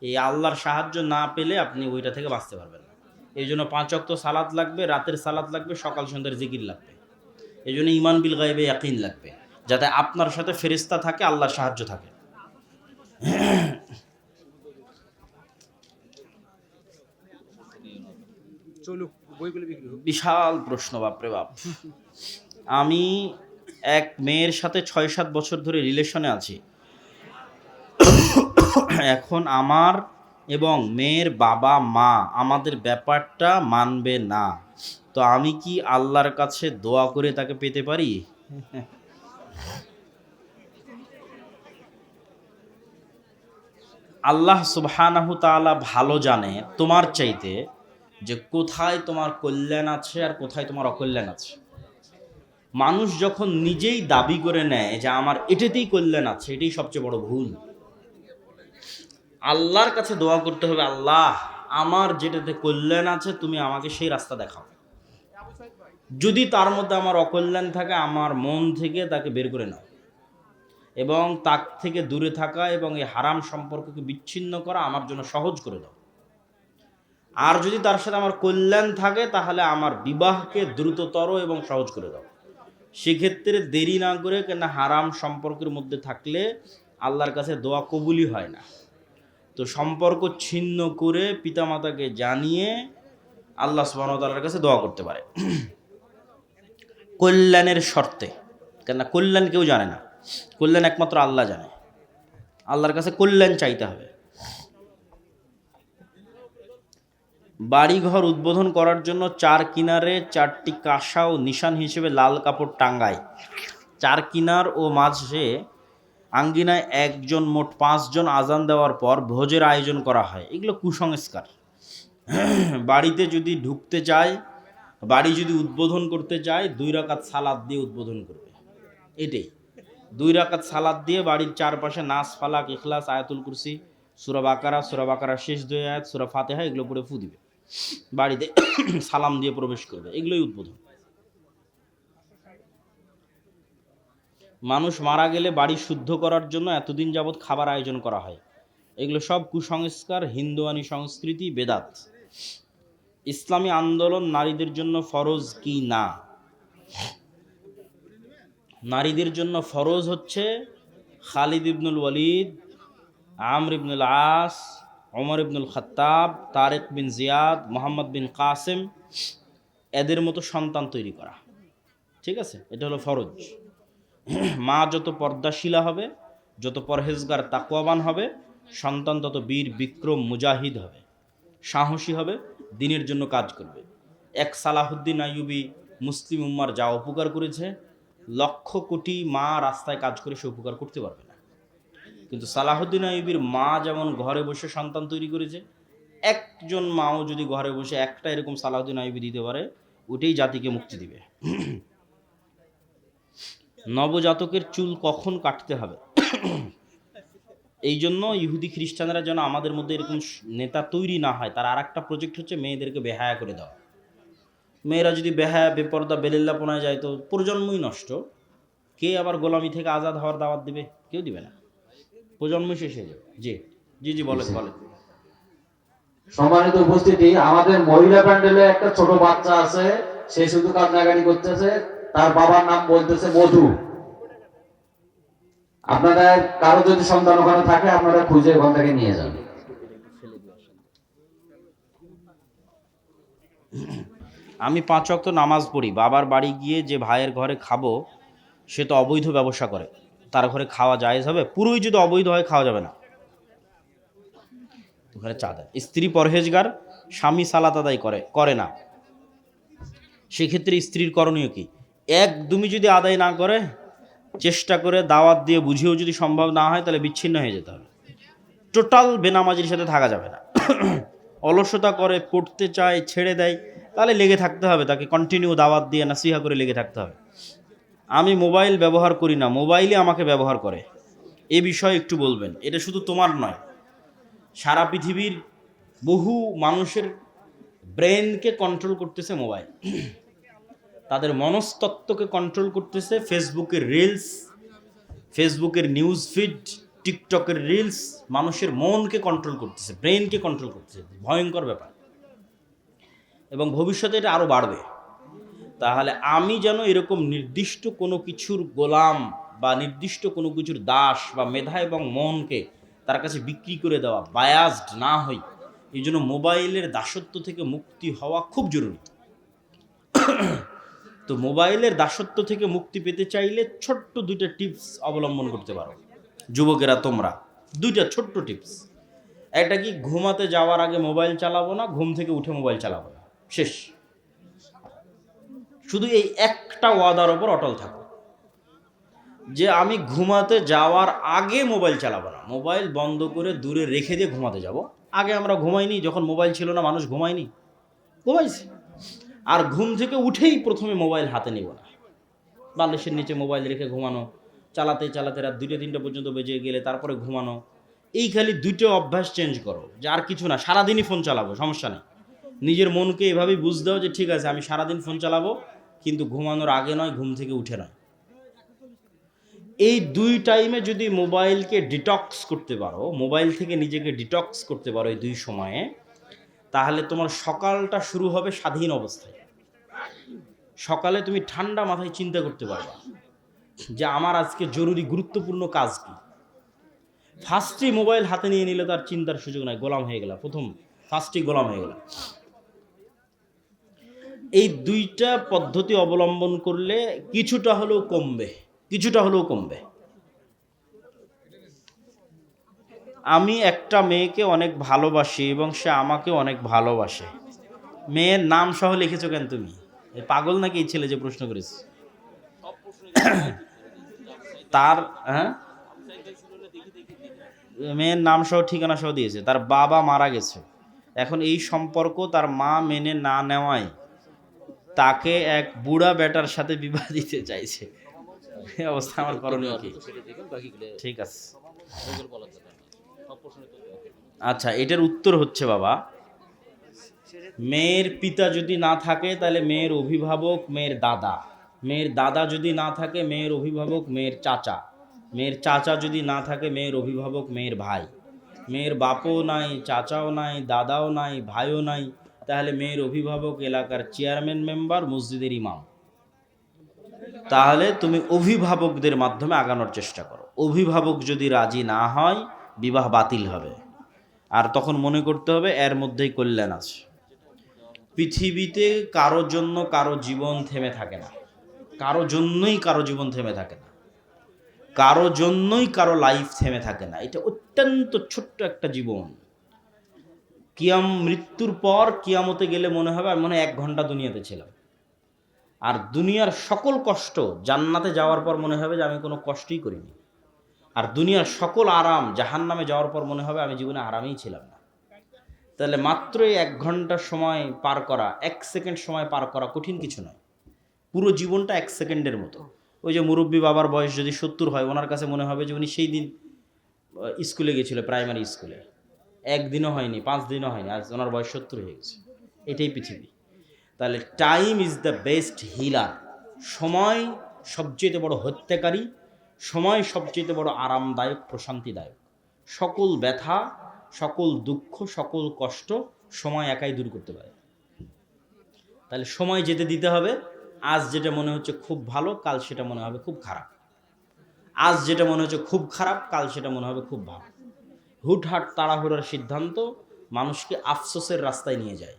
এই আল্লাহর সাহায্য না পেলে আপনি ওইটা থেকে বাঁচতে পারবেন না। এই জন্য 5 ওয়াক্ত সালাত লাগবে, রাতের সালাত লাগবে, সকাল সন্ধ্যার জিকির লাগবে। এই জন্য ইমান বিল গায়বে ইয়াকিন লাগবে, যাতে আপনার সাথে ফেরেশতা থাকে, আল্লাহর সাহায্য থাকে। চলুক বইগুলো বিক্রি হোক। বিশাল প্রশ্ন, বাপরে বাপ। আমি এক মেয়ের সাথে 6-7 বছর ধরে রিলেশনে আছি। এখন আমার এবং মেয়ের বাবা মা আমাদের ব্যাপারটা মানবে না, তো আমি কি আল্লাহর কাছে দোয়া করে তাকে পেতে পারি? আল্লাহ সুবহানাহু তাআলা ভালো জানে তোমার চাইতে যে কোথায় তোমার কল্যাণ আছে আর কোথায় তোমার অকল্যাণ আছে। মানুষ যখন নিজেই দাবি করে নেয় যে আমার এটাতেই কল্যাণ আছে, এটাই সবচেয়ে বড় ভুল। আল্লাহর কাছে দোয়া করতে হবে, আল্লাহ আমার যেটাতে কল্যাণ আছে তুমি আমাকে সেই রাস্তা দেখাও। যদি তার মধ্যে আমার অকল্যাণ থাকে, আমার মন থেকে তাকে বের করে নাও এবং তার থেকে দূরে থাকা এবং এই হারাম সম্পর্ককে বিচ্ছিন্ন করা আমার জন্য সহজ করে দাও। আর যদি তার সাথে আমার কল্যাণ থাকে তাহলে আমার বিবাহকে দ্রুততর এবং সহজ করে দাও। সেক্ষেত্রে দেরি না করে, কেন হারাম সম্পর্কের মধ্যে থাকলে আল্লাহর কাছে দোয়া কবুলই হয় না। তো সম্পর্ক ছিন্ন করে পিতামাতাকে জানিয়ে আল্লাহ সুবহানাহু ওয়া তাআলার কাছে দোয়া করতে পারে কল্যাণের শর্তে। কেন কল্যাণ কেউ জানে না, কল্যাণ একমাত্র আল্লাহ জানে। আল্লাহর কাছে কল্যাণ চাইতে হবে। বাড়িঘর উদ্বোধন করার জন্য 4 কিনারে 4টি কাঁসা ও নিশান হিসেবে লাল কাপড় টাঙ্গায়। 4 কিনার ও মাঝে আঙ্গিনায় একজন, মোট 5 জন আজান দেওয়ার পর ভোজের আয়োজন করা হয়। এগুলো কুসংস্কার। বাড়িতে যদি ঢুকতে চায়, বাড়ি যদি উদ্বোধন করতে চায়, 2 রাকাত সালাত দিয়ে উদ্বোধন করবে। এটাই 2 রাকাত সালাত দিয়ে বাড়ির চারপাশে নাস, ফালাক, ইখলাস, আয়াতুল কুরসি, সূরা বাকারা শেষ 2 আয়াত, সূরা ফাতিহা এগুলো পড়ে ফু দিবে, বাড়িতে সালাম দিয়ে প্রবেশ করবে। এগুলোই উদ্বোধন। মানুষ মারা গেলে বাড়ি শুদ্ধ করার জন্য এতদিন যাবৎ খাবার আয়োজন করা হয়। এগুলো সব কুসংস্কার, হিন্দুয়ানি সংস্কৃতি, বেদাত। ইসলামী আন্দোলন নারীদের জন্য ফরজ কি না? নারীদের জন্য ফরজ হচ্ছে খালিদ ইবনুল ওয়ালিদ, আমর ইবনুল আস, ওমর ইবনুল খাত্তাব, তারেক বিন জিয়াদ, মোহাম্মদ বিন কাসেম, এদের মতো সন্তান তৈরি করা। ঠিক আছে, এটা হলো ফরজ। মা যত পর্দাশীলা হবে, যত পরহেজগার তাকওয়াবান হবে, সন্তান তত বীর বিক্রম মুজাহিদ হবে, সাহসী হবে, দিনের জন্য কাজ করবে। এক সালাহুদ্দিন আইয়ুবী মুসলিম উম্মার যা উপকার করেছে, লক্ষ কোটি মা রাস্তায় কাজ করে সে উপকার করতে পারবে না। কিন্তু সালাহুদ্দিন আইয়ুবীর মা যেমন ঘরে বসে সন্তান তৈরি করেছে, একজন মাও যদি ঘরে বসে একটা এরকম সালাহুদ্দিন আইয়ুবী দিতে পারে, ওটাই জাতিকে মুক্তি দিবে। নবজাতকের চুল কখন কাটতে হবে, এই জন্য ইহুদি খ্রিস্টানরা যেন আমাদের মধ্যে এরকম নেতা তৈরি না হয়, তার আর একটা প্রজেক্ট হচ্ছে মেয়েদেরকে বেহায়া করে দেওয়া। মেয়েরা যদি বেহায়া বেপর্দা বেলেল্লাপনায় যায় তো প্রজন্মই নষ্ট। কে আবার গোলামি থেকে আজাদ হওয়ার দাওয়াত দিবে? কেউ দিবে না, প্রজন্মই শেষ হয়ে যাবে। জি জি জি বলেন বলেন। সম্মানিত উপস্থিতি, আমাদের মহিলা প্যান্ডেলে একটা ছোট বাচ্চা আছে, সে শুধু কান্নাকাটি করতেছে, তার বাবার নাম বলতেছে মধু। আপনাদের কারো যদি সন্তান ওখানে থাকে, আপনারা খুঁজে ওখান থেকে নিয়ে যান। আমি 5 ওয়াক্ত নামাজ পড়ি, বাবার বাড়ি গিয়ে যে ভাইয়ের ঘরে খাবো সে তো অবৈধ ব্যবসা করে, তার ঘরে খাওয়া জায়েজ হবে? পুরোই যদি অবৈধ হয় খাওয়া যাবে না, ওখানে চা দেয়। স্ত্রী পরহেজগার, স্বামী সালাত আদায় করে না, সেক্ষেত্রে স্ত্রীর করণীয় কি? একদমই যদি আদায় না করে, চেষ্টা করে দাওয়াত দিয়ে বুঝিয়েও যদি সম্ভব না হয়, তাহলে বিচ্ছিন্ন হয়ে যেতে হবে। টোটাল বেনামাজির সাথে থাকা যাবে না। অলসতা করে, পড়তে চায়, ছেড়ে দেয়, তাহলে লেগে থাকতে হবে, তাকে কন্টিনিউ দাওয়াত দিয়ে নাসিহা করে লেগে থাকতে হবে। আমি মোবাইল ব্যবহার করি না, মোবাইলে আমাকে ব্যবহার করে, এ বিষয়ে একটু বলবেন। এটা শুধু তোমার নয়, সারা পৃথিবীর বহু মানুষের ব্রেনকে কন্ট্রোল করতেছে মোবাইল, তাদের মনস্তত্ত্বকে কন্ট্রোল করতেছে ফেসবুকের রিলস, ফেসবুকের নিউজ ফিড, টিকটকের রিলস মানুষের মনকে কন্ট্রোল করতেছে, ব্রেনকে কন্ট্রোল করতেছে। ভয়ঙ্কর ব্যাপার, এবং ভবিষ্যতে এটা আরও বাড়বে। তাহলে আমি যেন এরকম নির্দিষ্ট কোনো কিছুর গোলাম বা নির্দিষ্ট কোনো কিছুর দাস বা মেধা এবং মনকে তার কাছে বিক্রি করে দেওয়া, বায়াসড না হই, এই জন্য মোবাইলের দাসত্ব থেকে মুক্তি হওয়া খুব জরুরি। তো মোবাইলের দাসত্ব থেকে মুক্তি পেতে চাইলে ছোট্ট 2টা টিপস অবলম্বন করতে পারো যুবকেরা তোমরা। 2টা ছোট্ট টিপস। একটা কি, ঘুমাতে যাওয়ার আগে মোবাইল চালাবো না, ঘুম থেকে উঠে মোবাইল চালাবো না, শেষ। শুধু এই একটা ওয়াদার ওপর অটল থাকো যে আমি ঘুমাতে যাওয়ার আগে মোবাইল চালাবো না, মোবাইল বন্ধ করে দূরে রেখে দিয়ে ঘুমাতে যাব। আগে আমরা ঘুমাইনি, যখন মোবাইল ছিল না মানুষ ঘুমায়নি, ঘুমাইছি। আর ঘুম থেকে উঠেই প্রথমে মোবাইল হাতে নিব না, বালিশের নিচে মোবাইল রেখে ঘুমানো, চালাতে চালাতে রাত 2টা-3টা পর্যন্ত বেজে গেলে তারপরে ঘুমানো। এই খালি 2টো অভ্যাস চেঞ্জ করো, যে আর কিছু না, সারাদিনই ফোন চালাবো, সমস্যা নেই। নিজের মনকে এভাবেই বুঝ দাও যে ঠিক আছে আমি সারাদিন ফোন চালাবো, কিন্তু ঘুমানোর আগে নয়, ঘুম থেকে উঠে নয়। এই 2 টাইমে যদি মোবাইলকে ডিটক্স করতে পারো, মোবাইল থেকে নিজেকে ডিটক্স করতে পারো এই 2 সময়ে, তাহলে তোমার সকালটা শুরু হবে স্বাধীন অবস্থায়। সকালে তুমি ঠান্ডা মাথায় চিন্তা করতে পারবা যে আমার আজকে জরুরি গুরুত্বপূর্ণ কাজ কি। ফার্স্টই মোবাইল হাতে নিয়ে নিলে তার চিন্তার সুযোগ নাই, গোলাম হয়ে গেলা, প্রথম ফার্স্টই গোলাম হয়ে গেলা। এই 2টা পদ্ধতি অবলম্বন করলে কিছুটা হলেও কমবে, কিছুটা হলেও কমবে। আমি একটা মেয়েকে অনেক ভালোবাসি এবং সে আমাকে অনেক ভালোবাসে। মেয়ের নাম সহ লিখেছো কেন তুমি? পাগল নাকি এই ছেলে যে প্রশ্ন করেছে? তার মেয়ের নাম সহ ঠিকানা সহ দিয়েছে, তার বাবা মারা গেছে, এখন এই সম্পর্ক তার মা মেনে না নেওয়ায় তাকে এক বুড়া বেটার সাথে বিবাহ দিতে চাইছে। এই অবস্থা আমার করণীয় কি? ঠিক আছে, আচ্ছা, এটার উত্তর হচ্ছে বাবা, মেয়ের পিতা যদি না থাকে তাহলে মেয়ের অভিভাবক মেয়ের দাদা, মেয়ের দাদা যদি না থাকে মেয়ের অভিভাবক মেয়ের চাচা, মেয়ের চাচা যদি না থাকে মেয়ের অভিভাবক মেয়ের ভাই, মেয়ের বাপও নাই, চাচাও নাই, দাদাও নাই, ভাইও নাই, তাহলে মেয়ের অভিভাবক এলাকার চেয়ারম্যান মেম্বার, মসজিদের ইমাম। তাহলে তুমি অভিভাবকদের মাধ্যমে আগানোর চেষ্টা করো। অভিভাবক যদি রাজি না হয় বিবাহ বাতিল হবে, আর তখন মনে করতে হবে এর মধ্যেই কল্যাণ আছে। পৃথিবীতে কারো জন্য কারো জীবন থেমে থাকে না, কারো জন্যই কারো জীবন থেমে থাকে না, কারো জন্যই কারো লাইফ থেমে থাকে না। এটা অত্যন্ত ছোট্ট একটা জীবন। মৃত্যুর পর কিয়ামতে গেলে মনে হবে আমি 1 ঘন্টা দুনিয়াতে ছিলাম, আর দুনিয়ার সকল কষ্ট জান্নাতে যাওয়ার পর মনে হবে যে আমি কোনো কষ্টই করিনি। আর দুনিয়ার সকল আরাম জাহান্নামে যাওয়ার পর মনে হবে আমি জীবনে আরামেই ছিলাম না। তাহলে মাত্রই 1 ঘন্টা সময় পার করা, 1 সেকেন্ড সময় পার করা কঠিন কিছু নয়। পুরো জীবনটা 1 সেকেন্ডের মতো। ওই যে মুরব্বী বাবার বয়স যদি 70 হয়, ওনার কাছে মনে হবে যে উনি সেই দিন স্কুলে গেছিল, প্রাইমারি স্কুলে, 1 দিনও হয়নি, 5 দিনও হয়নি, আজ ওনার বয়স 70 হয়ে গেছে। এটাই পৃথিবী। তাহলে time is the best healer. সময় সবচেয়ে বড় হত্যাকারী, সময় সবচেয়ে বড় আরামদায়ক, প্রশান্তিদায়ক। সকল ব্যথা, সকল দুঃখ, সকল কষ্ট সময় একাই দূর করতে পারে। তাহলে সময় যেতে দিতে হবে। আজ যেটা মনে হচ্ছে খুব ভালো, কাল সেটা মনে হবে খুব খারাপ। আজ যেটা মনে হচ্ছে খুব খারাপ, কাল সেটা মনে হবে খুব ভালো। হুটহাট তাড়াহুড়োর সিদ্ধান্ত মানুষকে আফসোসের রাস্তায় নিয়ে যায়।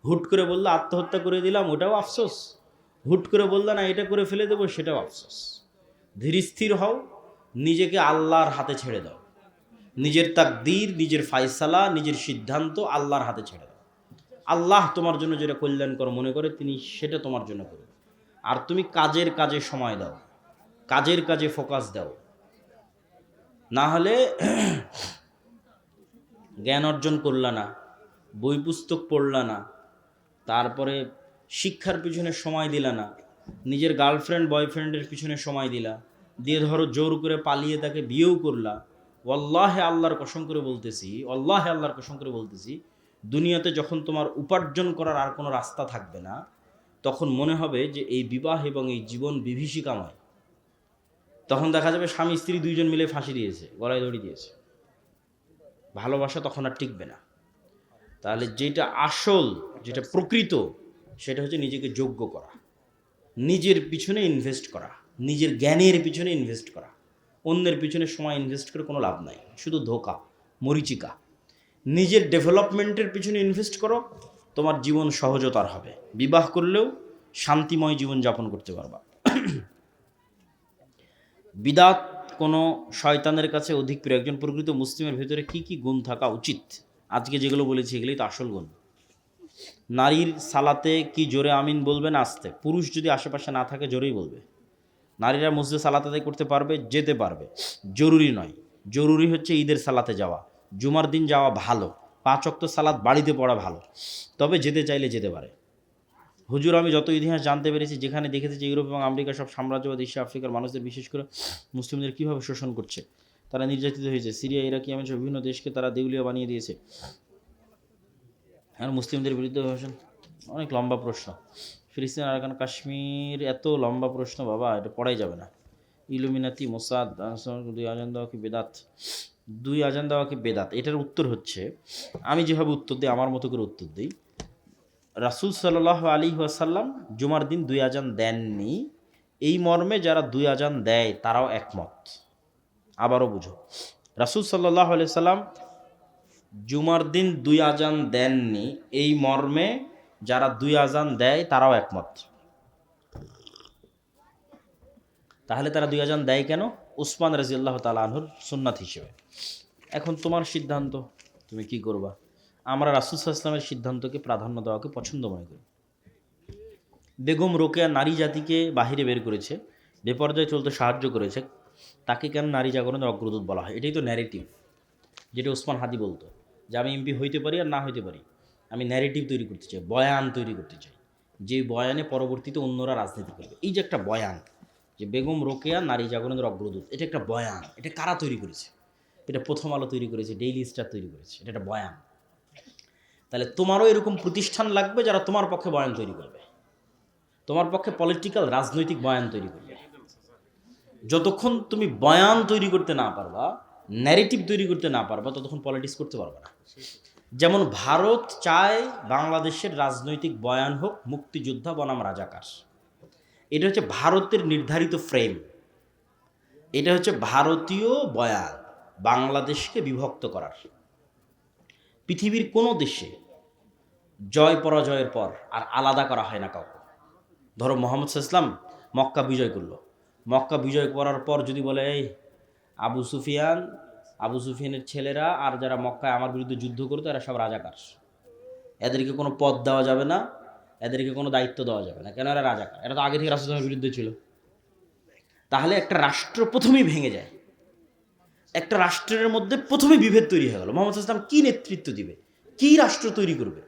হুট করে বললে আত্মহত্যা করে দিলাম, ওটাও আফসোস। হুট করে বললে না এটা করে ফেলে দেবো, সেটাও আফসোস। ধীর স্থির হও, নিজেকে আল্লাহর হাতে ছেড়ে দাও। নিজের তাকদীর, নিজের ফায়সালা, নিজের সিদ্ধান্ত আল্লাহর হাতে ছেড়ে দাও। আল্লাহ তোমার জন্য যেটা কল্যাণকর মনে করে তিনি সেটা তোমার জন্য করবে। আর তুমি কাজের কাজে সময় দাও, কাজের কাজে ফোকাস দাও। না হলে জ্ঞান অর্জন করলা না, বই পুস্তক পড়লা না, তারপরে শিক্ষার পিছনে সময় দিলা না, নিজের গার্লফ্রেন্ড বয়ফ্রেন্ডের পিছনে সময় দিলা, দিয়ে ধরো জোর করে পালিয়ে তাকে বিয়েও করলা। ওয়াল্লাহে আল্লাহর কসম করে বলতেছি, ওয়াল্লাহে আল্লাহর কসম করে বলতেছি, দুনিয়াতে যখন তোমার উপার্জন করার আর কোনো রাস্তা থাকবে না, তখন মনে হবে যে এই বিবাহ এবং এই জীবন বিভীষিকাময়। তখন দেখা যাবে স্বামী স্ত্রী 2 জন মিলে ফাঁসি দিয়েছে, গলায় দড়ি দিয়েছে। ভালোবাসা তখন আর টিকবে না। তাহলে যেটা আসল, যেটা প্রকৃত, সেটা হচ্ছে নিজেকে যোগ্য করা, নিজের পিছনে ইনভেস্ট করা, নিজের জ্ঞানের পিছনে ইনভেস্ট করা। অন্যের পিছনে সময় ইনভেস্ট করে কোনো লাভ নাই, শুধু ধোঁকা, মরিচিকা। নিজের ডেভেলপমেন্টের পিছনে ইনভেস্ট করো, তোমার জীবন সহজতর হবে। বিবাহ করলেও শান্তিময় জীবন যাপন করতে পারবা। বিদাত কোনো শয়তানের কাছে অধিক প্রিয়। একজন প্রকৃত মুসলিমের ভেতরে কি কি গুণ থাকা উচিত? আজকে যেগুলো বলেছি এগুলোই তো আসল গুণ। নারীর সালাতে কি জোরে আমিন বলবেন আস্তে? পুরুষ যদি আশেপাশে না থাকে জোরেই বলবে। নারীরা মসজিদে সালাত আদায় করতে পারবে, যেতে পারবে, জরুরি নয়। জরুরি হচ্ছে ঈদের সালাতে যাওয়া, জুমার দিন যাওয়া ভালো, 5 ওয়াক্ত সালাত বাড়িতে পড়া ভালো, তবে যেতে চাইলে যেতে পারে। হুজুর আমি যত ইতিহাস জানতে পেরেছি, যেখানে দেখেছি যে ইউরোপ এবং আমেরিকা সব সাম্রাজ্যবাদ এশিয়া আফ্রিকার মানুষদের বিশেষ করে মুসলিমদের কীভাবে শোষণ করছে, তারা নির্যাতিত হয়েছে। সিরিয়া, ইরাক, ইয়েমেন সহ বিভিন্ন দেশকে তারা দেউলিয়া বানিয়ে দিয়েছে। আর মুসলিমদের বিরুদ্ধে ভাষণ, অনেক লম্বা প্রশ্ন। ফিলিস্তিন, আরাকান, কাশ্মীর, এত লম্বা প্রশ্ন বাবা, এটা পড়াই যাবে না। ইলুমিনাতি, মোসাদ, 2 আজান দেওয়া কি বেদাত? 2 আজান দেওয়া কি বেদাত? এটার উত্তর হচ্ছে, আমি যেভাবে উত্তর দিই আমার মতো করে উত্তর দিই। রাসূল সাল্লাল্লাহু আলাইহি ওয়াসাল্লাম জুমার দিন 2 আজান দেননি, এই মর্মে যারা 2 আজান দেয় তারাও একমত। আবারও বুঝো, রাসূল সাল্লাল্লাহু আলাইহি সাল্লাম জুমার দিন 2 আজান দেননি, এই মর্মে যারা 2 আজান দেয় তারাও একমত। তাহলে তারা 2 আজান দেয় কেন? উসমান রাদিয়াল্লাহু তাআলা আনহুর সুন্নাত হিসেবে। এখন তোমার সিদ্ধান্ত, তুমি কি করবা। আমরা রাসূল সাল্লাল্লাহু আলাইহি ওয়াসাল্লামের সিদ্ধান্তকে প্রাধান্য দেওয়াকে পছন্দ মনে করি। বেগম রোকেয়া নারী জাতিকে বাহিরে বের করেছে, বেপর্দায় চলতে সাহায্য করেছে, তাকে কেন নারী জাগরণের অগ্রদূত বলা হয়? এটাই তো ন্যারেটিভ, যেটা ওসমান হাদি বলতো, যে আমি এমপি হইতে পারি আর না হইতে পারি, আমি ন্যারেটিভ তৈরি করতে চাই, বয়ান তৈরি করতে চাই, যে বয়ানে পরবর্তীতে অন্যরা রাজনীতি করবে। এই যে একটা বয়ান, যে বেগম রোকেয়া নারী জাগরণের অগ্রদূত, এটা একটা বয়ান। এটা কারা তৈরি করেছে? এটা প্রথম আলো তৈরি করেছে, ডেইলি স্টার তৈরি করেছে। এটা একটা বয়ান। তাহলে তোমারও এরকম প্রতিষ্ঠান লাগবে যারা তোমার পক্ষে বয়ান তৈরি করবে, তোমার পক্ষে পলিটিক্যাল, রাজনৈতিক বয়ান তৈরি করবে। যতক্ষণ তুমি বয়ান তৈরি করতে না পারবা, ন্যারেটিভ তৈরি করতে না পারবা, ততক্ষণ পলিটিক্স করতে পারবে না। যেমন ভারত চায় বাংলাদেশের রাজনৈতিক বয়ান হোক মুক্তিযোদ্ধা বনাম রাজাকার। এটা হচ্ছে ভারতের নির্ধারিত ফ্রেম, এটা হচ্ছে ভারতীয় বয়ান বাংলাদেশকে বিভক্ত করার। পৃথিবীর কোনো দেশে জয় পরাজয়ের পর আর আলাদা করা হয় না কাউকে। ধরো মুহাম্মদ সাল্লাল্লাহু আলাইহি ওয়াসাল্লাম মক্কা বিজয় করলো, মক্কা বিজয় করার পর যদি বলে এই আবু সুফিয়ানের ছেলেরা আর যারা মক্কায় আমার বিরুদ্ধে যুদ্ধ করতো এরা সব রাজাকার, এদেরকে কোনো পদ দেওয়া যাবে না, এদেরকে কোনো দায়িত্ব দেওয়া যাবে না, কেন এরা রাজাকার, এরা তো আগে থেকে রাসূলের বিরুদ্ধে ছিল। তাহলে একটা রাষ্ট্র প্রথমেই ভেঙে যায়, একটা রাষ্ট্রের মধ্যে প্রথমে বিভেদ তৈরি হয়ে গেল। মোহাম্মদ সাল্লাল্লাহু আলাইহি ওয়াসাল্লাম কি নেতৃত্ব দিবে, কি রাষ্ট্র তৈরি করবে?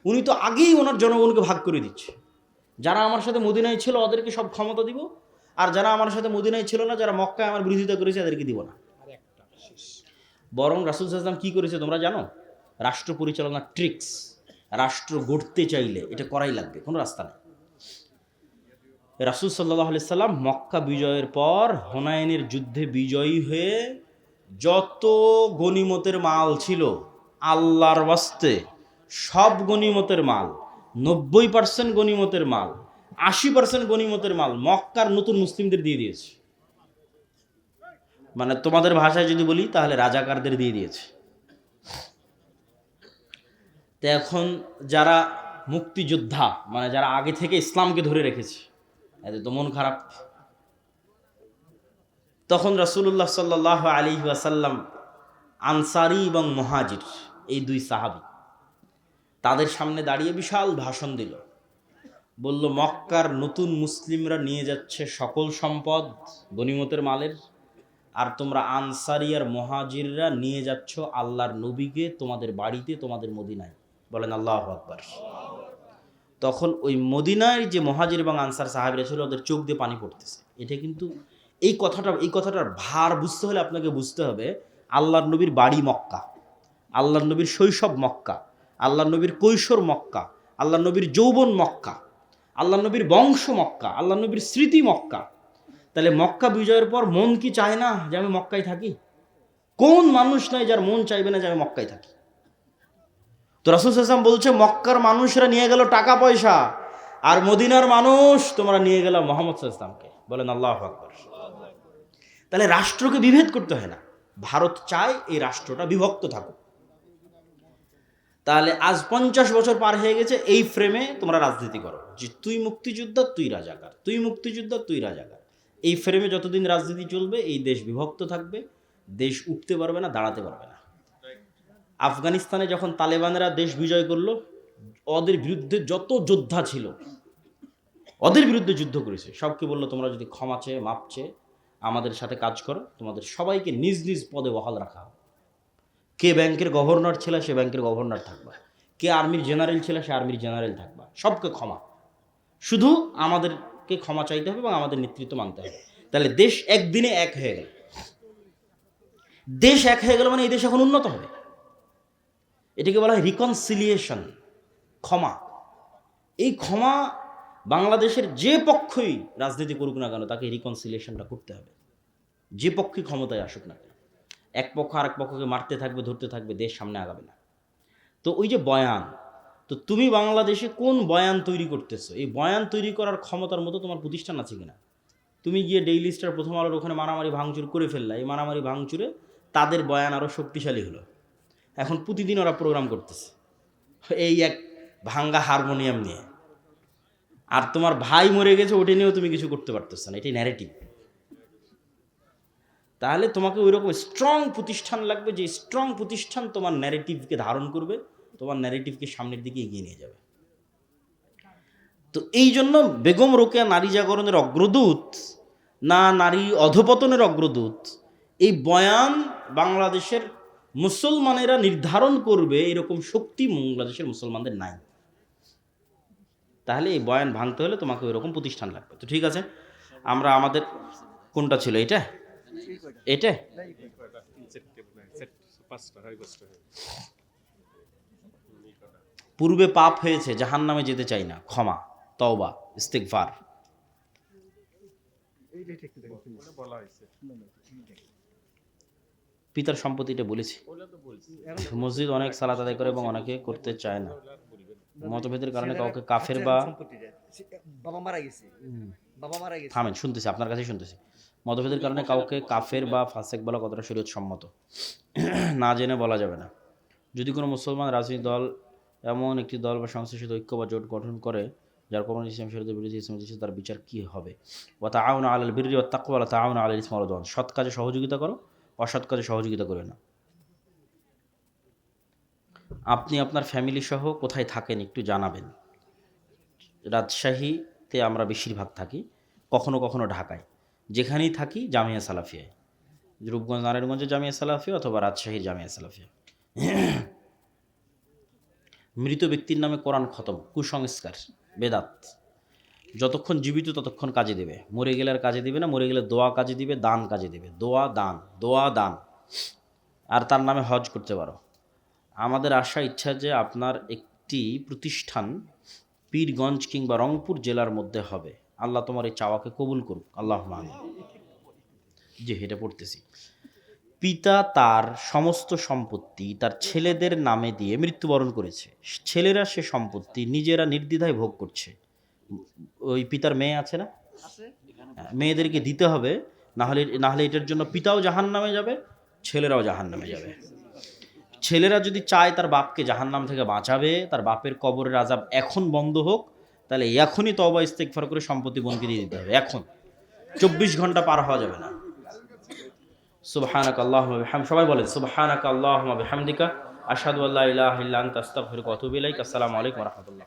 উনি তো আগেই ওনার জনগণকে ভাগ করে দিচ্ছে, যারা আমার সাথে মদিনায় ছিল ওদেরকে সব ক্ষমতা দিব, আর যারা আমার সাথে মদিনায় ছিল না, যারা মক্কায় আমার বিরোধিতা করেছে এদেরকে দিব না। আর একটা শেষ। বরং রাসূল সাল্লাল্লাহু আলাইহি ওয়াসাল্লাম কি করেছে তোমরা জানো? রাষ্ট্র পরিচালনার ট্রিক্স, রাষ্ট্র গড়তে চাইলে এটা করাই লাগবে, কোনো রাস্তা নেই। রাসূল সাল্লাল্লাহু আলাইহি সাল্লাম মক্কা বিজয়ের পর হুনাইনের যুদ্ধে বিজয়ী হয়ে যত গনিমতের মাল ছিল আল্লাহর ওয়াস্তে সব গনিমতের মাল, 90% গনিমতের মাল, 80% গনিমতের মাল মক্কার নতুন মুসলিমদের দিয়ে দিয়েছে। মানে তোমাদের ভাষায় যদি বলি তাহলে রাজাকারদের দিয়ে দিয়েছে। তো এখন যারা মুক্তিযোদ্ধা, মানে যারা আগে থেকে ইসলামকে ধরে রেখেছে, এদের তো মন খারাপ। তখন রাসূলুল্লাহ সাল্লাল্লাহু আলাইহি ওয়াসাল্লাম আনসারী এবং মুহাজির এই দুই সাহাবী তাদের সামনে দাঁড়িয়ে বিশাল ভাষণ দিল। বলল, মক্কার নতুন মুসলিমরা নিয়ে যাচ্ছে সকল সম্পদ গনিমতের মালের, আর তোমরা আনসারী আর মুহাজিররা নিয়ে যাচ্ছ আল্লাহর নবীকে তোমাদের বাড়িতে, তোমাদের মদিনায়। বলেন আল্লাহু আকবার। তখন ওই মদিনায় যে মুহাজির এবং আনসার সাহাবীরা ছিল ওদের চোখ দিয়ে পানি পড়তেছে। এটা কিন্তু এই কথাটার ভার বুঝতে হলে আপনাকে বুঝতে হবে আল্লাহর নবীর বাড়ি মক্কা, আল্লাহর নবীর শৈশব মক্কা, আল্লাহর নবীর কৈশোর মক্কা, আল্লাহর নবীর যৌবন মক্কা, আল্লাহর নবীর বংশ মক্কা, আল্লাহর নবীর স্মৃতি মক্কা। তাহলে মক্কা বিজয়ের পর মন কি চায় না যে আমি মক্কায় থাকি? কোন মানুষ নাই যার মন চাইবে না যে আমি মক্কায় থাকি? তো রাসূল সাল্লাল্লাহু আলাইহি ওয়াসাল্লাম বলছে, মক্কার মানুষরা নিয়ে গেল টাকা পয়সা, আর মদিনার মানুষ তোমরা নিয়ে গেল মুহাম্মদ সাল্লাল্লাহু আলাইহি ওয়াসাল্লামকে। বলেন আল্লাহু আকবার। তাহলে রাষ্ট্রকে বিভেদ করতে হয় না, ভারত চায় এই রাষ্ট্রটা বিভক্ত থাকুক। তাহলে আজ 50 বছর পার হয়ে গেছে, এই ফ্রেমে তোমরা রাজনীতি করো যে তুই মুক্তিযোদ্ধা, তুই রাজাকার, তুই মুক্তিযোদ্ধা, তুই রাজাকার। এই ফ্রেমে যতদিন রাজনীতি চলবে এই দেশ বিভক্ত থাকবে, দেশ উঠতে পারবে না, দাঁড়াতে পারবে না। আফগানিস্তানে যখন তালেবানেরা দেশ বিজয় করলো, ওদের বিরুদ্ধে যত যোদ্ধা ছিল ওদের বিরুদ্ধে যুদ্ধ করেছে, সবকে বললো তোমরা যদি ক্ষমা চেয়ে মাপ চেয়ে আমাদের সাথে কাজ করো, তোমাদের সবাইকে নিজ নিজ পদে বহাল রাখা হবে। কে ব্যাংকের গভর্নর ছিল সে ব্যাংকের গভর্নর থাকবা, কে আর্মির জেনারেল ছিল সে আর্মির জেনারেল থাকবা, সবকে ক্ষমা, শুধু আমাদেরকে ক্ষমা চাইতে হবে এবং আমাদের নেতৃত্ব মানতে হবে। তাহলে দেশ একদিনে এক হয়ে গেল। দেশ এক হয়ে গেল মানে এই দেশ এখন উন্নত হবে। এটাকে বলা হয় রিকনসিলিয়েশন, ক্ষমা। এই ক্ষমা বাংলাদেশের যে পক্ষই রাজনীতি করুক না কেন তাকে রিকনসিলিয়েশনটা করতে হবে, যে পক্ষই ক্ষমতায় আসুক না কেন। এক পক্ষ আরেক পক্ষকে মারতে থাকবে, ধরতে থাকবে, দেশ সামনে আগাবে না। তো ওই যে বয়ান, তো তুমি বাংলাদেশে কোন বয়ান তৈরি করতেছো? এই বয়ান তৈরি করার ক্ষমতার মতো তোমার প্রতিষ্ঠান আছে কিনা? তুমি গিয়ে ডেইলি স্টার, প্রথম আলোর ওখানে মারামারি ভাঙচুর করে ফেললা, এই মারামারি ভাঙচুরে তাদের বয়ান আরও শক্তিশালী হলো। এখন প্রতিদিন ওরা প্রোগ্রাম করতেছে এই এক ভাঙ্গা হারমোনিয়াম নিয়ে, আর তোমার ভাই মরে গেছে ওটা নিয়েও তুমি কিছু করতে পারতেছো না, এটাই ন্যারেটিভ। তাহলে তোমাকে ওই রকম স্ট্রং প্রতিষ্ঠান লাগবে, যে স্ট্রং প্রতিষ্ঠান তোমার ন্যারেটিভকে ধারণ করবে, তোমার ন্যারেটিভকে সামনের দিকে এগিয়ে নিয়ে যাবে। তো এই জন্য বেগম রোকেয়া নারী জাগরণের অগ্রদূত না নারী অধপতনের অগ্রদূত, এই বয়ান বাংলাদেশের মুসলমানেরা নির্ধারণ করবে এরকম শক্তি বাংলাদেশের মুসলমানদের নাই। তাহলে এই বয়ান ভাঙতে হলে তোমাকে ওই রকম প্রতিষ্ঠান লাগবে। তো ঠিক আছে, আমরা আমাদের কোনটা ছিল এটা, এটা পূর্বে পাপ হয়েছে, জাহান্নামে যেতে চাই না, ক্ষমা, তওবা, ইস্তিগফার। পিতার সম্পত্তিটা বলেছি। মসজিদ অনেক সালাত আদায় করে এবং অনেকে করতে চায় না, মতভেদের কারণে কাউকে কাফের বা থামেন, শুনতেছি আপনার কাছেই শুনতেছি। মতভেদের কারণে কাউকে কাফের বা ফাসেক বলা কতটা শরীয়ত সম্মত? না জেনে বলা যাবে না। যদি কোনো মুসলমান রাজনৈতিক দল এমন একটি দল বা সংস্থার সাথে ঐক্য বা জোট গঠন করে যার কোনো ইসলাম শরীয়তের বিরোধী, ইসলাম দেশে তার বিচার কি হবে? ওয়া তাআউনু আলাল বিররি ওয়াত তাকওয়া ওয়া লা তাআউনু আলাল ইসমি ওয়াল উদওয়ান। সৎ কাজে সহযোগিতা করো, অসৎ কাজে সহযোগিতা করবে না। আপনি আপনার ফ্যামিলি সহ কোথায় থাকেন একটু জানাবেন। রাজশাহীতে আমরা বেশিরভাগ থাকি, কখনো কখনো ঢাকায়, যেখানেই থাকি জামিয়া সালাফিয়ায়, রূপগঞ্জ নারায়ণগঞ্জের জামিয়া সালাফিয়া অথবা রাজশাহীর জামিয়া সালাফিয়া। মৃত ব্যক্তির নামে কোরআন খতম কুসংস্কার, বেদাত। যতক্ষণ জীবিত ততক্ষণ কাজে দেবে, মরে গেলে আর কাজে দিবে না। মরে গেলে দোয়া কাজে দিবে, দান কাজে দিবে। দোয়া দান, দোয়া দান। আর তার নামে হজ করতে পারো। আমাদের আশা ইচ্ছা যে আপনার একটি প্রতিষ্ঠান পীরগঞ্জ কিংবা রংপুর জেলার মধ্যে হবে। আল্লাহ তোমার এই চাওয়াকে কবুল করুক, আল্লাহুম্মা আমিন। যে এটা পড়তেছি, পিতা তার সমস্ত সম্পত্তি তার ছেলেদের নামে দিয়ে মৃত্যুবরণ করেছে। ছেলেরা সে সম্পত্তি নিজেরা নির্দ্বিধায় ভোগ করছে। ওই পিতার মেয়ে আছে না, মেয়েদেরকে দিতে হবে, না হলে এটার জন্য পিতাও জাহান্নামে যাবে, ছেলেরাও জাহান্নামে যাবে। ছেলেরা যদি চায় তার বাপকে জাহান্নাম থেকে বাঁচাবে, তার বাপের কবরের আযাব এখন বন্ধ হোক, তাহলে এখনই তওবা ইস্তেগফার করে সম্পত্তি বোনকে দিয়ে দিতে হবে। এখন 24 ঘন্টা পার হওয়া যাবে না। সুবহানাকা আল্লাহুম্মা বিহামদিকা, সবাই বলেন সুবহানাকা আল্লাহুম্মা বিহামদিকা, আশহাদু আল্লা ইলাহা ইল্লা আনতা আস্তাগফিরুকা ওয়া আতুবু ইলাইক। আসসালামু আলাইকুম ওয়া রাহমাতুল্লাহ।